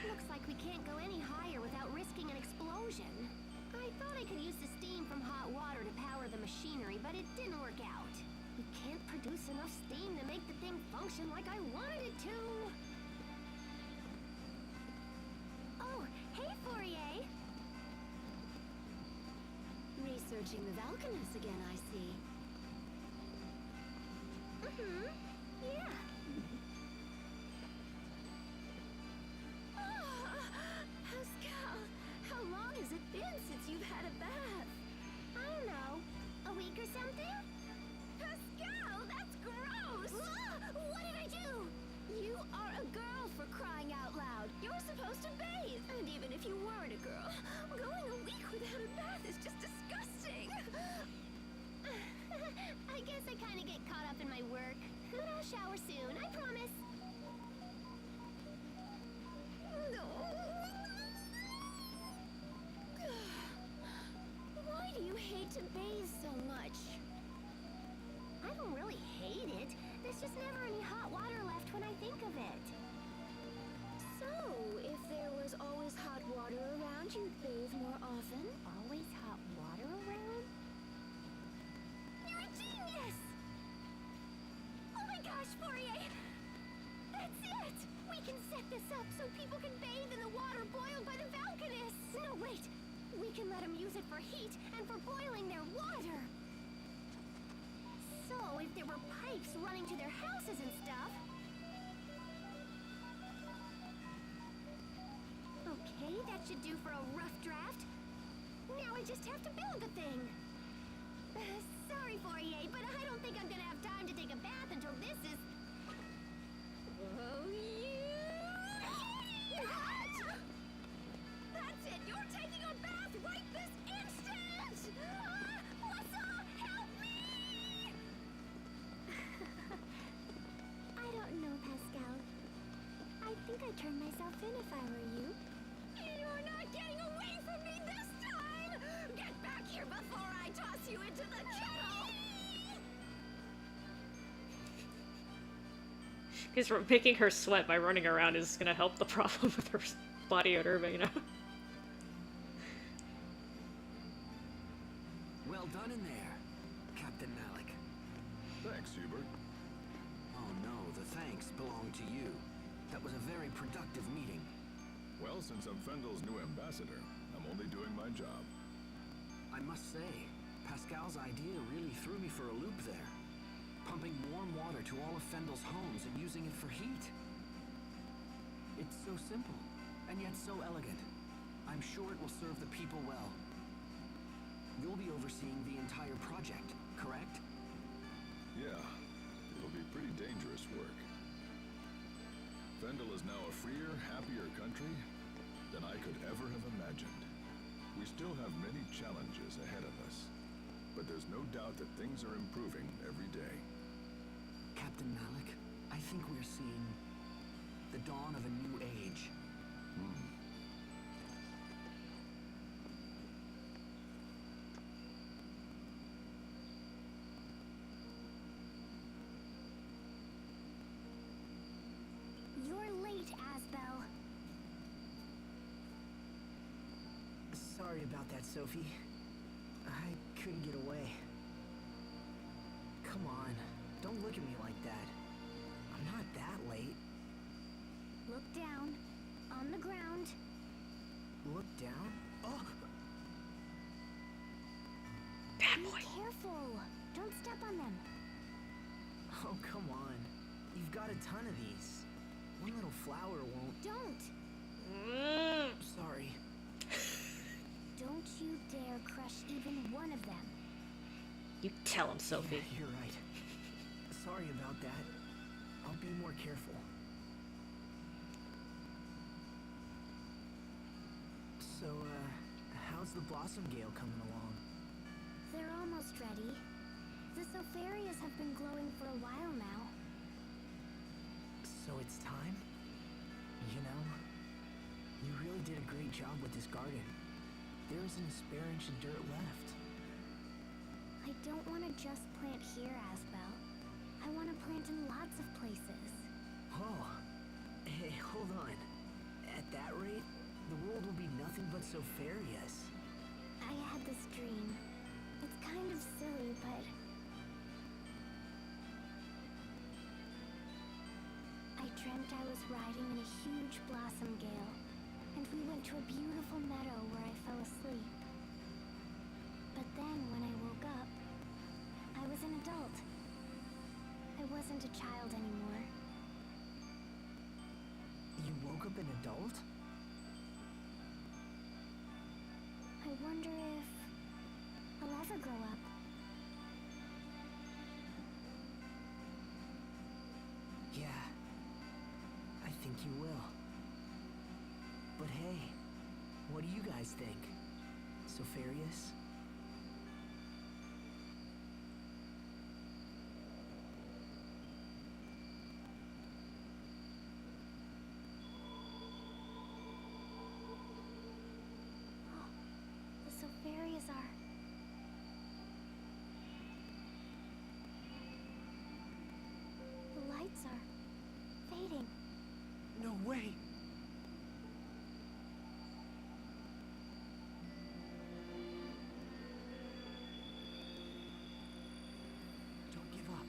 Looks like we can't go any higher without risking an explosion. I thought I could use the steam from hot water to power the machinery, but it didn't work out. We can't produce enough steam to make the thing function like I wanted it to. Oh, hey, Fourier. Researching the Valkanus again, I see. Yeah. Pascal, how long has it been since you've had a bath? I don't know. A week or something? Pascal, that's gross! What did I do? You are a girl, for crying out loud. You're supposed to bathe. And even if you weren't a girl, going a week without a bath is just disgusting. I guess I kind of get caught up in my work. But I'll shower soon, I promise. Why do you hate to bathe so much? I don't really hate it. There's just never any hot water left when I think of it. So, if there was always hot water around, you'd bathe more often? Always hot water around? You're a genius! Oh my gosh, Fourier! That's it! We can set this up so people can bathe in the water boiled by the Valkanus! No, wait! We can let them use it for heat and for boiling their water! So, if there were pipes running to their houses and stuff... Okay, that should do for a rough draft. Now I just have to build the thing. Sorry, Fourier, but I don't think I'm gonna have time to take a bath until this is... Oh, yeah! That's it! You're taking a bath right this instant! Lissa, help me! I don't know, Pascal. I think I'd turn myself in if I were you. You're not getting away from me this time! Get back here before I toss you into the kettle! Because making her sweat by running around is gonna help the problem with her body odor, but you know. Well done in there, Captain Malik. Thanks, Hubert. Oh no, the thanks belong to you. That was a very productive meeting. Well, since I'm Fendel's new ambassador, I'm only doing my job. I must say, Pascal's idea really threw me for a loop there. Pumping warm water to all of Fendel's homes and using it for heat. It's so simple, and yet so elegant. I'm sure it will serve the people well. You'll be overseeing the entire project, correct? Yeah, it'll be pretty dangerous work. Fendel is now a freer, happier country than I could ever have imagined. We still have many challenges ahead of us, but there's no doubt that things are improving every day. Captain Malik, I think we're seeing the dawn of a new age. You're late, Asbel. Sorry about that, Sophie. I couldn't get away. Come on, don't look at me like that. I'm not that late. Look down. On the ground. Look down? Oh! Bad Be boy. careful. Don't step on them. Oh, come on. You've got a ton of these. One little flower won't... Don't. Sorry. Don't you dare crush even one of them. You tell him, Sophie. Yeah, you're right. Sorry about that. I'll be more careful. So, how's the Blossom Gale coming along? They're almost ready. The Sopharias have been glowing for a while now. So it's time? You know, you really did a great job with this garden. There isn't a spare inch of dirt left. I don't want to just plant here, Asbel. I want to plant in lots of places. Oh, hey, hold on. At that rate, the world will be nothing but Sopharias. I had this dream. It's kind of silly, but... I dreamt I was riding in a huge blossom gale, and we went to a beautiful meadow where I fell asleep. But then, when I woke up, I was an adult. I wasn't a child anymore. You woke up an adult? I wonder if I'll ever grow up. Yeah, I think you will. But hey, what do you guys think? Sopharias? The Sopharias are... The lights are fading. No way! Don't give up.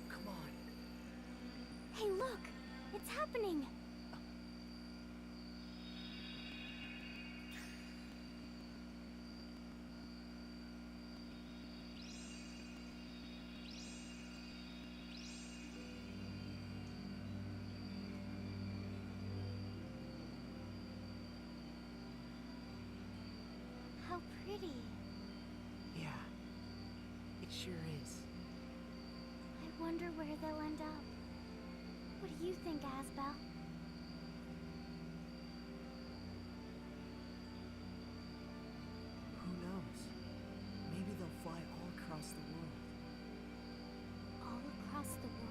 Come on. Hey, look! It's happening! How pretty. Yeah, it sure is. I wonder where they'll end up. What do you think, Asbel? Who knows? Maybe they'll fly all across the world. All across the world?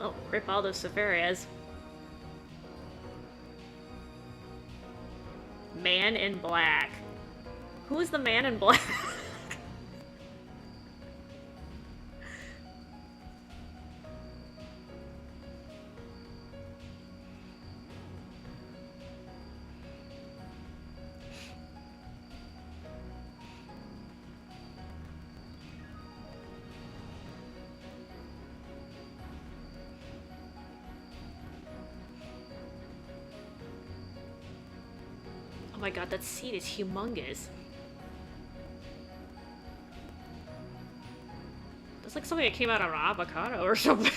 Oh, rip all those Sopharias. Man in black. Who is the man in black? Oh my god, that seed is humongous. That's like something that came out of an avocado or something.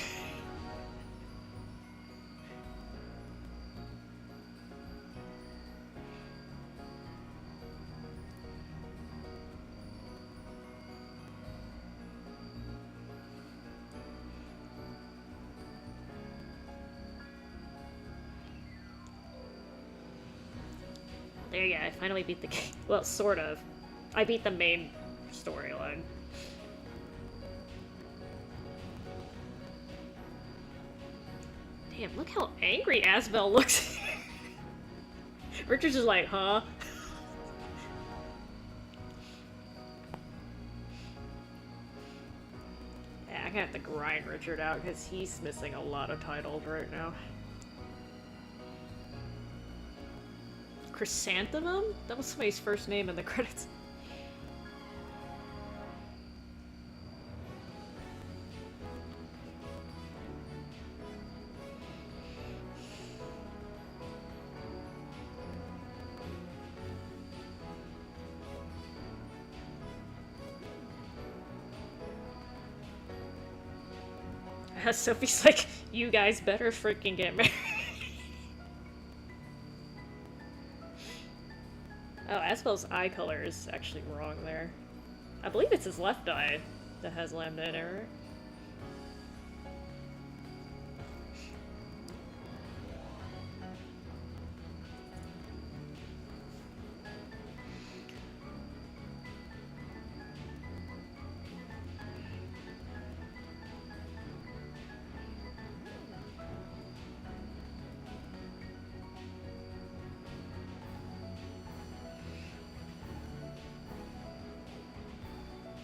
There you go, I finally beat the game. Well, sort of. I beat the main storyline. Damn, look how angry Asbel looks. Richard's just like, huh? Yeah, I'm gonna have to grind Richard out because he's missing a lot of titles right now. Chrysanthemum? That was somebody's first name in the credits. Sophie's like, you guys better freaking get married. Oh, Asbel's eye color is actually wrong there. I believe it's his left eye that has Lambda in it, right?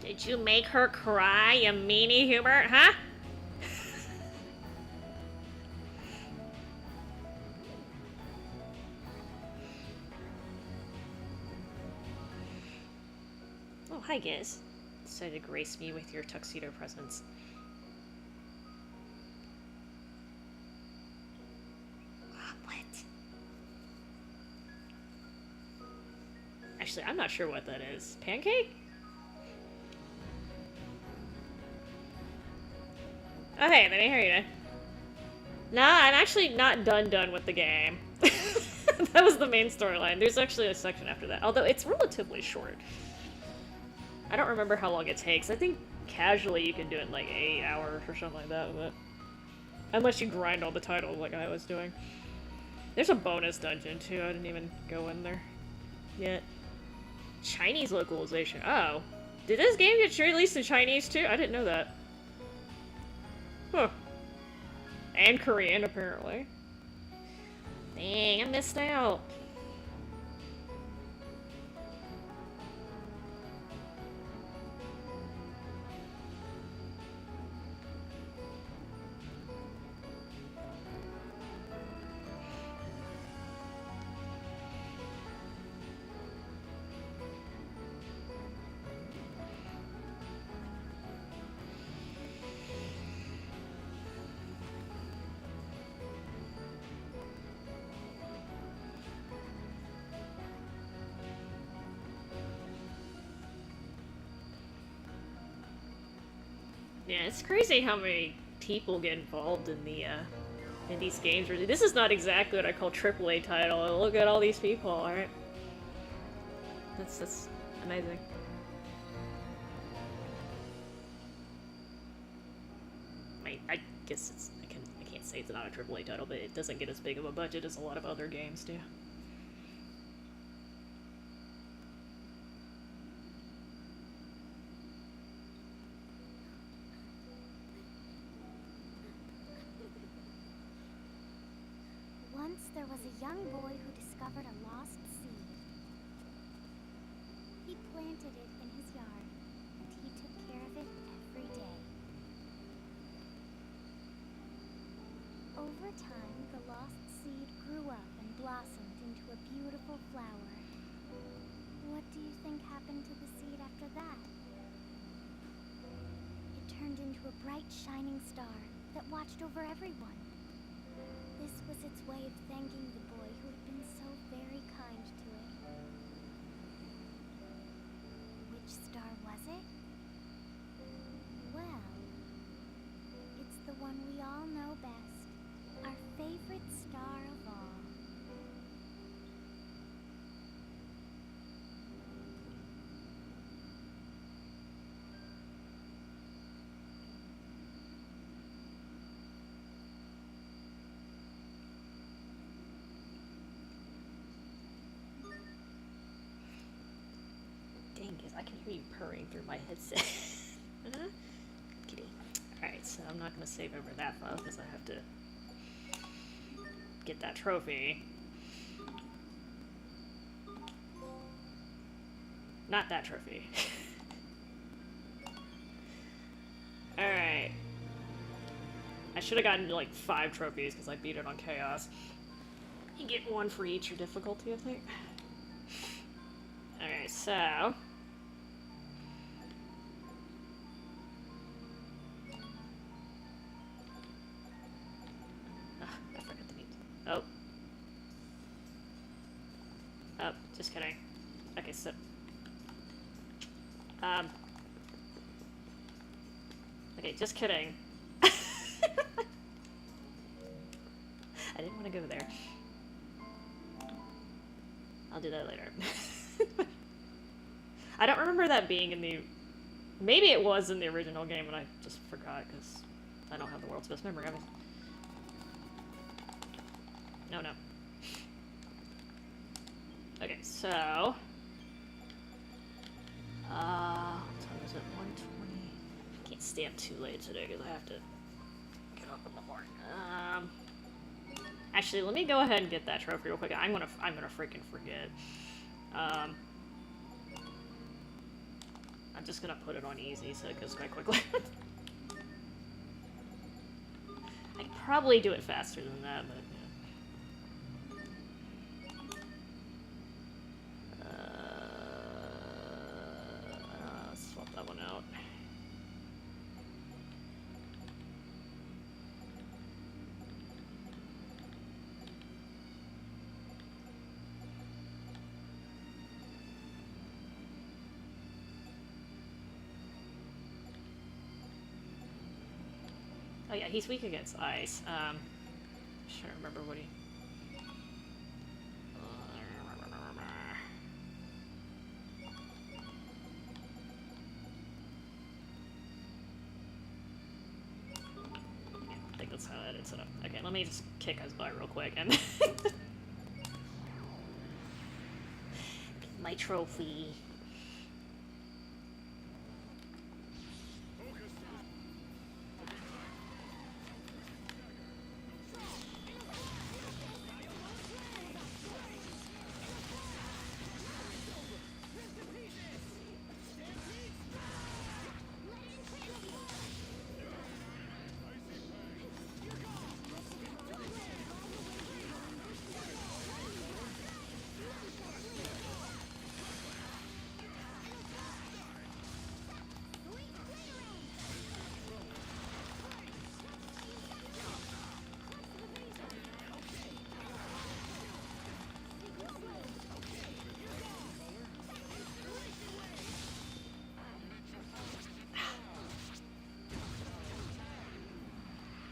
Did you make her cry, you meanie Hubert, huh? Oh, hi, Giz. Decided to grace me with your tuxedo presence. What? Actually, I'm not sure what that is. Pancake? Oh, hey, let me hear you. Nah, I'm actually not done with the game. That was the main storyline. There's actually a section after that, although it's relatively short. I don't remember how long it takes. I think casually you can do it in like 8 hours or something like that, but unless you grind all the titles like I was doing. There's a bonus dungeon too. I didn't even go in there yet. Chinese localization. Oh, did this game get released in Chinese too? I didn't know that. Huh. And Korean, apparently. Dang, I missed out. Yeah, it's crazy how many people get involved in the in these games. Really, this is not exactly what I call AAA title. Look at all these people, alright? That's amazing. I guess it's I can't say it's not a AAA title, but it doesn't get as big of a budget as a lot of other games do. Once there was a young boy who discovered a lost seed. He planted it in his yard, and he took care of it every day. Over time, the lost seed grew up and blossomed into a beautiful flower. What do you think happened to the seed after that? It turned into a bright, shining star that watched over everyone. This was its way of thanking the boy who had been so very kind to it. Which star was it? Well, it's the one we all know best. Our favorite star of all. Dang it, I can hear you purring through my headset. Kitty. Alright, so I'm not gonna save over that file because I have to get that trophy. Not that trophy. Alright. I should have gotten like 5 trophies because I beat it on Chaos. You get 1 for each your difficulty, I think. Alright, so... I forgot the names. Oh. Oh, just kidding. Okay, so... Okay, just kidding. I didn't want to go there. I'll do that later. I don't remember that being in the... Maybe it was in the original game and I just forgot because I don't have the world's best memory of it. No, no. Okay, so... what time is it? 1:20. I can't stay up too late today because I have to get up in the morning. Actually, let me go ahead and get that trophy real quick. I'm gonna freaking forget. I'm just gonna put it on easy so it goes quite quickly. I could probably do it faster than that, but yeah. Swap that one out. Oh yeah, he's weak against ice. I'm trying to remember what he... I think that's how that is set up. Okay, let me just kick his butt real quick and... my trophy.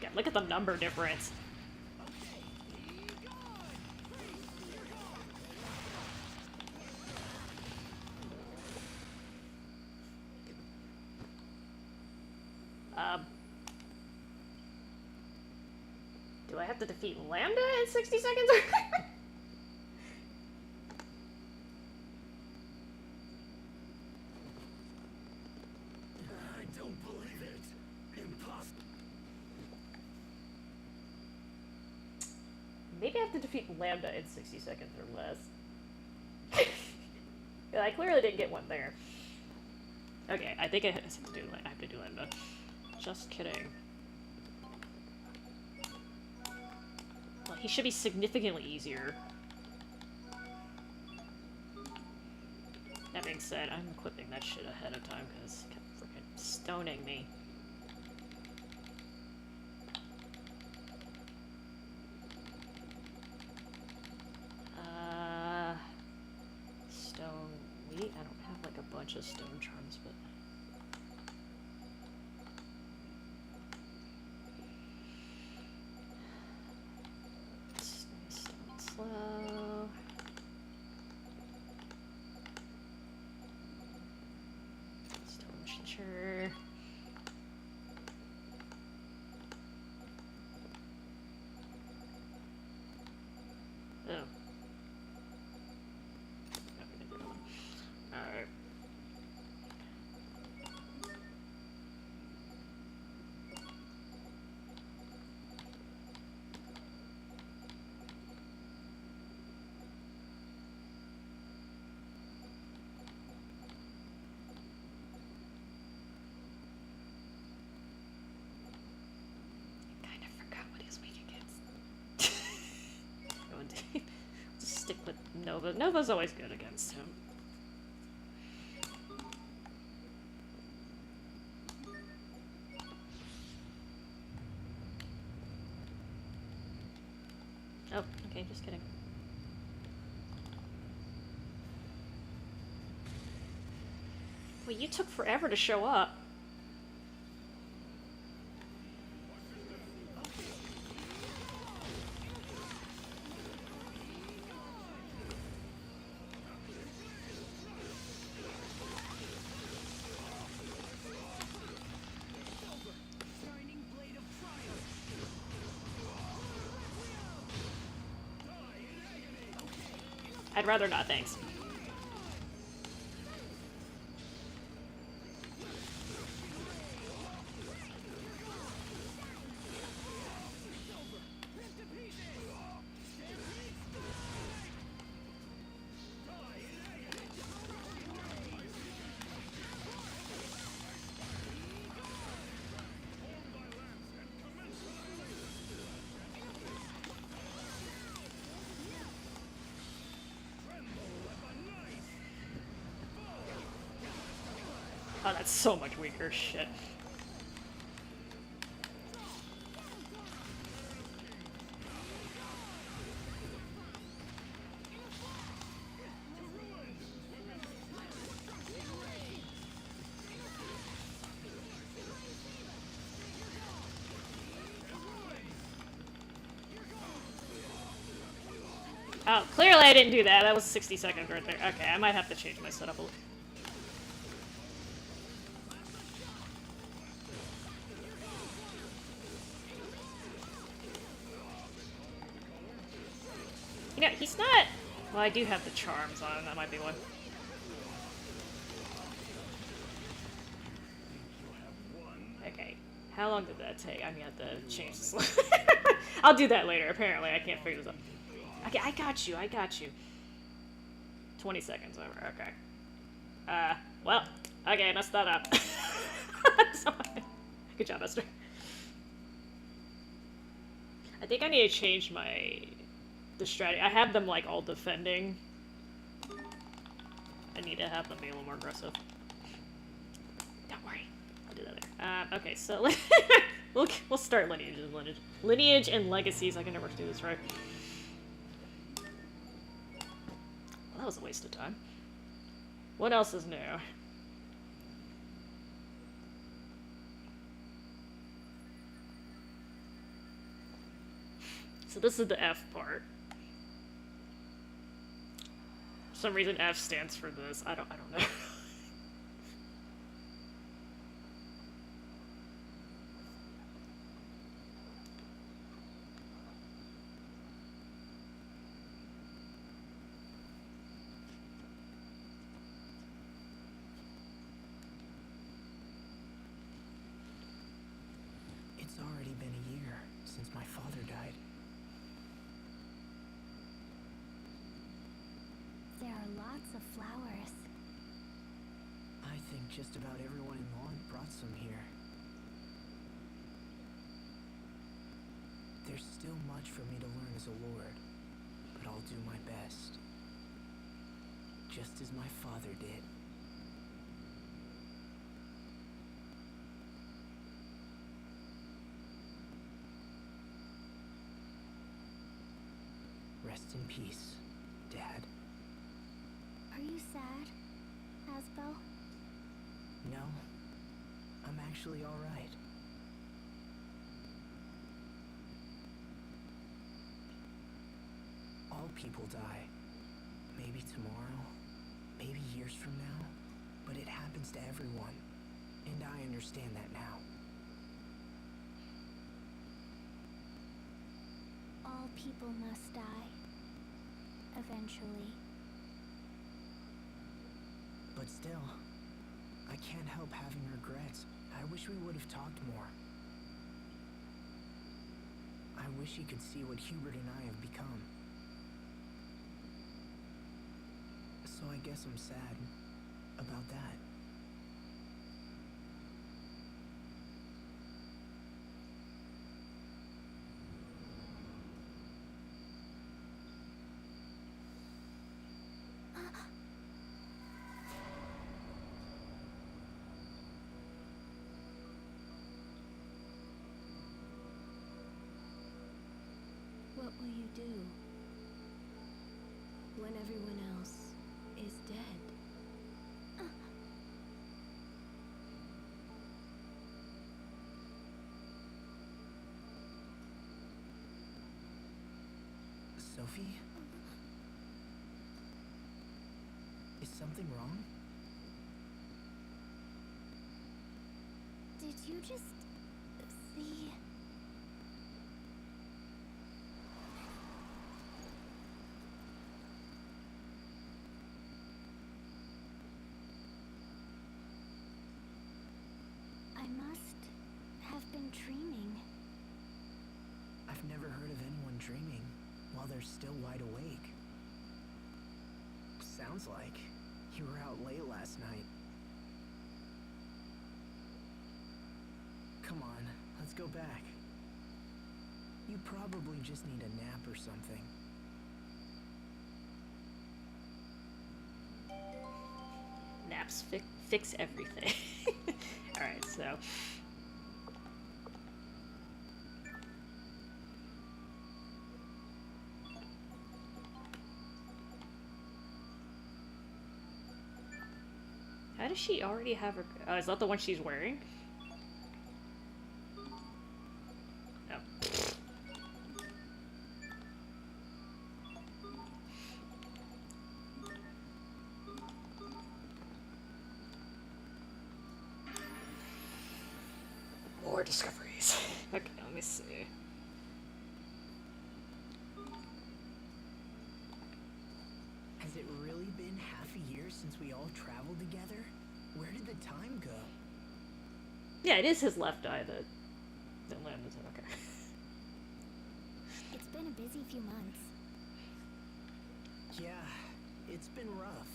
God, look at the number difference. Do I have to defeat Lambda in 60 seconds? I don't believe it. Impossible. Maybe I have to defeat Lambda in 60 seconds or less. I clearly didn't get one there. Okay, I think I have to do Lambda. Just kidding. Well, he should be significantly easier. That being said, I'm equipping that shit ahead of time because it kept freaking stoning me. Stone wheat? I don't have like a bunch of stone charms, but... Stone slow. Stone sure. Oh. Alright. Kind of forgot what he's weak against. Just stick with Nova. Nova's always good against him. Oh, okay, just kidding. Well, you took forever to show up. rather not, thanks. Oh, that's so much weaker. Shit. Oh, clearly I didn't do that. That was 60 seconds right there. Okay, I might have to change my setup a little. You know, he's not... Well, I do have the charms on. That might be one. Okay. How long did that take? I'm gonna have to change this. I'll do that later. Apparently, I can't figure this out. Okay, I got you. I got you. 20 seconds over. Okay. Well. Okay, messed that up. Good job, Esther. I think I need to change the strategy. I have them, like, all defending. I need to have them be a little more aggressive. Don't worry. I'll do that later. Okay, so we'll start lineage and legacies. I can never do this right. Well, that was a waste of time. What else is new? So this is the F part. For some reason F stands for this. I don't know. It's already been a year since my father died. There are lots of flowers. I think just about everyone in Lawn brought some here. There's still much for me to learn as a lord, but I'll do my best. Just as my father did. Rest in peace, Dad. Are you sad, Asbel? No, I'm actually all right. All people die. Maybe tomorrow, maybe years from now, but it happens to everyone, and I understand that now. All people must die. Eventually. But still, I can't help having regrets. I wish we would have talked more. I wish he could see what Hubert and I have become. So I guess I'm sad about that. What will you do when everyone else is dead? Sophie? Is something wrong? Did you just see? must have been dreaming. I've never heard of anyone dreaming while they're still wide awake. Sounds like you were out late last night. Come on, let's go back. You probably just need a nap or something. Naps fix everything. Alright, so. How does she already have her... Oh, is that the one she's wearing? No. More discoveries. Okay, let me see. Has it really been half a year since we all traveled together? Where did the time go? Yeah, it is his left eye that landed. Okay. It's been a busy few months. Yeah, it's been rough.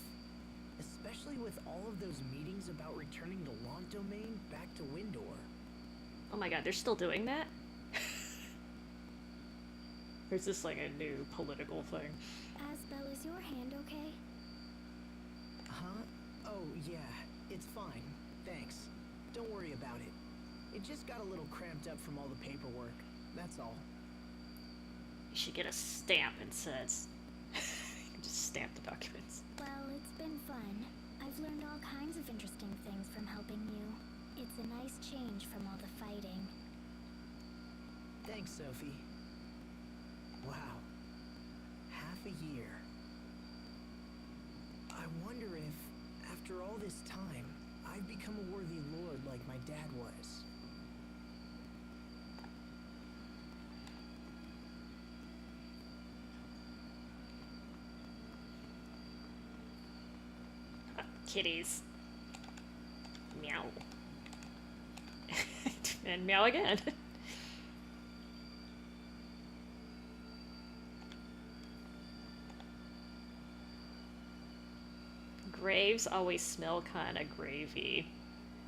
Especially with all of those meetings about returning the Launch Domain back to Windor. Oh my god, they're still doing that? Or is this like a new political thing? Asbel, is your hand okay? Huh? Oh, yeah, it's fine. Thanks. Don't worry about it. It just got a little cramped up from all the paperwork. That's all. You should get a stamp and says. Just stamp the documents. Well, it's been fun. I've learned all kinds of interesting things from helping you. It's a nice change from all the fighting. Thanks, Sophie. Wow. Half a year. I wonder if, after all this time, I've become a worthy lord like my dad was. Kitties. Meow. And meow again. Graves always smell kind of gravy.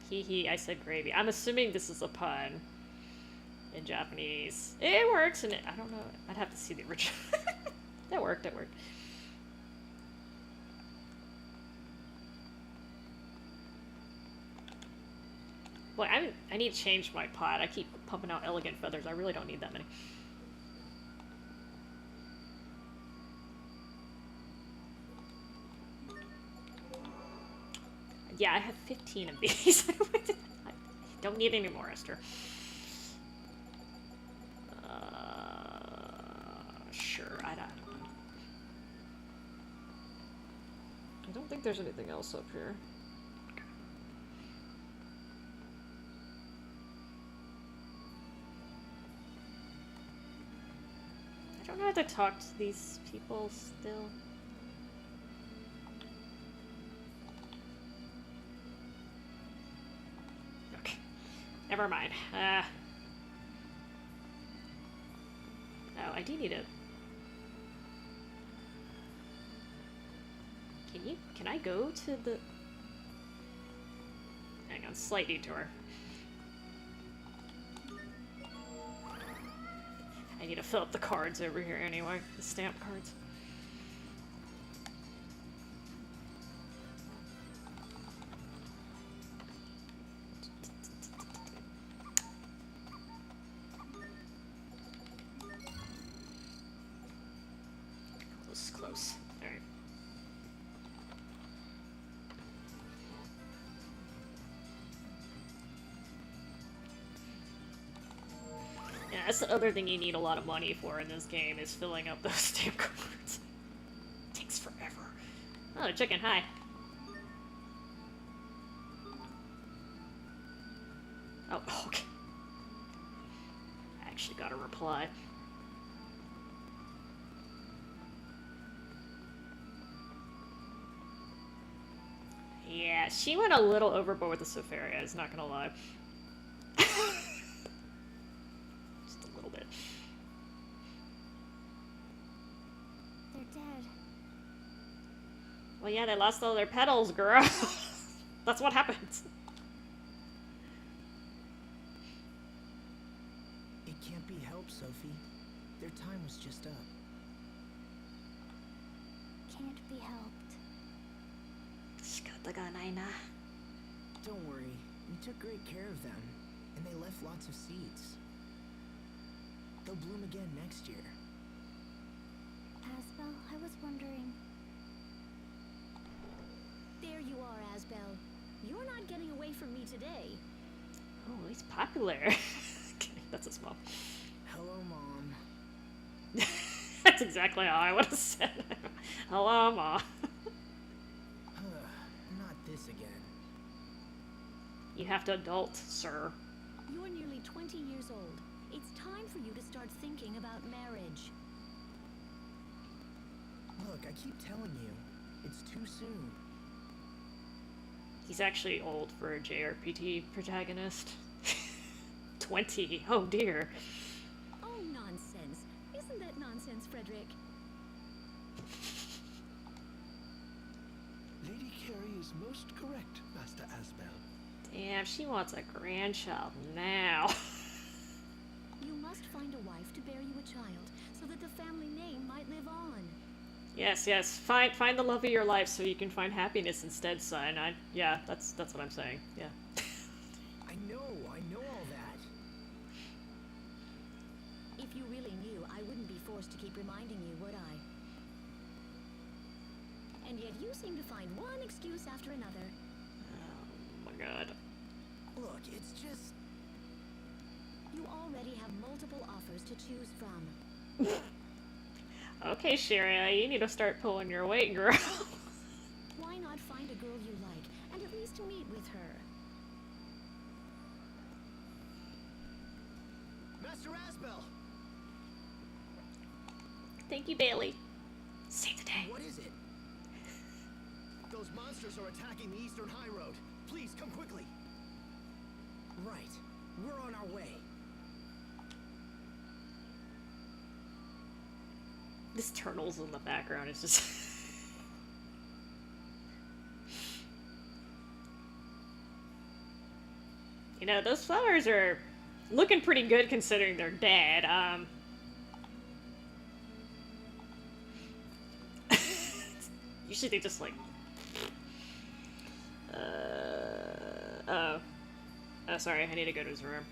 Hee hee, I said gravy. I'm assuming this is a pun in Japanese. It works, and I don't know. I'd have to see the original. That worked, that worked. Boy, I need to change my pot. I keep pumping out elegant feathers. I really don't need that many. Yeah, I have 15 of these. I don't need any more, Esther. Sure, I don't think there's anything else up here. I don't know how to talk to these people still. Okay. Never mind. Oh, I do need a... Can I go to the... Hang on, slight detour. I need to fill up the cards over here anyway, the stamp cards. Close, close. Alright. Yeah, that's the other thing you need a lot of money for in this game, is filling up those stamp cards. Takes forever. Oh, chicken, hi. Oh, okay. I actually got a reply. Yeah, she went a little overboard with the Sephiria, not gonna lie. little bit. They're dead. Well, yeah, they lost all their petals, girl. That's what happens. It can't be helped, Sophie. Their time was just up. Can't be helped. Don't worry. We took great care of them, and they left lots of seeds. They'll bloom again next year. Asbel, I was wondering. There you are, Asbel. You're not getting away from me today. Oh, he's popular. That's his mom. Hello, Mom. That's exactly how I would have said it. Hello, Mom. Not this again. You have to adult, sir. You're nearly 20 years old. It's time for you to start thinking about marriage. Look, I keep telling you, it's too soon. He's actually old for a JRPG protagonist. 20. Oh dear. Oh, nonsense. Isn't that nonsense, Frederick? Lady Carey is most correct, Master Asbel. Damn, she wants a grandchild now. You must find a wife to bear you a child, so that the family name might live on. Yes, yes. Find the love of your life so you can find happiness instead, son. Yeah, that's what I'm saying. Yeah. I know all that. If you really knew, I wouldn't be forced to keep reminding you, would I? And yet you seem to find one excuse after another. Oh my god. Look, it's just... You already have multiple offers to choose from. Okay, Sharia, you need to start pulling your weight, girl. Why not find a girl you like, and at least meet with her? Master Asbel! Thank you, Bailey. Save the day. What is it? Those monsters are attacking the Eastern High Road. Please, come quickly. Right. We're on our way. This turtles in the background is just... You know, those flowers are looking pretty good considering they're dead. Usually they just like... Oh, sorry, I need to go to his room.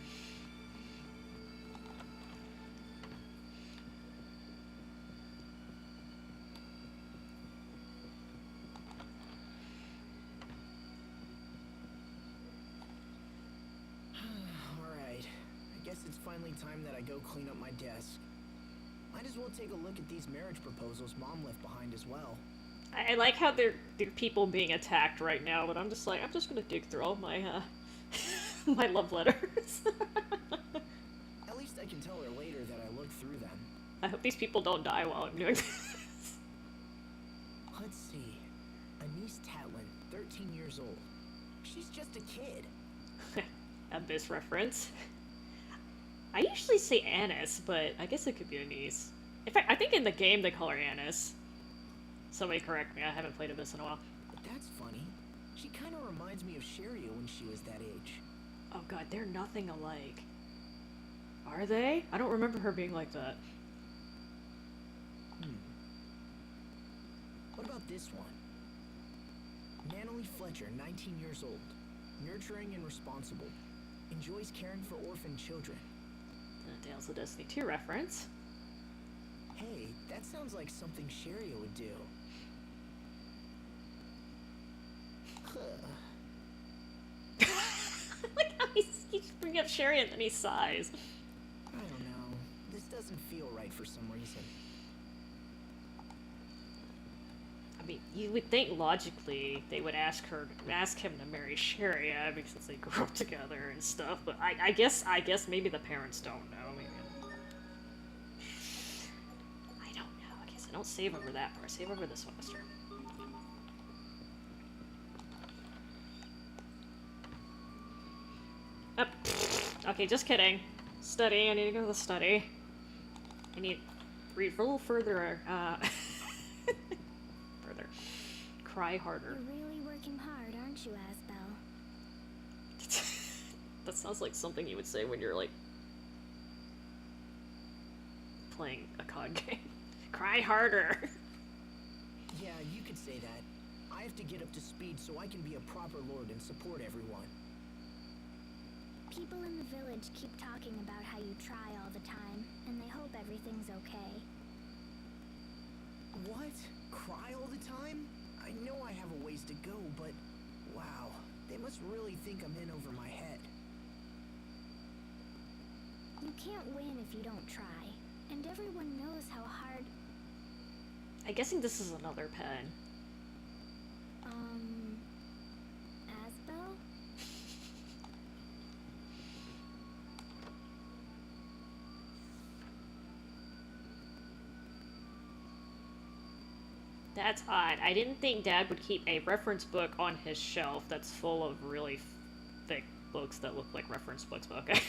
Alright. I guess it's finally time that I go clean up my desk. Might as well take a look at these marriage proposals Mom left behind as well. I like how they're people being attacked right now, but I'm just like, I'm just gonna dig through all my, my love letters. At least I can tell her later that I looked through them. I hope these people don't die while I'm doing this. Let's see. Anise Tatlin, 13 years old. She's just a kid. Abyss reference. I usually say Anise, but I guess it could be Anise. In fact, I think in the game they call her Anise. Somebody correct me, I haven't played Abyss in a while. But that's funny. She kind of reminds me of Sheria when she was that age. Oh god, they're nothing alike. Are they? I don't remember her being like that. What about this one? Natalie Fletcher, 19 years old. Nurturing and responsible. Enjoys caring for orphan children. Tales of Destiny 2 reference. Hey, that sounds like something Sheria would do. Like how he's bringing up Sherry and then he sighs. I don't know. This doesn't feel right for some reason. I mean, you would think logically they would ask him to marry Sharia because they grew up together and stuff, but I guess maybe the parents don't know. Maybe. I don't know. I guess I don't save over that part. Save over this one, mister. Oh, okay, just kidding. Study, I need to go to the study. I need to read a little further, further. Cry harder. You're really working hard, aren't you, Asbel? That sounds like something you would say when you're, like, playing a COD game. Cry harder! Yeah, you could say that. I have to get up to speed so I can be a proper lord and support everyone. People in the village keep talking about how you try all the time, and they hope everything's okay. What? Cry all the time? I know I have a ways to go, but wow, they must really think I'm in over my head. You can't win if you don't try, and everyone knows how hard... I'm guessing this is another pen. Asbel? That's odd. I didn't think Dad would keep a reference book on his shelf that's full of really thick books that look like reference books, but okay.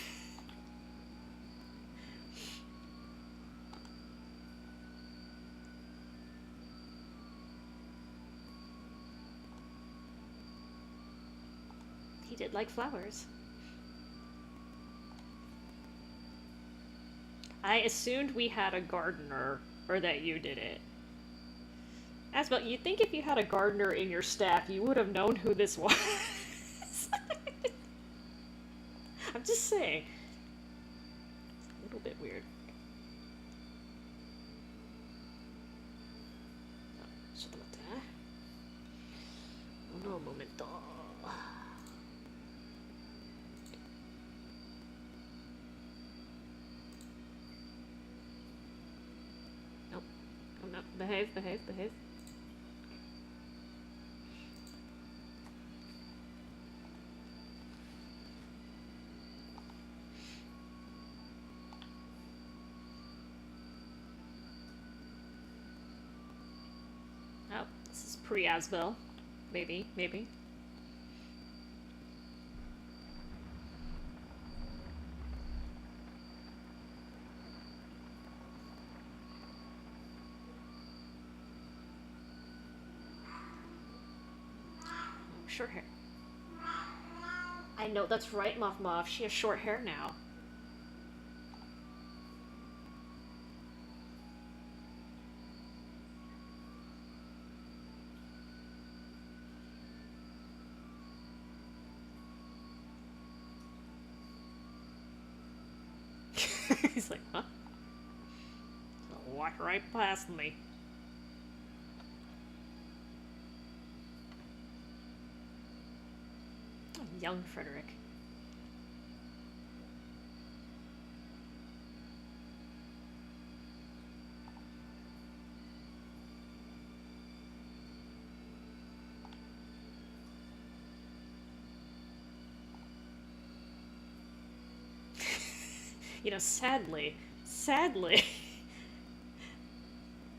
He did like flowers. I assumed we had a gardener, or that you did it. Asbel, you'd think if you had a gardener in your staff, you would have known who this was. I'm just saying. It's a little bit weird. Uno momento. Nope. Oh no. Behave, behave, behave. Oh, this is pre-Asbel. Maybe, maybe. Short hair. I know, that's right, Muff Muff. She has short hair now. He's like, huh? Walk right past me. Oh, young Frederick. You know, sadly,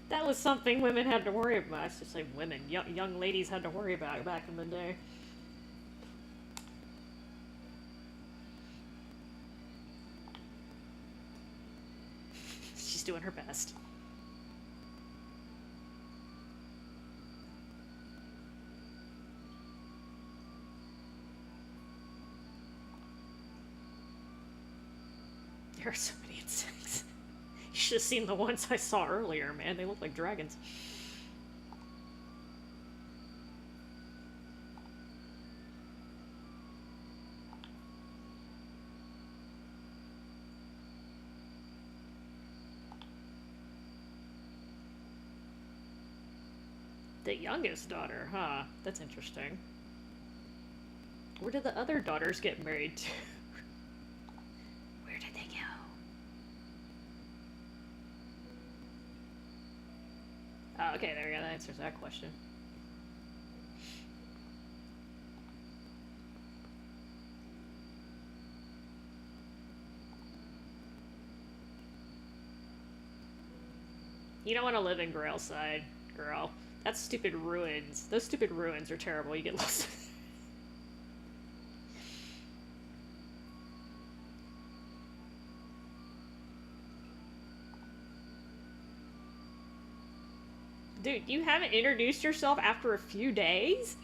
that was something women had to worry about. I should say women, young ladies had to worry about back in the day. She's doing her best. There are so many insects. You should have seen the ones I saw earlier, man. They look like dragons. The youngest daughter, huh? That's interesting. Where did the other daughters get married to? Where did they go? Oh, okay, there we go. That answers that question. You don't want to live in Grailside, girl. That's stupid ruins. Those stupid ruins are terrible. You get lost. Dude, you haven't introduced yourself after a few days?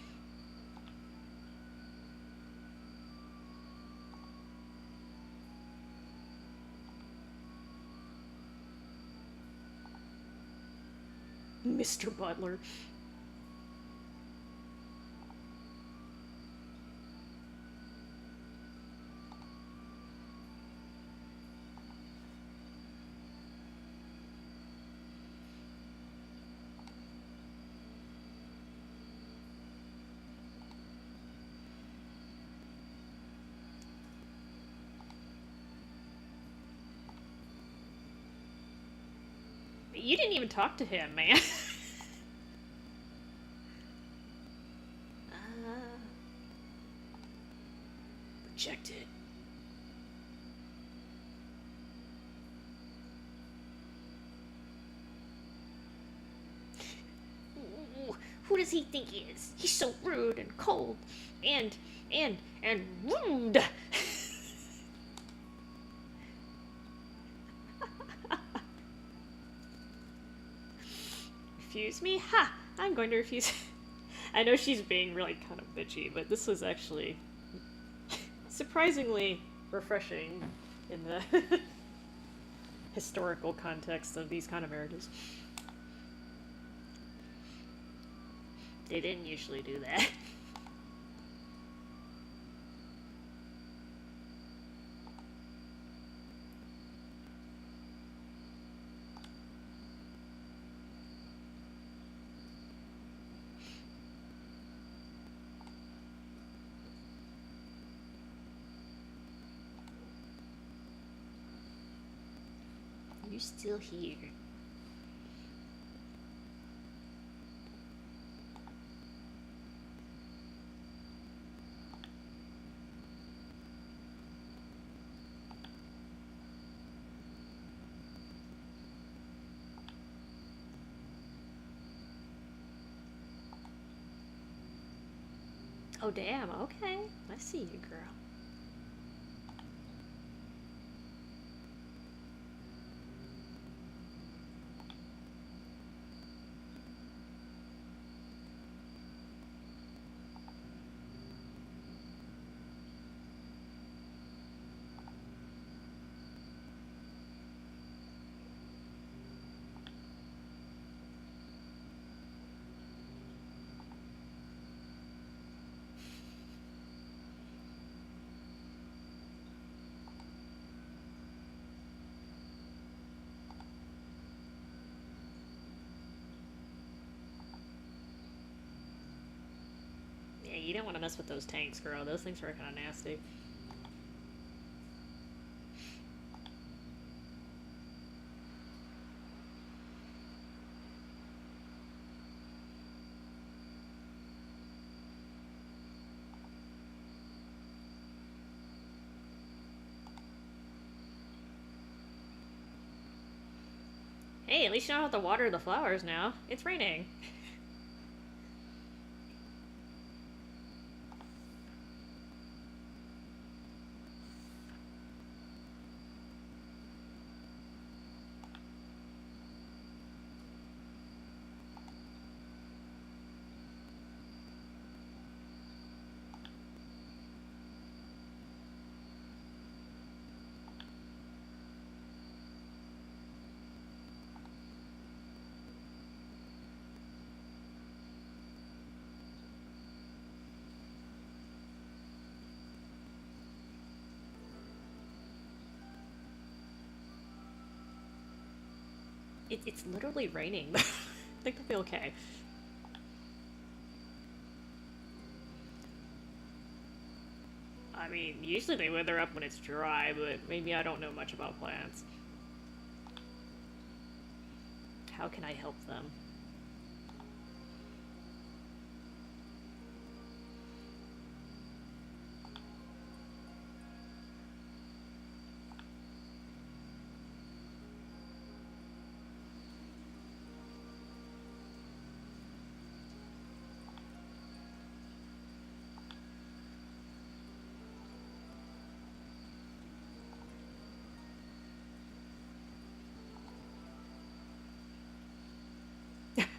Mr. Butler. You didn't even talk to him, man. Rejected. Ooh, who does he think he is? He's so rude and cold and rude. Refuse me? Ha! I'm going to refuse. I know she's being really kind of bitchy, but this was actually surprisingly refreshing in the historical context of these kind of marriages. They didn't usually do that. You're still here. Oh damn, okay. I see you, girl. Yeah, you don't want to mess with those tanks, girl. Those things are kind of nasty. Hey, at least you don't have to water the flowers now. It's raining. It's literally raining. I think they'll be okay. I mean, usually they wither up when it's dry, but maybe I don't know much about plants. How can I help them?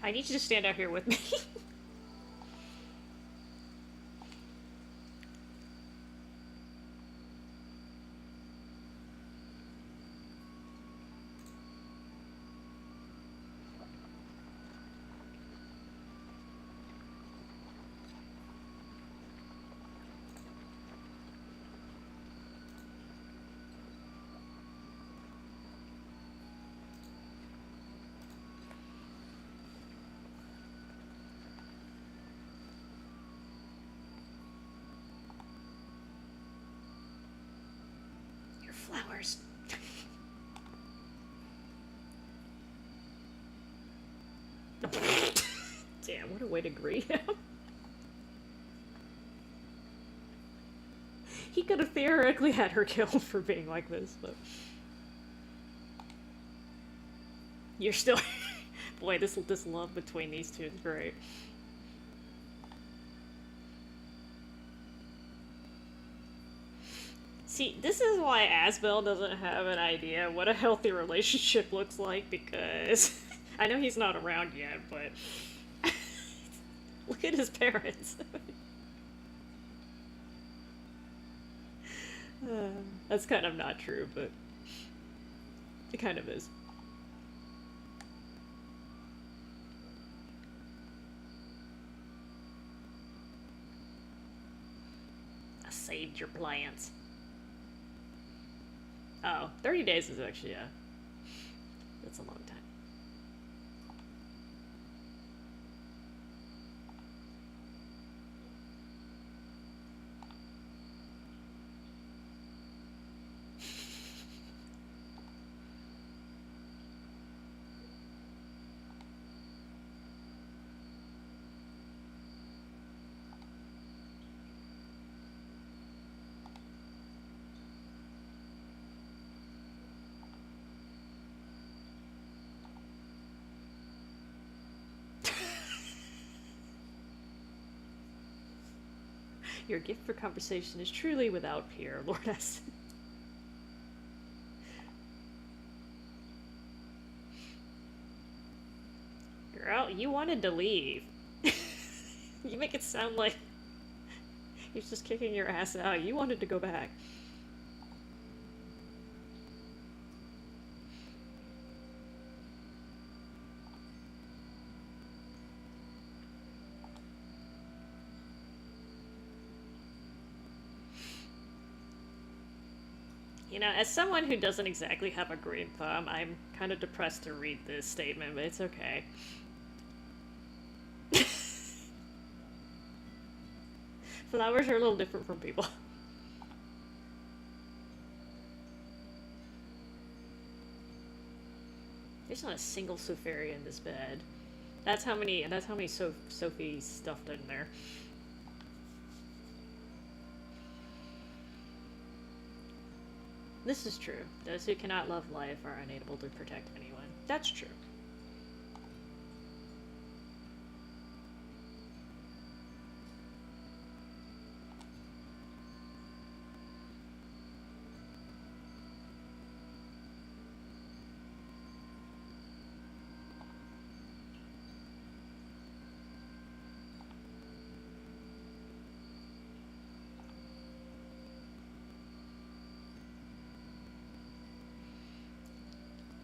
I need you to stand out here with me. Your flowers. Damn, what a way to greet him. He could have theoretically had her killed for being like this, but... You're still... Boy, this love between these two is great. See, this is why Asbel doesn't have an idea what a healthy relationship looks like, because... I know he's not around yet, but... Look at his parents. That's kind of not true, but... It kind of is. I saved your plants. Oh, 30 days is actually, yeah. That's a long time. Your gift for conversation is truly without peer, Lord S. Girl, you wanted to leave. You make it sound like he's just kicking your ass out. You wanted to go back. You know, as someone who doesn't exactly have a green thumb, I'm kind of depressed to read this statement, but it's okay. Flowers are a little different from people. There's not a single Sofaria in this bed. That's how many Sophie stuffed in there. This is true. Those who cannot love life are unable to protect anyone. That's true.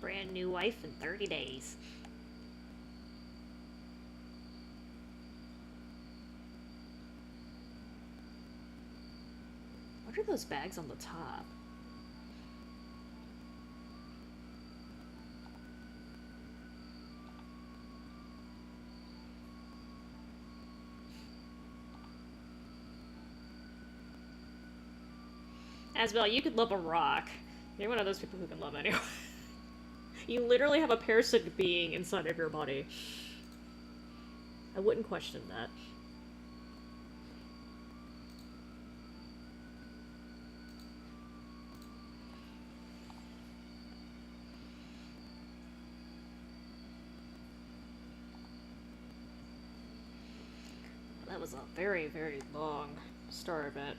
Brand new wife in 30 days. What are those bags on the top? Asbel, you could love a rock. You're one of those people who can love anyone. You literally have a parasitic being inside of your body. I wouldn't question that. That was a very, very long star event.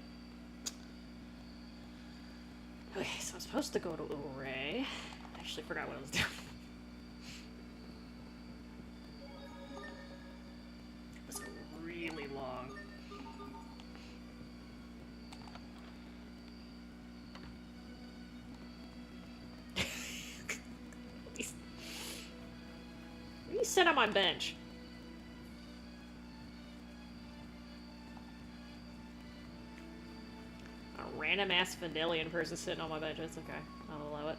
Okay, so I'm supposed to go to Uray. I actually forgot what I was doing. you sit on my bench? A random ass Vandalian person sitting on my bench. It's okay. I'll allow it.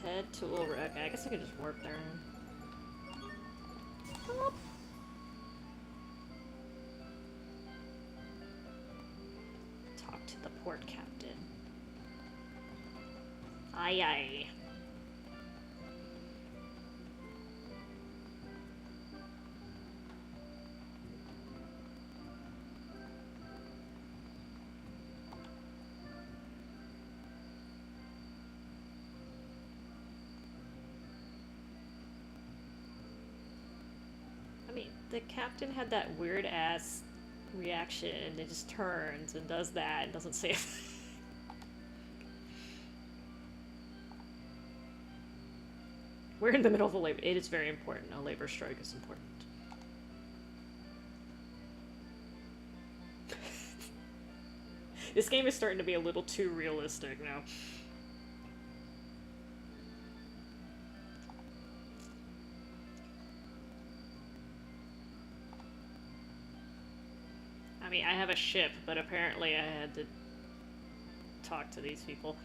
Head to okay, I guess I could just warp there. Oh. Talk to the port captain. Aye aye. I mean, the captain had that weird ass reaction and it just turns and does that and doesn't say anything. We're in the middle of a labor. It is very important. A labor strike is important. This game is starting to be a little too realistic now. I mean, I have a ship, but apparently I had to talk to these people.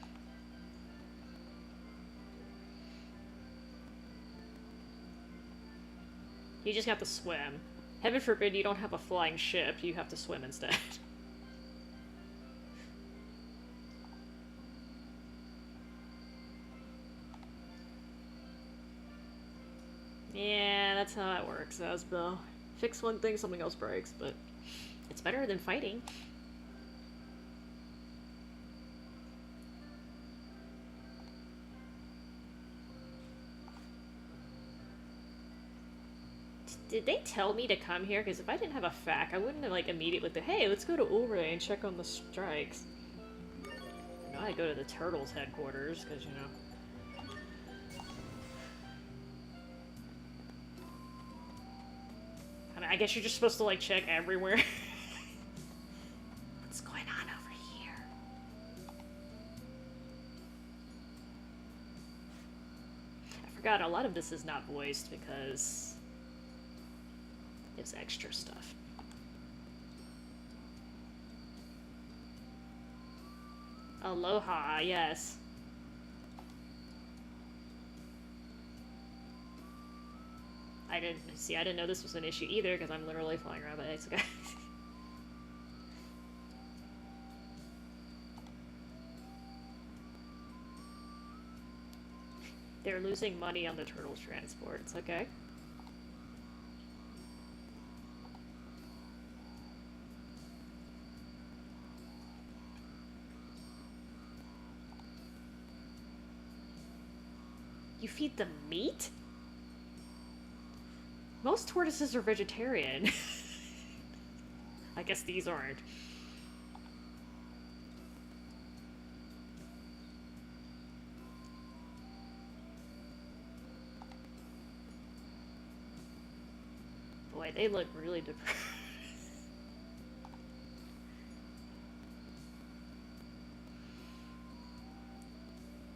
You just have to swim. Heaven forbid you don't have a flying ship, you have to swim instead. Yeah, that's how it works, Asbel. Fix one thing, something else breaks, but it's better than fighting. Did they tell me to come here? Because if I didn't have a FAQ, I wouldn't have, like, immediately been, hey, let's go to Ulray and check on the strikes. You know, I go to the Turtles headquarters, because, you know. I mean, I guess you're just supposed to, like, check everywhere. What's going on over here? I forgot, a lot of this is not voiced because it's extra stuff. Aloha, yes. I didn't know this was an issue either because I'm literally flying around by Isekai. They're losing money on the turtles transports, okay? You feed them meat? Most tortoises are vegetarian. I guess these aren't. Boy, they look really depressed.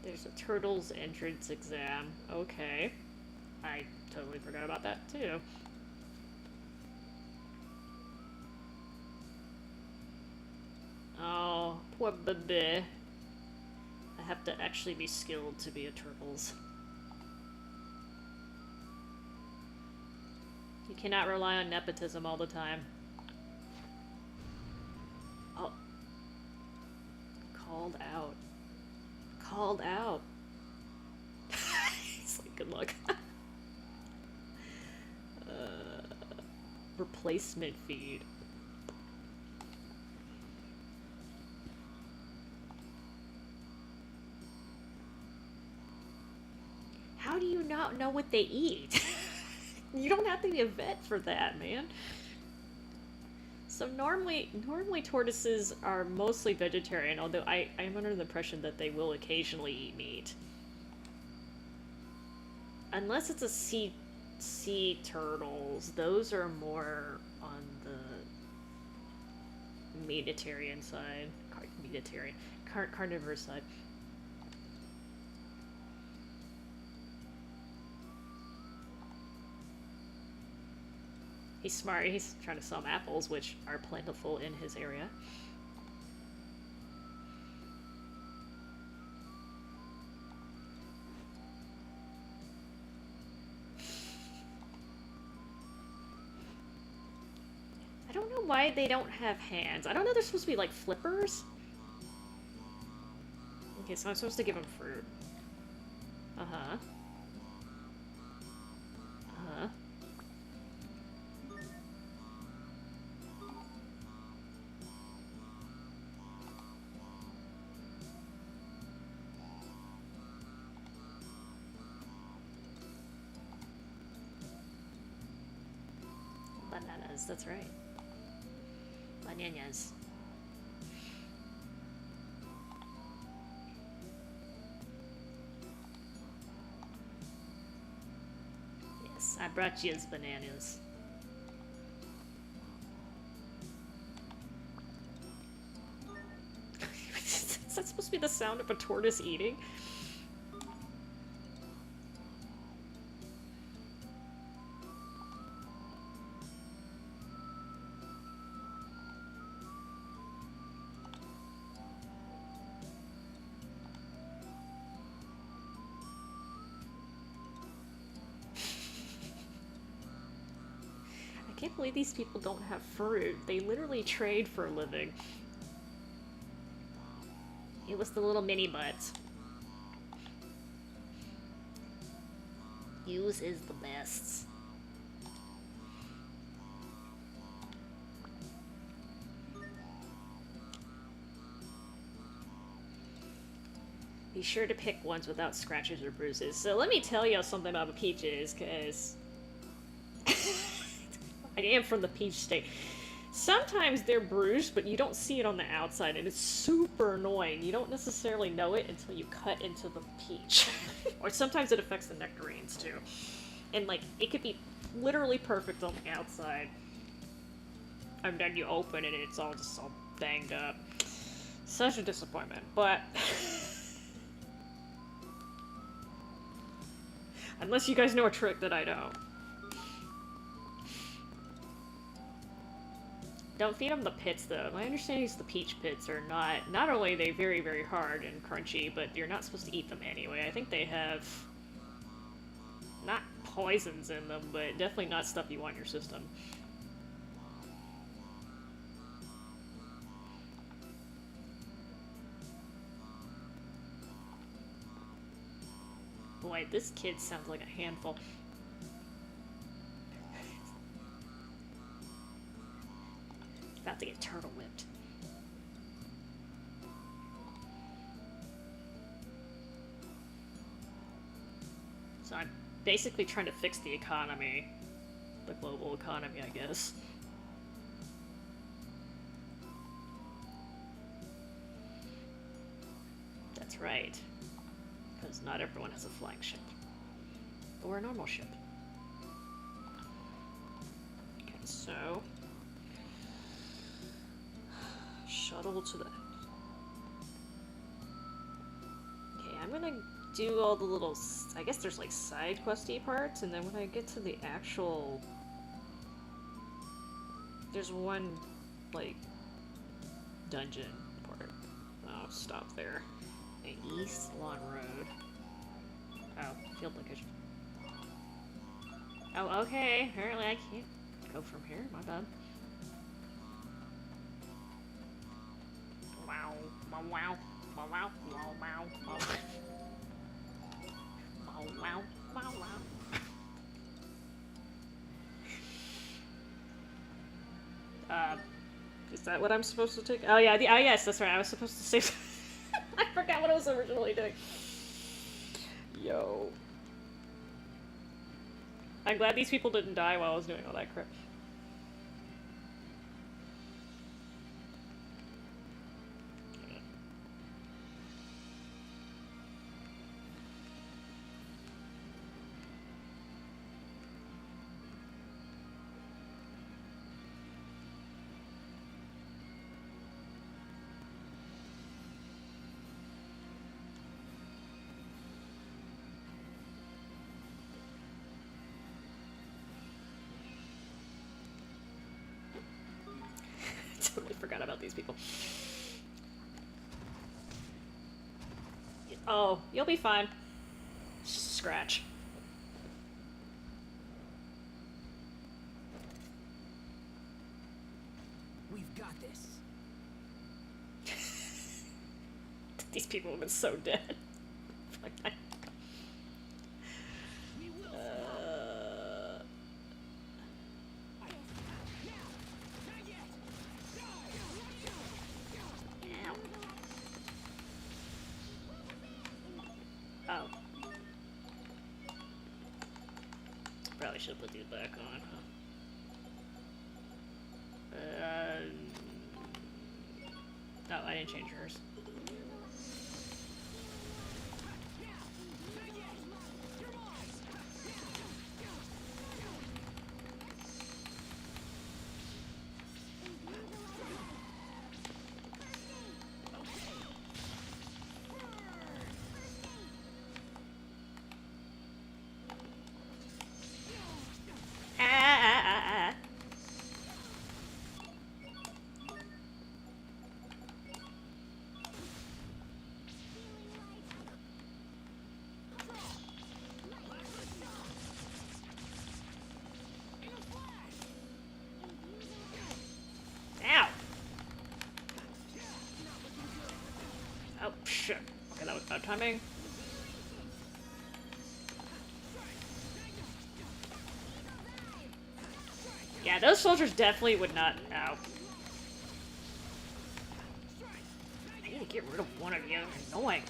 There's a turtles entrance exam. Okay. I totally forgot about that too. Oh, poor baby. I have to actually be skilled to be a turtles. You cannot rely on nepotism all the time. Oh. Called out. Called out. It's like, good luck. Replacement feed. How do you not know what they eat? You don't have to be a vet for that, man. So normally tortoises are mostly vegetarian, although I am under the impression that they will occasionally eat meat. Unless it's a sea turtles, those are more on the Mediterranean side. Carnivorous side. He's smart. He's trying to sell apples, which are plentiful in his area. I don't know why they don't have hands. I don't know they're supposed to be like flippers. Okay, so I'm supposed to give him fruit. Uh-huh. Uh-huh. Bananas, that's right. Bananas. Yes, I brought you his bananas. Is that supposed to be the sound of a tortoise eating? I can't believe these people don't have fruit. They literally trade for a living. It was the little mini butts. Use is the best. Be sure to pick ones without scratches or bruises. So let me tell you something about the peaches, because I am from the peach state. Sometimes they're bruised, but you don't see it on the outside, and it's super annoying. You don't necessarily know it until you cut into the peach. Or sometimes it affects the nectarines, too. And, like, it could be literally perfect on the outside. And then you open it, and it's all just all banged up. Such a disappointment, but... Unless you guys know a trick that I don't. Don't feed them the pits, though. My understanding is the peach pits are not only are they very, very hard and crunchy, but you're not supposed to eat them anyway. I think they have, not poisons in them, but definitely not stuff you want in your system. Boy, this kid sounds like a handful. About to get turtle whipped. So I'm basically trying to fix the economy. The global economy, I guess. That's right. Because not everyone has a flying ship. Or a normal ship. Okay, so... shuttle to the... Okay, I'm gonna do all the little... I guess there's like side questy parts, and then when I get to the actual... There's one, like, dungeon part. I'll stop there. Okay, East Lawn Road. Oh, field location. Oh, okay. Apparently I can't go from here. My bad. Wow. Wow. Wow. Wow. Wow. Wow. Wow. Wow. Wow. Wow. Is that what I'm supposed to take? Oh, yeah. Oh, yes, that's right. I was supposed to say... I forgot what I was originally doing. Yo. I'm glad these people didn't die while I was doing all that crap. forgot about these people. Oh, you'll be fine. Scratch. We've got this. These people have been so dead. Oh. Probably should put these back on, huh? Oh, I didn't change hers. Ow! Oh, shit. Okay, that was bad timing. Yeah, those soldiers definitely would not. Ow. I need to get rid of one of you. They're annoying.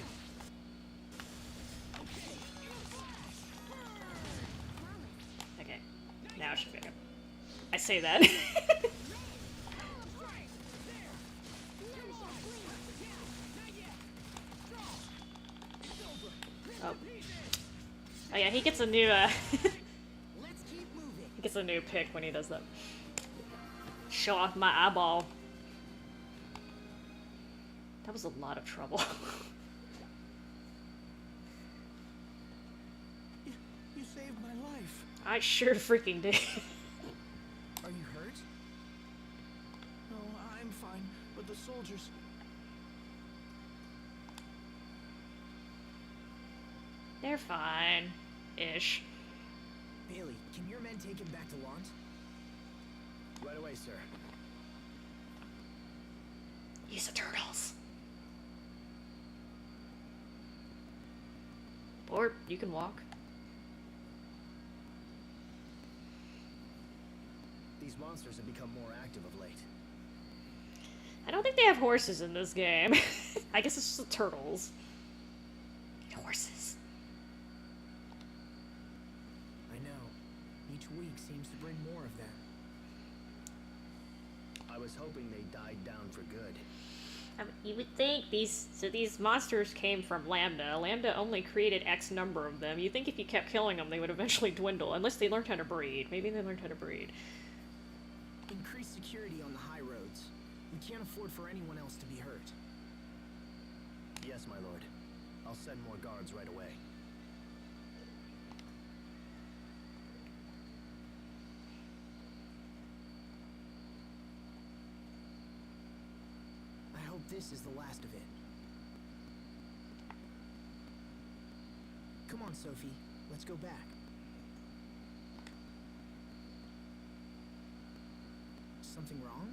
Okay. Now it should pick up. I say that. Oh. Oh yeah, he gets a new, he gets a new pick when he does that. Show off my eyeball. That was a lot of trouble. You saved my life. I sure freaking did. Are you hurt? No, I'm fine, but the soldiers... They're fine. Ish. Bailey, can your men take him back to Lant? Right away, sir. Use the turtles. Or you can walk. These monsters have become more active of late. I don't think they have horses in this game. I guess it's just the turtles. Horses. I know. Each week seems to bring more of them. I was hoping they died down for good. You would think these monsters came from Lambda. Lambda only created X number of them. You think if you kept killing them, they would eventually dwindle, unless they learned how to breed. Maybe they learned how to breed. Increase security on the high roads. We can't afford for anyone else to be hurt. Yes, my lord. I'll send more guards right away. I hope this is the last of it. Come on, Sophie. Let's go back. Something wrong?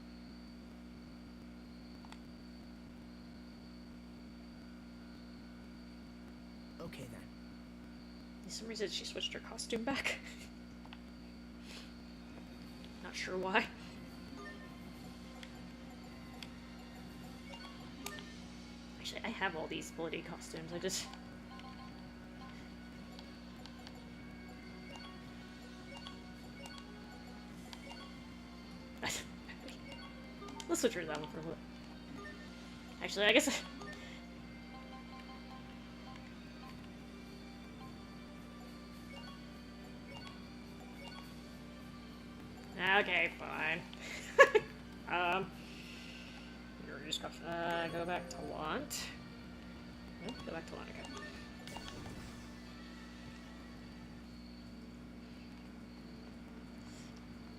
Okay then. For some reason, she switched her costume back. Not sure why. Actually, I have all these bloody costumes. I just... Let's switch her to that one for a little. Actually, I guess... Okay, fine. You're just go back to Lant. Oh, go back to Lant, okay.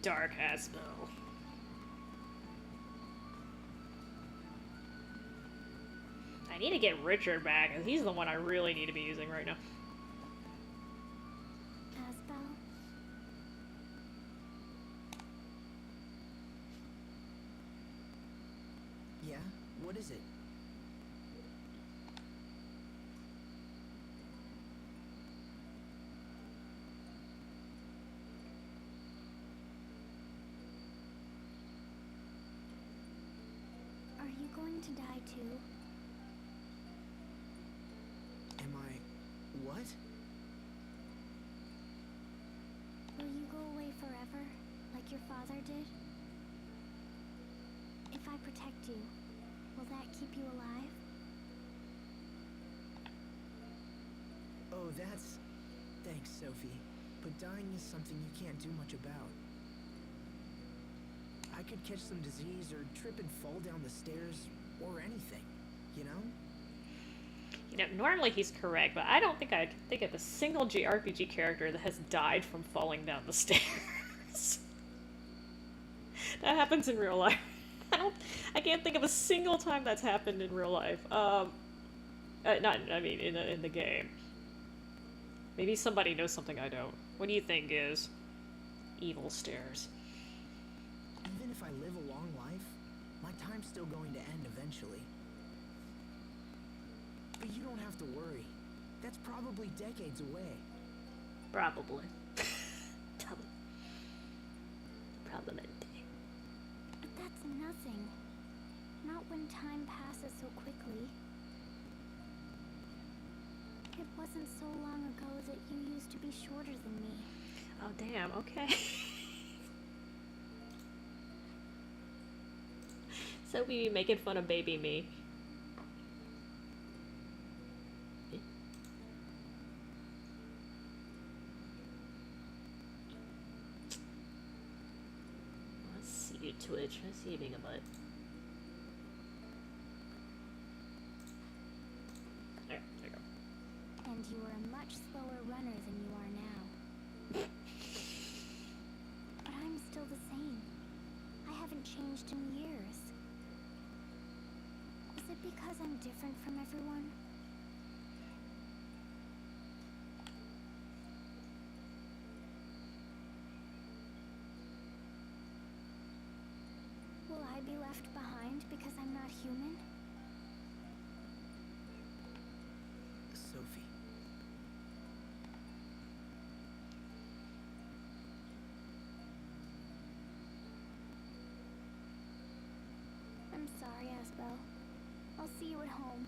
Dark Asbel. I need to get Richard back, and he's the one I really need to be using right now. Asbel? Yeah? What is it? Are you going to die too? Am I... what? Will you go away forever, like your father did? If I protect you, will that keep you alive? Oh, that's... Thanks, Sophie. But dying is something you can't do much about. I could catch some disease or trip and fall down the stairs, or anything, you know? You know, normally he's correct, but I don't think I can think of a single JRPG character that has died from falling down the stairs. That happens in real life. I can't think of a single time that's happened in real life. In the game. Maybe somebody knows something I don't. What do you think is evil stairs? Even if I live a long life, my time's still going to end eventually. But you don't have to worry. That's probably decades away. Probably. Probably. But that's nothing. Not when time passes so quickly. It wasn't so long ago that you used to be shorter than me. Oh, damn, okay. So we be making fun of baby me. Let's see you, Twitch. Let's see you being a butt. There you go. And you were a much slower runner than you are now. But I'm still the same. I haven't changed in years. Is it because I'm different from everyone? Will I be left behind because I'm not human? Sophie. I'm sorry, Asbel. I'll see you at home.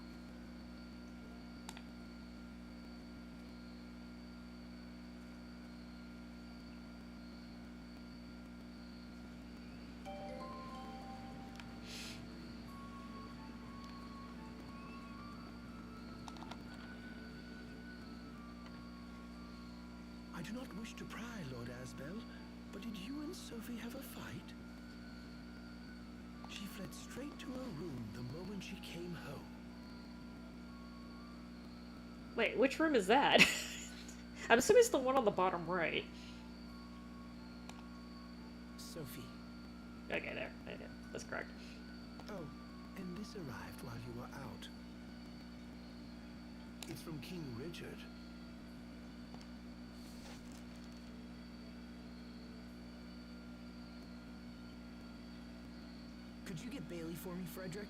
I do not wish to pry, Lord Asbel, but did you and Sophie have a fight? She fled straight to her room the moment she came home. Wait, which room is that? I'm assuming it's the one on the bottom right. Sophie. Okay, there. Okay, that's correct. Oh, and this arrived while you were out. It's from King Richard. Could you get Bailey for me, Frederick?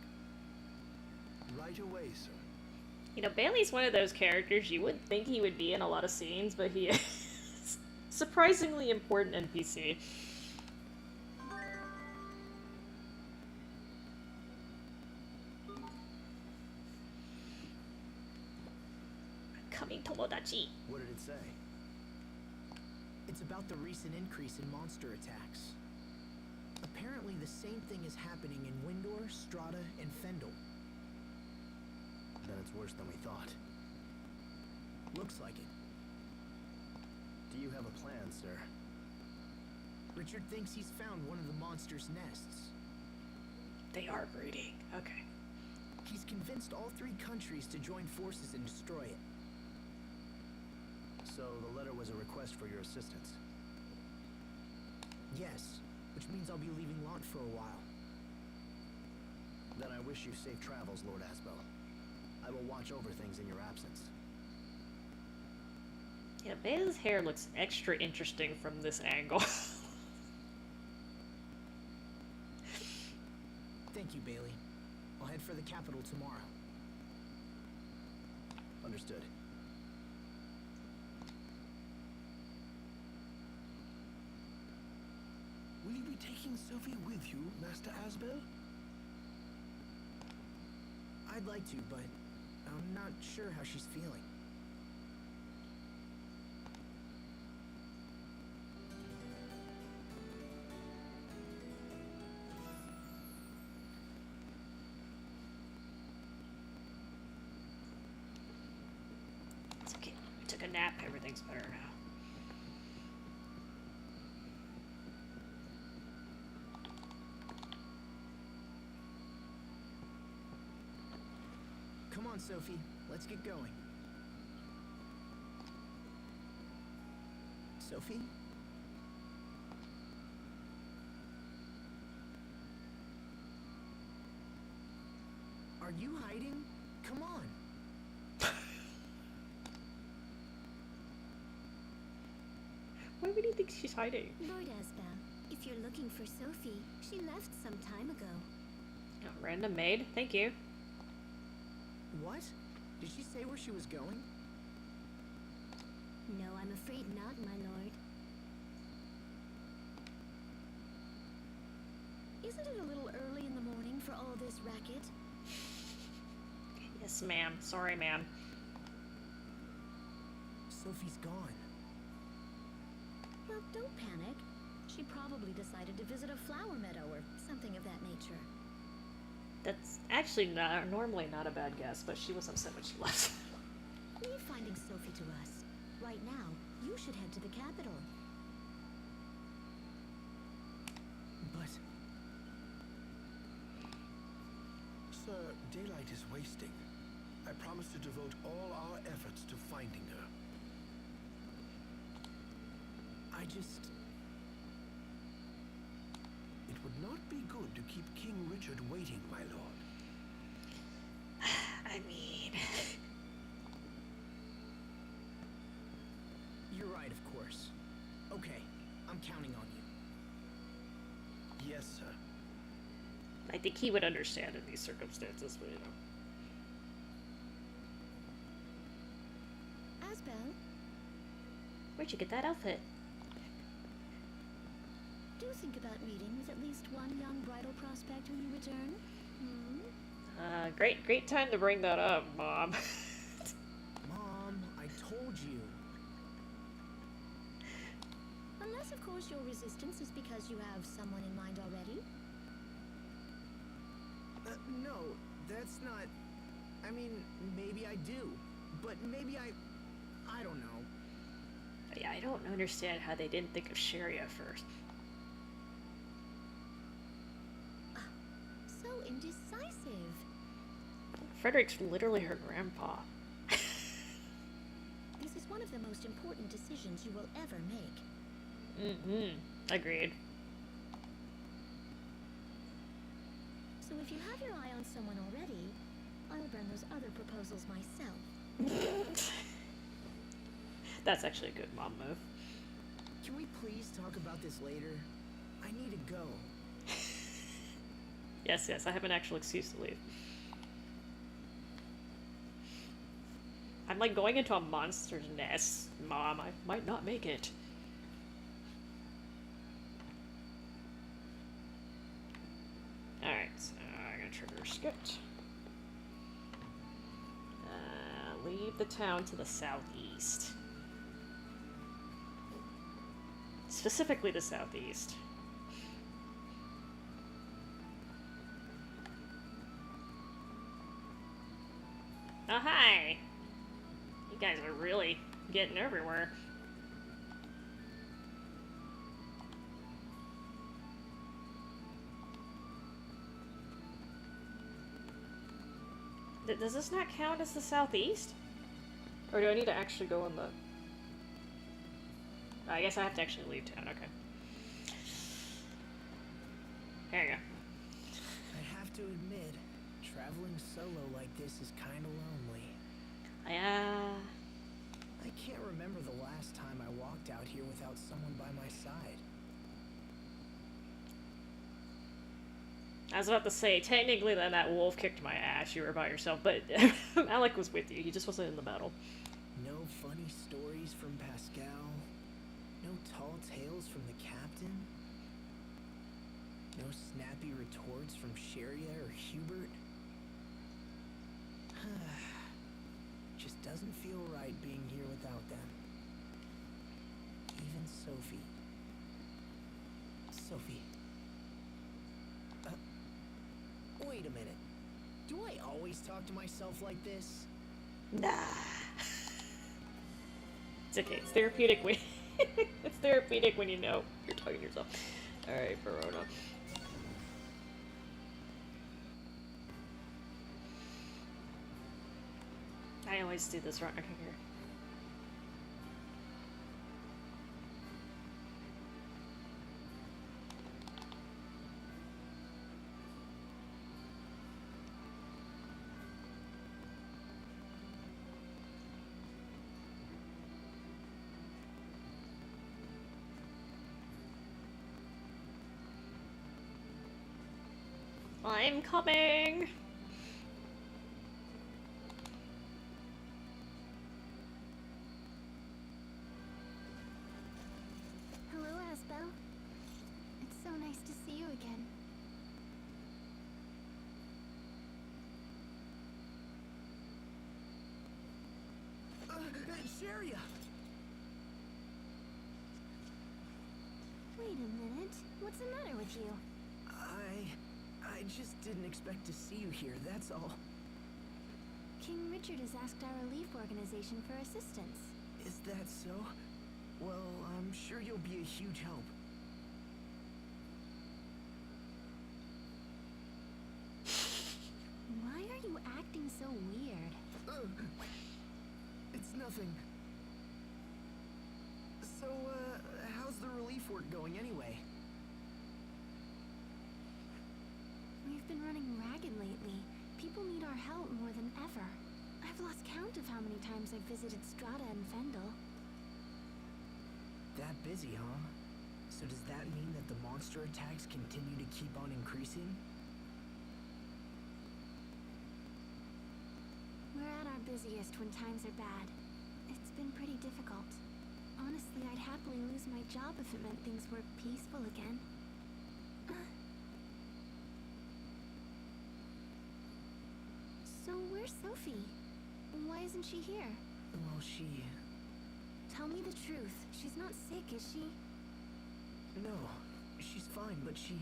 Right away, sir. You know, Bailey's one of those characters you wouldn't think he would be in a lot of scenes, but he is surprisingly important NPC. Coming Tomodachi. What did it say? It's about the recent increase in monster attacks. Apparently the same thing is happening in Windor, Strata, and Fendel. Then it's worse than we thought. Looks like it. Do you have a plan, sir? Richard thinks he's found one of the monster's nests. They are breeding. Okay. He's convinced all 3 countries to join forces and destroy it. So the letter was a request for your assistance. Yes, which means I'll be leaving Lant for a while. Then I wish you safe travels, Lord Asbel. I will watch over things in your absence. Yeah, Bailey's hair looks extra interesting from this angle. Thank you, Bailey. I'll head for the capital tomorrow. Understood. Will you be taking Sophie with you, Master Asbel? I'd like to, but I'm not sure how she's feeling. It's okay. I took a nap. Everything's better now. Come on, Sophie. Let's get going. Sophie? Are you hiding? Come on. Why would he think she's hiding? Lord Asbel, if you're looking for Sophie, she left some time ago. Oh, random maid. Thank you. What? Did she say where she was going? No, I'm afraid not, my lord. Isn't it a little early in the morning for all this racket? Yes, ma'am. Sorry, ma'am. Sophie's gone. Well, don't panic. She probably decided to visit a flower meadow or something of that nature. That's actually normally not a bad guess, but she was upset when she left. Leave finding Sophie to us. Right now, you should head to the capital. But Sir, daylight is wasting. I promise to devote all our efforts to finding her. I just... It would not be good to keep King Richard waiting, my lord. I mean... You're right, of course. Okay, I'm counting on you. Yes, sir. I think he would understand in these circumstances, but you know. Asbel, Where'd you get that outfit? do think about meeting with at least one young bridal prospect when you return. Great time to bring that up, Mom. Mom, I told you. Unless, of course, your resistance is because you have someone in mind already. No, that's not... I mean, maybe I do. But maybe I don't know. Yeah, I don't understand how they didn't think of Sherry at first. So indecisive. Frederick's literally her grandpa. This is one of the most important decisions you will ever make. Agreed. So if you have your eye on someone already, I'll burn those other proposals myself. That's actually a good mom move. Can we please talk about this later? I need to go. Yes, I have an actual excuse to leave. I'm like going into a monster's nest, Mom. I might not make it. Alright, so I'm gonna trigger skit. Leave the town to the southeast. Specifically the southeast. Oh, hi! You guys are really getting everywhere. Does this not count as the southeast? Or do I need to actually go in the... I guess I have to actually leave town, okay. There you go. I have to admit, Traveling solo like this is kinda lonely. Yeah. I can't remember the last time I walked out here without someone by my side. I was about to say, technically then that wolf kicked my ass, you were by yourself, but Alec was with you, he just wasn't in the battle. No funny stories from Pascal. No tall tales from the captain. No snappy retorts from Sheria or Hubert. Just doesn't feel right being here without them. Even Sophie. Sophie. Wait a minute. Do I always talk to myself like this? Nah. It's okay, it's therapeutic when it's therapeutic when you know you're talking to yourself. Alright, Verona. I always do this right here. I'm coming! Hello, Asbel. It's so nice to see you again. Sheria! Wait a minute. What's the matter with you? I just didn't expect to see you here, that's all. King Richard has asked our relief organization for assistance. Is that so? Well, I'm sure you'll be a huge help. Why are you acting so weird? It's nothing. So, how's the relief work going anyway? We've been running ragged lately. People need our help more than ever. I've lost count of how many times I've visited Strata and Fendel. That busy, huh? So does that mean that the monster attacks continue to keep on increasing? We're at our busiest when times are bad. It's been pretty difficult. Honestly, I'd happily lose my job if it meant things were peaceful again. So where's Sophie? Why isn't she here? Well, she... Tell me the truth. She's not sick, is she? No, she's fine, but she...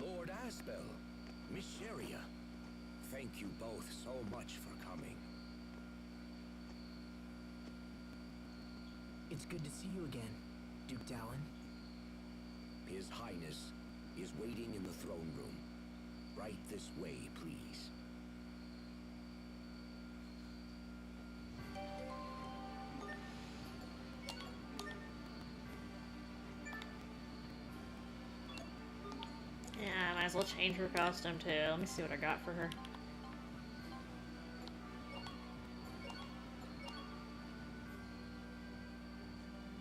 Lord Asbel, Miss Sheria, thank you both so much for coming. It's good to see you again, Duke Dallin. His Highness is waiting in the throne room. Right this way, please. Yeah, I might as well change her costume too. Let me see what I got for her.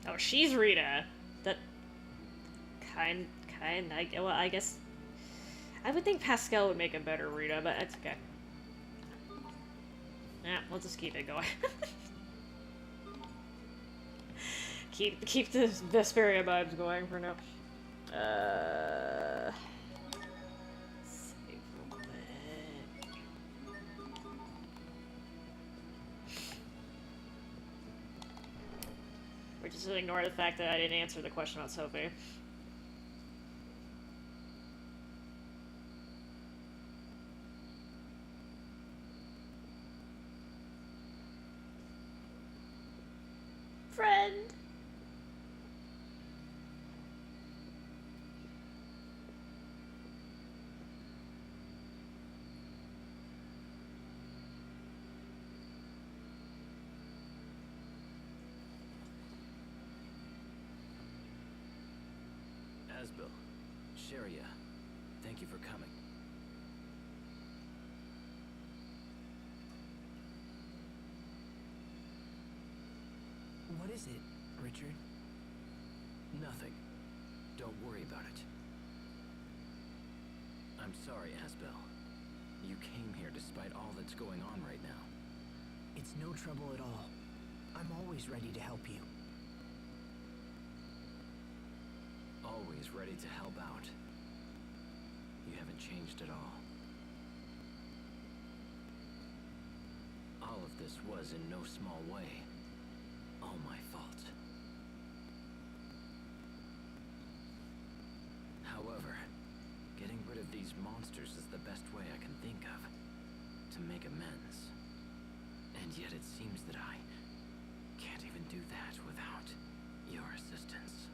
Oh, she's Rita. That well, I guess I would think Pascal would make a better Rita, but that's okay. Yeah, we'll just keep it going. keep the Vesperia vibes going for now. Save real quick. We're just gonna ignore the fact that I didn't answer the question about Sophie. Friend. Asbel, Sheria, thank you for coming. is it, Richard? Nothing. Don't worry about it. I'm sorry, Asbel. You came here despite all that's going on right now. It's no trouble at all. I'm always ready to help you. Always ready to help out. You haven't changed at all. All of this was in no small way all my fault. However, getting rid of these monsters is the best way I can think of to make amends. And yet it seems that I can't even do that without your assistance.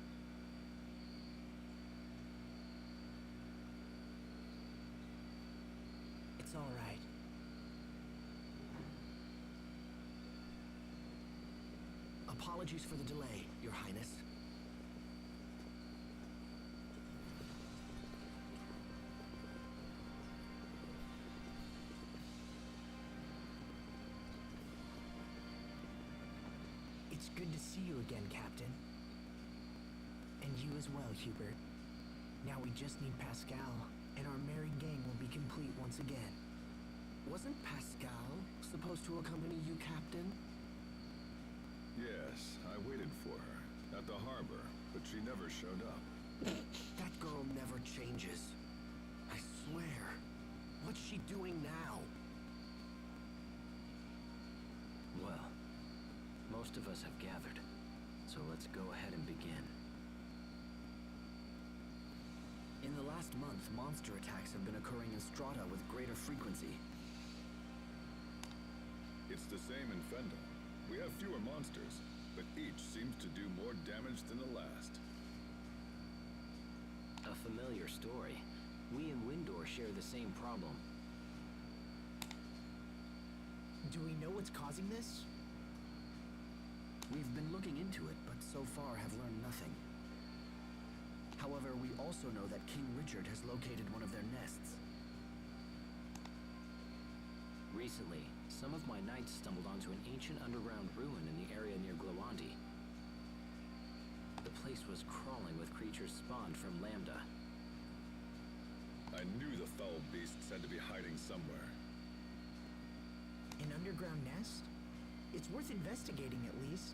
It's all right. Apologies for the delay, Your Highness. It's good to see you again, Captain. And you as well, Hubert. Now we just need Pascal, and our merry gang will be complete once again. Wasn't Pascal supposed to accompany you, Captain? Yes, I waited for her at the harbor, but she never showed up. That girl never changes. I swear. What's she doing now? Well, most of us have gathered, so let's go ahead and begin. In the last month, monster attacks have been occurring in Strata with greater frequency. It's the same in Fendel. We have fewer monsters, but each seems to do more damage than the last. A familiar story. We in Windor share the same problem. Do we know what's causing this? We've been looking into it, but so far have learned nothing. However, we also know that King Richard has located one of their nests. Recently, some of my knights stumbled onto an ancient underground ruin in the area near Glowandi. The place was crawling with creatures spawned from Lambda. I knew the foul beasts had to be hiding somewhere. An underground nest? It's worth investigating at least.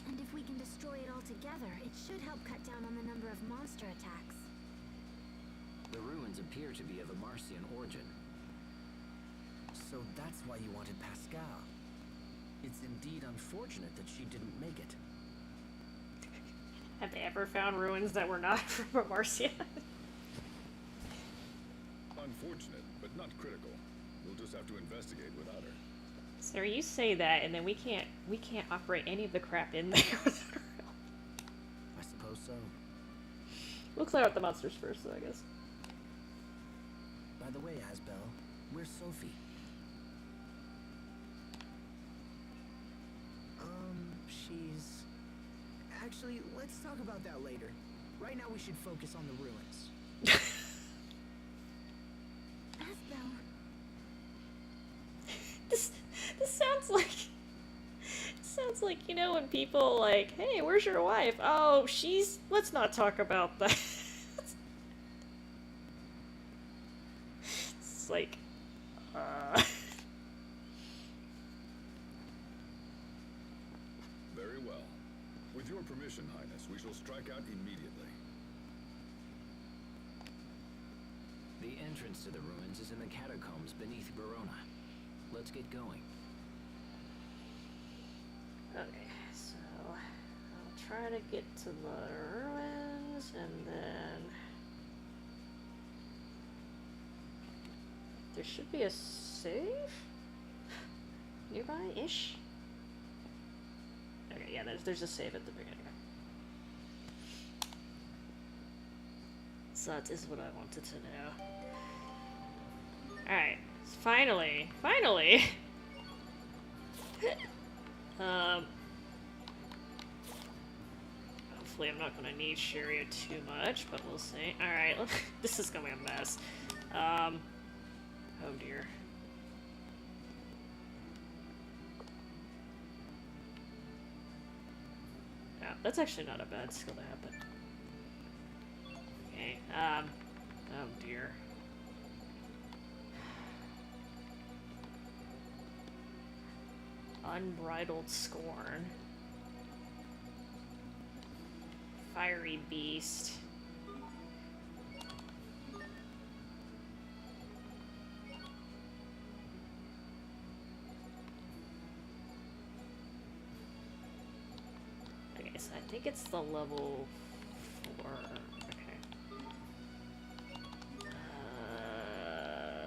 And if we can destroy it altogether, it should help cut down on the number of monster attacks. The ruins appear to be of a Marcian origin. So that's why you wanted Pascal. It's indeed unfortunate that she didn't make it. Have they ever found ruins that were not from Marcia? Unfortunate, but not critical. We'll just have to investigate without her. Sir, you say that, and then we can't operate any of the crap in there without her help. I suppose so. We'll clear out the monsters first, though, I guess. By the way, Asbel, where's Sophie? She's... Actually, let's talk about that later. Right now we should focus on the ruins. Asbel, This sounds like, you know, when people like, hey, where's your wife? Oh, let's not talk about that. It's like, Very well. With your permission, Highness, we shall strike out immediately. The entrance to the ruins is in the catacombs beneath Verona. Let's get going. okay, so I'll try to get to the ruins, and then there should be a save nearby-ish. Okay, yeah, there's a save at the beginning. So that is what I wanted to know. Alright, finally! Hopefully I'm not gonna need Sharia too much, but we'll see. Alright, this is gonna be a mess. Oh dear. That's actually not a bad skill to have. Okay. Oh dear. Unbridled scorn. Fiery beast. Okay, so I think it's the level 4. Okay.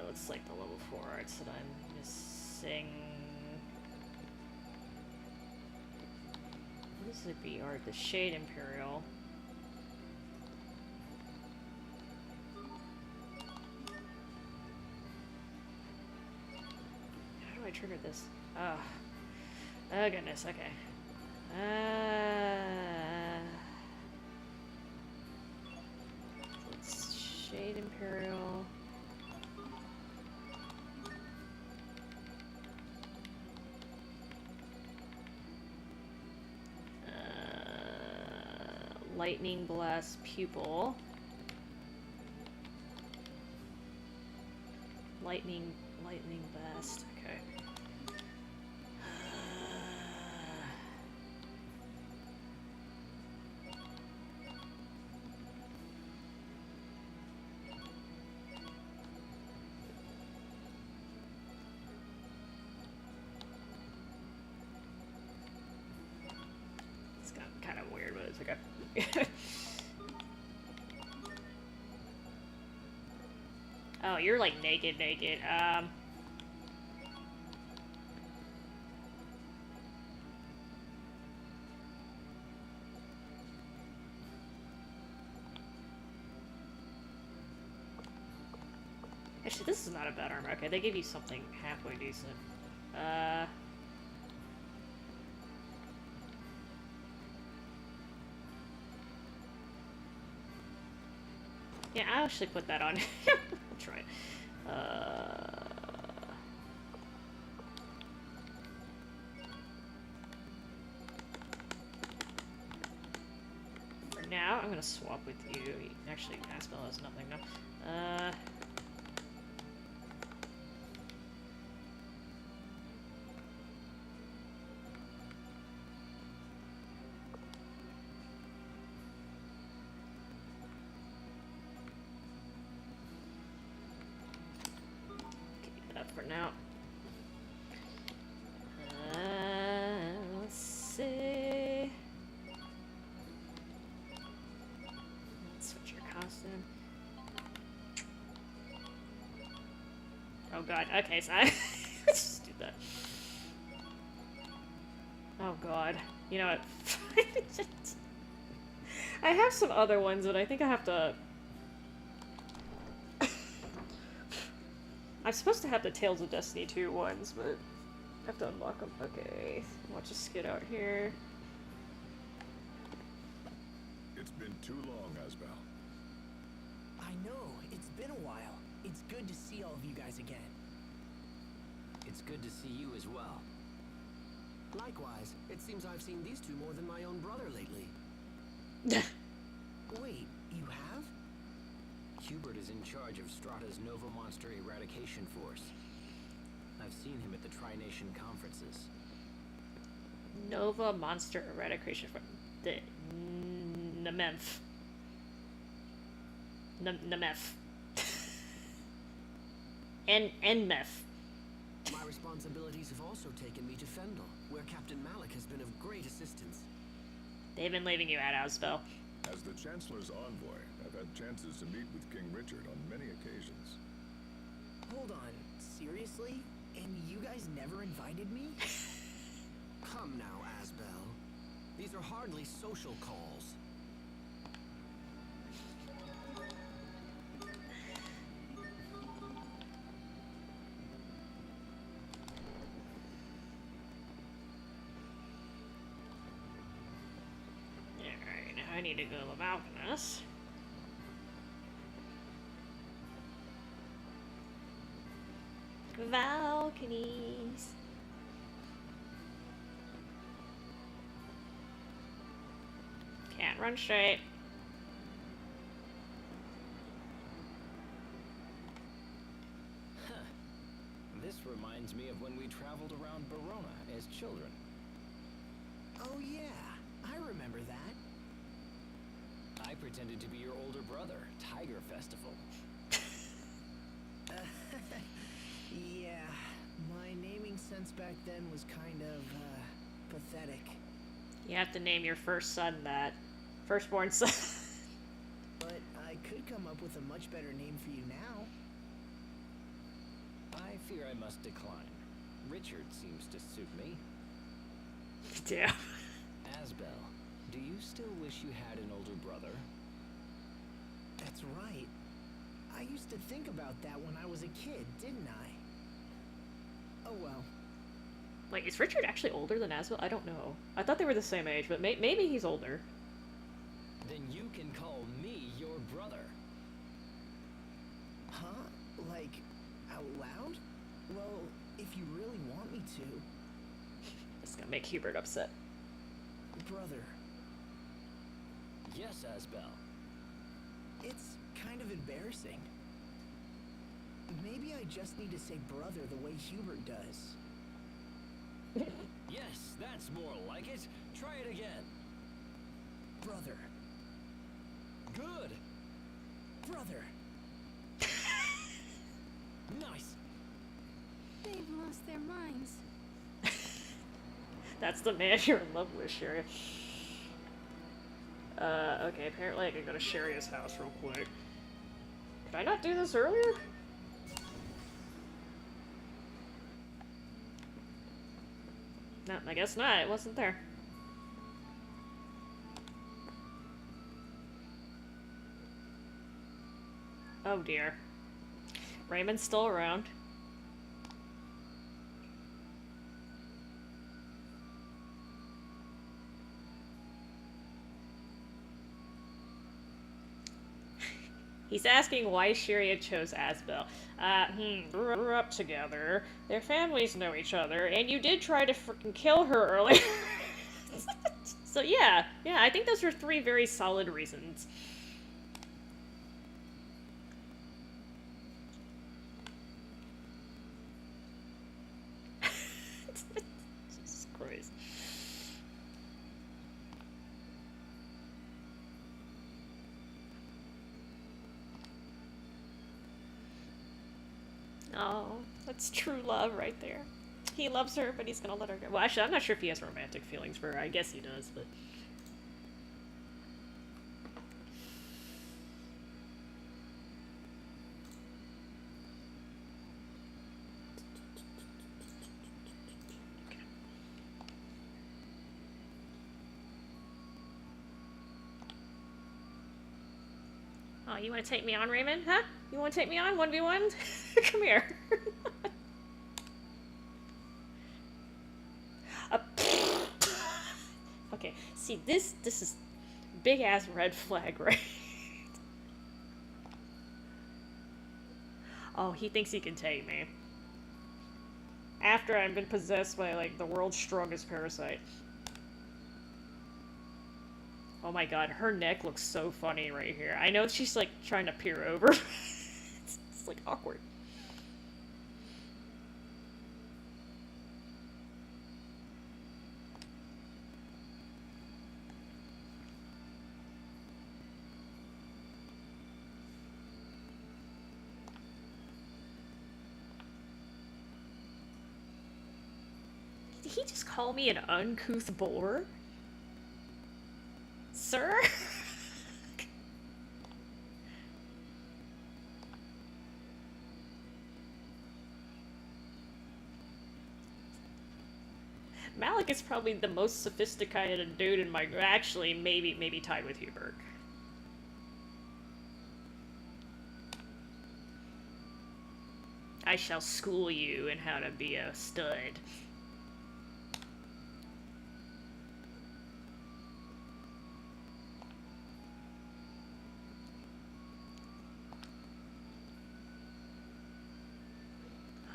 Looks like the level 4 arts that I'm missing. What is the B art? The Shade Imperial. How do I trigger this? Oh. Oh goodness, okay. It's Shade Imperial. Lightning Blast Pupil. Lightning Blast, okay. It's kind of weird, but it's okay. Oh, you're like naked. Actually, this is not a bad armor. Okay, they gave you something halfway decent. Yeah, I'll actually put that on. I'll try it. For now, I'm gonna swap with you. Actually, Aspel has nothing now. For now. Let's see. Let's switch your costume. Oh god, okay, so let's just do that. Oh god. You know what? I have some other ones, but I think I have to... I'm supposed to have the Tales of Destiny 2 ones, but I have to unlock them. Okay, watch us get out here. It's been too long, Asbel. I know, it's been a while. It's good to see all of you guys again. It's good to see you as well. Likewise, it seems I've seen these two more than my own brother lately. Wait, you have? Hubert is in charge of Strata's Nova Monster Eradication Force. I've seen him at the Tri-Nation conferences. Nova Monster Eradication Force. The Nememph. Nemeth. Enmeth. My responsibilities have also taken me to Fendel, where Captain Malik has been of great assistance. They've been leaving you at Aspel. As the Chancellor's envoy, I've had chances to meet with King Richard on many occasions. Hold on, seriously? And you guys never invited me? Come now, Asbel. These are hardly social calls. Alright, now I need to go to the balconies. Balconies. Can't run straight. Huh. This reminds me of when we traveled around Verona as children. Oh yeah, I remember that. I pretended to be your older brother, Tiger Festival. Yeah, my naming sense back then was kind of, pathetic. You have to name your first son that. Firstborn son. But I could come up with a much better name for you now. I fear I must decline. Richard seems to suit me. Damn. Asbel, do you still wish you had an older brother? That's right. I used to think about that when I was a kid, didn't I? Oh well. Wait, is Richard actually older than Asbel? I don't know. I thought they were the same age, but maybe he's older. Then you can call me your brother. Huh? Like, out loud? Well, if you really want me to. This is gonna make Hubert upset. Brother. Yes, Asbel. It's kind of embarrassing. Maybe I just need to say brother the way Hubert does. Yes, that's more like it. Try it again. Brother. Good. Brother. Nice. They've lost their minds. That's the man you're in love with, Sherry. Okay, apparently I can go to Sherry's house real quick. Did I not do this earlier? No, I guess not. It wasn't there. Oh dear. Raymond's still around. He's asking why Shiria chose Asbel. Grew up together. Their families know each other, and you did try to freaking kill her earlier. So yeah, I think those are 3 very solid reasons. Jesus Christ. Oh, that's true love right there. He loves her, but he's gonna let her go. Well, actually, I'm not sure if he has romantic feelings for her. I guess he does, but... Oh, you want to take me on, Raymond? Huh? You want to take me on? 1v1? Come here. Okay, see, this is big-ass red flag, right? Oh, he thinks he can take me. After I've been possessed by, like, the world's strongest parasite. Oh my god, her neck looks so funny right here. I know she's, like, trying to peer over. It's like, awkward. Did he just call me an uncouth bore? Sir? Malik is probably the most sophisticated dude in my... Actually, maybe tied with Hubert. I shall school you in how to be a stud.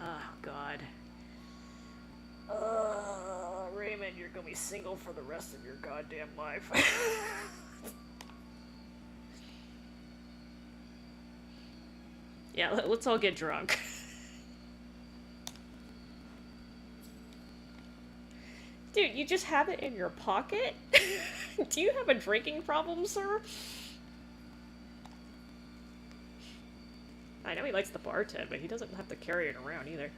Oh, God. Raymond, you're gonna be single for the rest of your goddamn life. Yeah, let's all get drunk. Dude, you just have it in your pocket? Do you have a drinking problem, sir? I know he likes the bartend, but he doesn't have to carry it around either.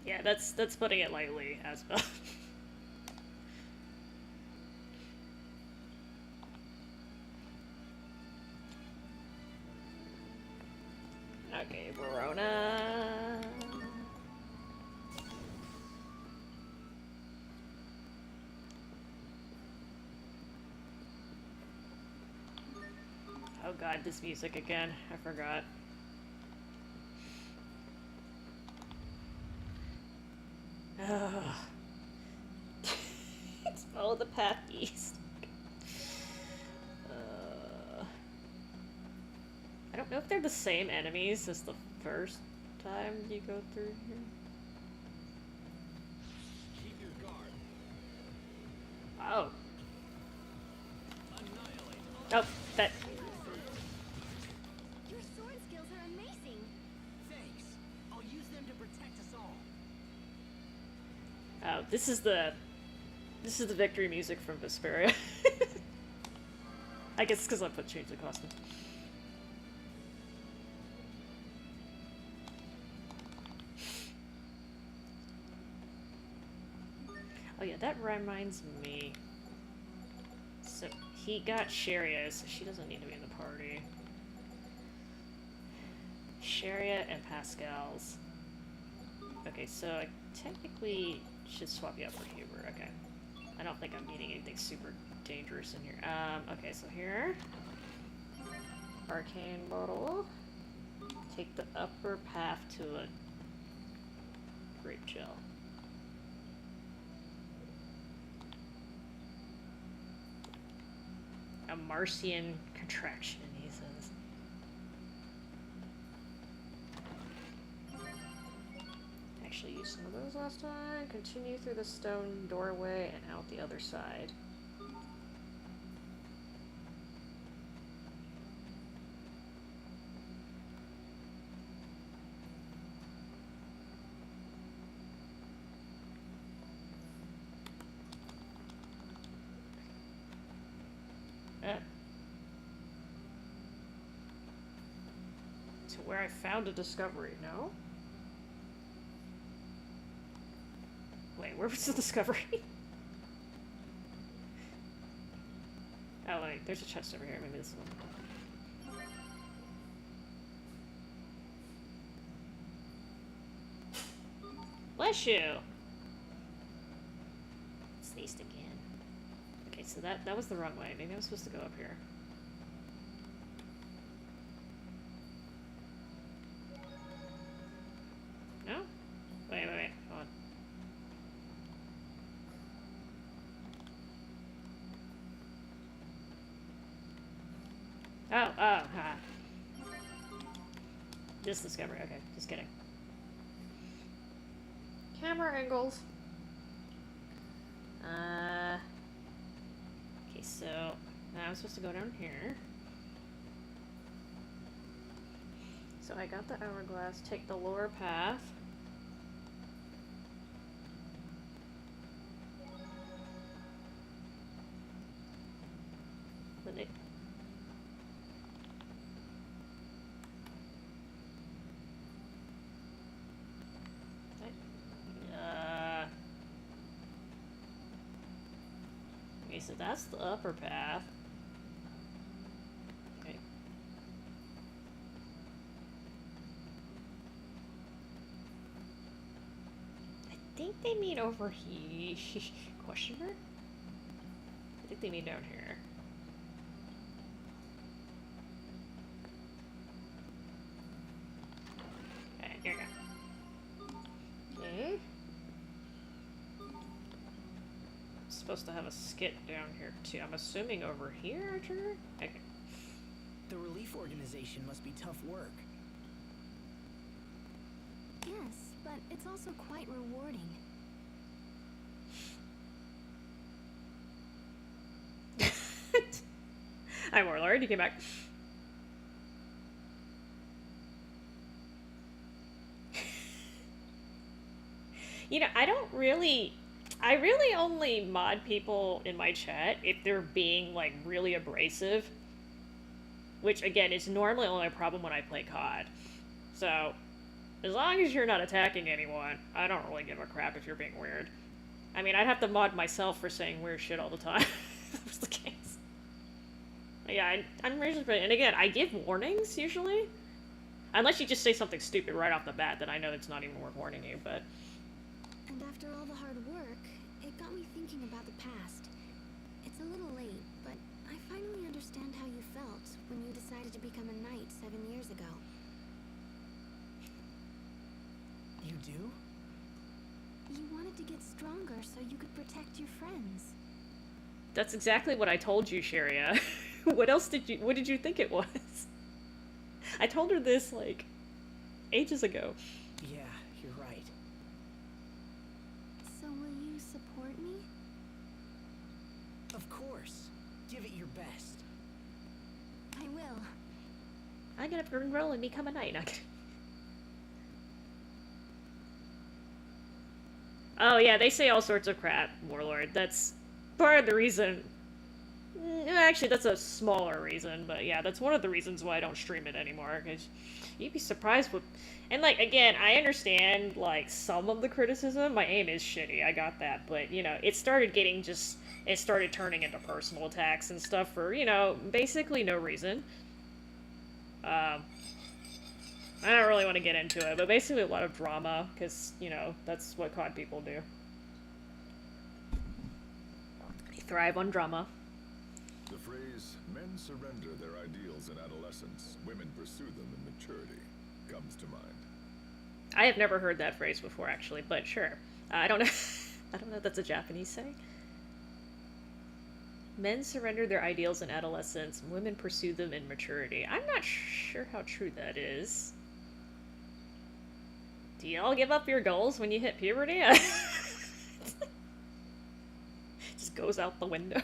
Yeah, that's putting it lightly, as well. Okay, Verona. Oh god, this music again. I forgot. Ugh. It's follow the path east. I don't know if they're the same enemies as the first time you go through here. Keep your guard. Oh. Annihilate. Oh, that. Your sword skills are amazing. Thanks. I'll use them to protect us all. Oh, this is the victory music from Vesperia. I guess because I changed the costume. Oh yeah, that reminds me. So he got Sharia, so she doesn't need to be in the party. Sharia and Pascal's. Okay, so I technically should swap you out for Huber. Okay. I don't think I'm needing anything super dangerous in here. Okay, so here. Arcane bottle. Take the upper path to a grape gel. A Martian contraction, he says. Actually used some of those last time. Continue through the stone doorway and out the other side. To where I found a discovery, no? Wait, where was the discovery? Oh wait, there's a chest over here, maybe this one. Bless you! Sneezed again. Okay, so that was the wrong way. Maybe I was supposed to go up here. No? Wait, hold on. Oh, ha. This discovery, okay, just kidding. Camera angles. Okay, so now I'm supposed to go down here. So I got the hourglass, take the lower path. Then it... Okay, so that's the upper path. Okay. I think they mean over here. Question mark? I think they mean down here. Okay, here we go. Okay. Supposed to have a skit down here too. I'm assuming over here, Archer? Okay. The relief organization must be tough work. Yes, but it's also quite rewarding. Hi, Warlord. You came back. You know, I really only mod people in my chat if they're being, like, really abrasive. Which, again, is normally only a problem when I play COD. So, as long as you're not attacking anyone, I don't really give a crap if you're being weird. I mean, I'd have to mod myself for saying weird shit all the time, if that was the case. But yeah, I'm usually pretty... And again, I give warnings, usually. Unless you just say something stupid right off the bat, then I know it's not even worth warning you, but... And after all the hard work, it got me thinking about the past. It's a little late, but I finally understand how you felt when you decided to become a knight 7 years ago. You do? You wanted to get stronger so you could protect your friends. That's exactly what I told you, Sharia. What did you think it was? I told her this, like, ages ago. Yeah, you're right. So will you support me? Of course. Give it your best. I will. I'm gonna enroll and become a knight. No, oh yeah, they say all sorts of crap, Warlord. That's part of the reason... Actually, that's a smaller reason, but yeah, that's one of the reasons why I don't stream it anymore, because you'd be surprised what... And, like, again, I understand, like, some of the criticism. My aim is shitty, I got that, but, you know, it started getting just... It started turning into personal attacks and stuff for, you know, basically no reason. I don't really want to get into it, but basically a lot of drama, because, you know, that's what COD people do. They thrive on drama. The phrase, men surrender their ideals in adolescence, women pursue them in maturity, comes to mind. I have never heard that phrase before, actually, but sure. I don't know. I don't know if that's a Japanese saying. Men surrender their ideals in adolescence, women pursue them in maturity. I'm not sure how true that is. Do y'all give up your goals when you hit puberty? Just goes out the window.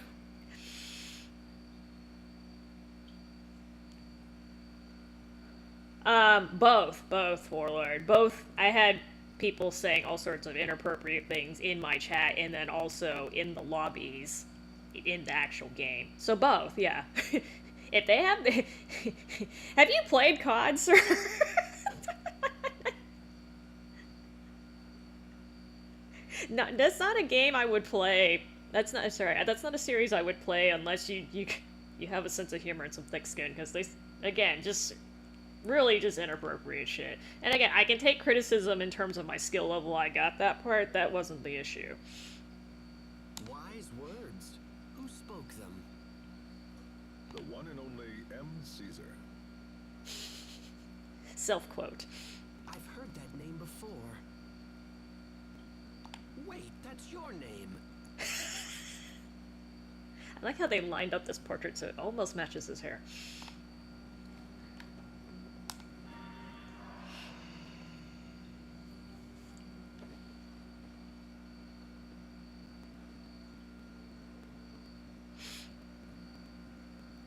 Both, Warlord. Both, I had people saying all sorts of inappropriate things in my chat, and then also in the lobbies, in the actual game. So both, yeah. If they have... Have you played COD, sir? No, that's not a game I would play. That's not, sorry, that's not a series I would play unless you have a sense of humor and some thick skin, because they, again, just... really just inappropriate shit. And again, I can take criticism in terms of my skill level. I got that part. That wasn't the issue. Wise words. Who spoke them? The one and only M. Caesar. Self-quote. I've heard that name before. Wait, that's your name. I like how they lined up this portrait so it almost matches his hair.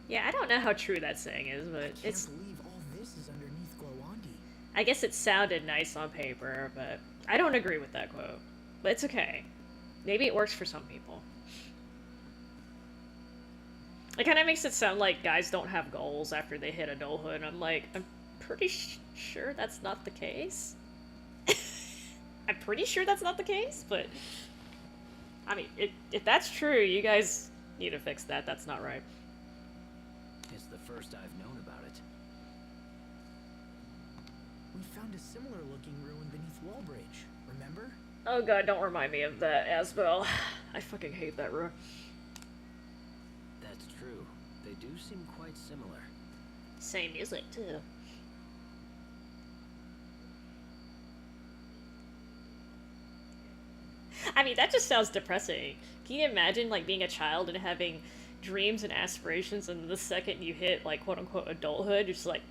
Yeah, I don't know how true that saying is, but I can't believe all this is underneath Glowandi. I guess it sounded nice on paper, but I don't agree with that quote. But it's okay. Maybe it works for some people. It kind of makes it sound like guys don't have goals after they hit adulthood. I'm like, I'm pretty sure that's not the case. I'm pretty sure that's not the case, but... I mean, if that's true, you guys need to fix that. That's not right. It's the first I've known about it. We found a similar looking ruin beneath Wallbridge, remember? Oh god, don't remind me of that, Asbel. I fucking hate that ruin. That's true. They do seem quite similar. Same music, too. I mean, that just sounds depressing. Can you imagine, like, being a child and having dreams and aspirations, and the second you hit, like, quote-unquote adulthood, you're just like,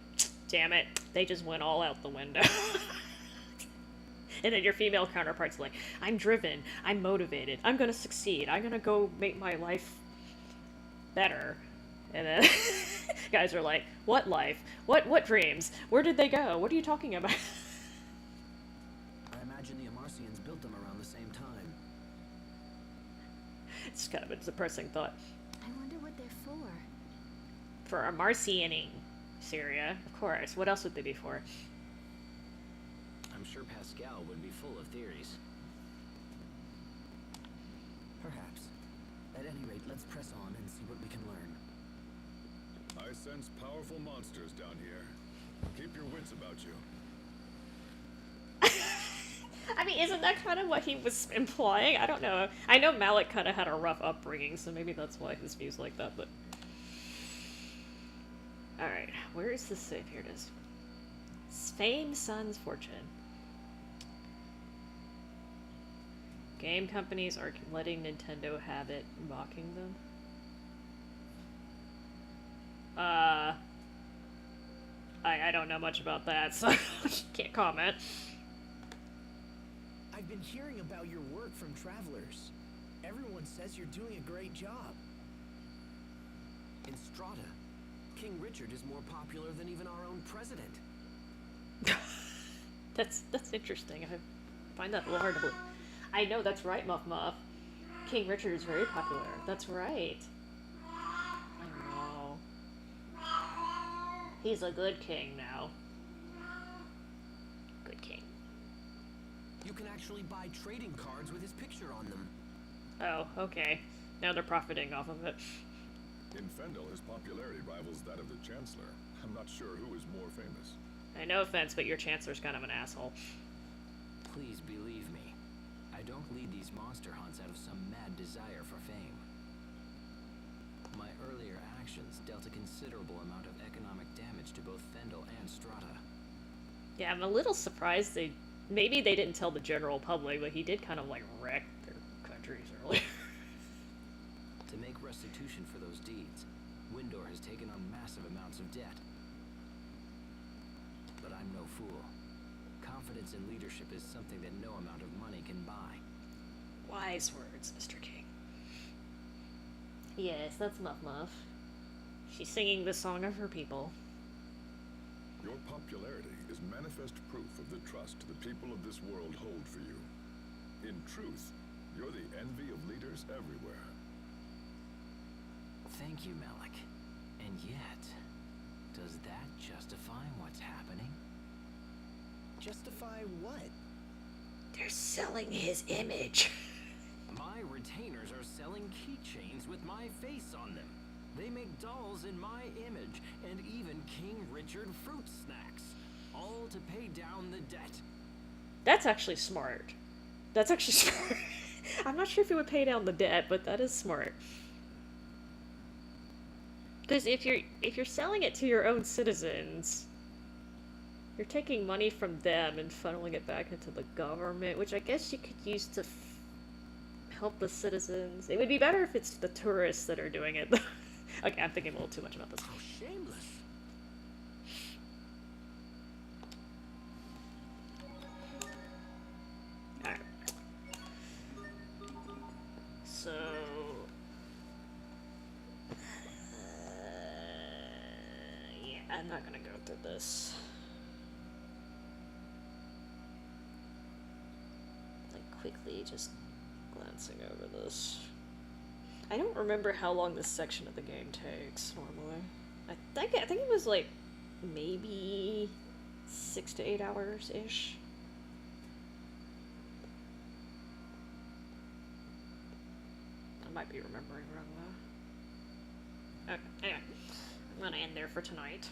damn it, they just went all out the window. And then your female counterpart's like, I'm driven, I'm motivated, I'm gonna succeed, I'm gonna go make my life better. And then guys are like, what life? What dreams? Where did they go? What are you talking about? I imagine the Amarcians built them around the same time. It's kind of a depressing thought. I wonder what they're for. For a Marcianing Syria, of course. What else would they be for? I'm sure Pascal would be full of theories. Perhaps. At any rate, let's press on and see what we can learn. I sense powerful monsters down here. Keep your wits about you. I mean, isn't that kind of what he was implying? I don't know. I know Malik kind of had a rough upbringing, so maybe that's why his view's like that, but... Alright, where is this safe? Here it is. Fame, Son's Fortune. Game companies are letting Nintendo have it, mocking them. I don't know much about that, so can't comment. I've been hearing about your work from travelers. Everyone says you're doing a great job. In Strata, King Richard is more popular than even our own president. That's interesting. I find that a little hard to believe. I know, that's right, Muff Muff. King Richard is very popular. That's right. I know. He's a good king now. Good king. You can actually buy trading cards with his picture on them. Oh, okay. Now they're profiting off of it. In Fendel, his popularity rivals that of the Chancellor. I'm not sure who is more famous. No offense, but your Chancellor's kind of an asshole. Please believe me. I don't lead these monster hunts out of some mad desire for fame. My earlier actions dealt a considerable amount of economic damage to both Fendel and Strata. Yeah, I'm a little surprised maybe they didn't tell the general public, but he did kind of, like, wreck their countries earlier. To make restitution for those deeds, Windor has taken on massive amounts of debt. But I'm no fool. Confidence in leadership is something that no amount of money can buy. Wise words, Mr. King. Yes, that's Muff Muff. She's singing the song of her people. Your popularity is manifest proof of the trust the people of this world hold for you. In truth, you're the envy of leaders everywhere. Thank you, Malik. And yet, does that justify what's happening? Justify what? They're selling his image. My retainers are selling keychains with my face on them. They make dolls in my image, and even King Richard fruit snacks. All to pay down the debt. That's actually smart. That's actually smart. I'm not sure if it would pay down the debt, but that is smart. Because if you're selling it to your own citizens, you're taking money from them and funneling it back into the government, which I guess you could use to help the citizens. It would be better if it's the tourists that are doing it. Okay, I'm thinking a little too much about this. How shameless. Alright. So... yeah, I'm not gonna go through this. Like, quickly just glancing over this. I don't remember how long this section of the game takes, normally. I think it was, like, maybe 6 to 8 hours-ish. I might be remembering wrong, though. Okay, anyway. I'm gonna end there for tonight.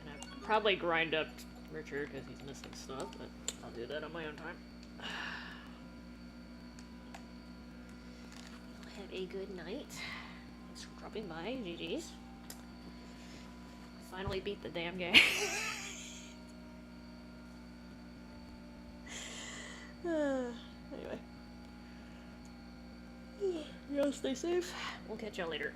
And I'll probably grind up Richard, because he's missing stuff, but I'll do that on my own time. Have a good night. Thanks for dropping by, GG's. Finally beat the damn game. Anyway. Y'all stay safe. We'll catch y'all later.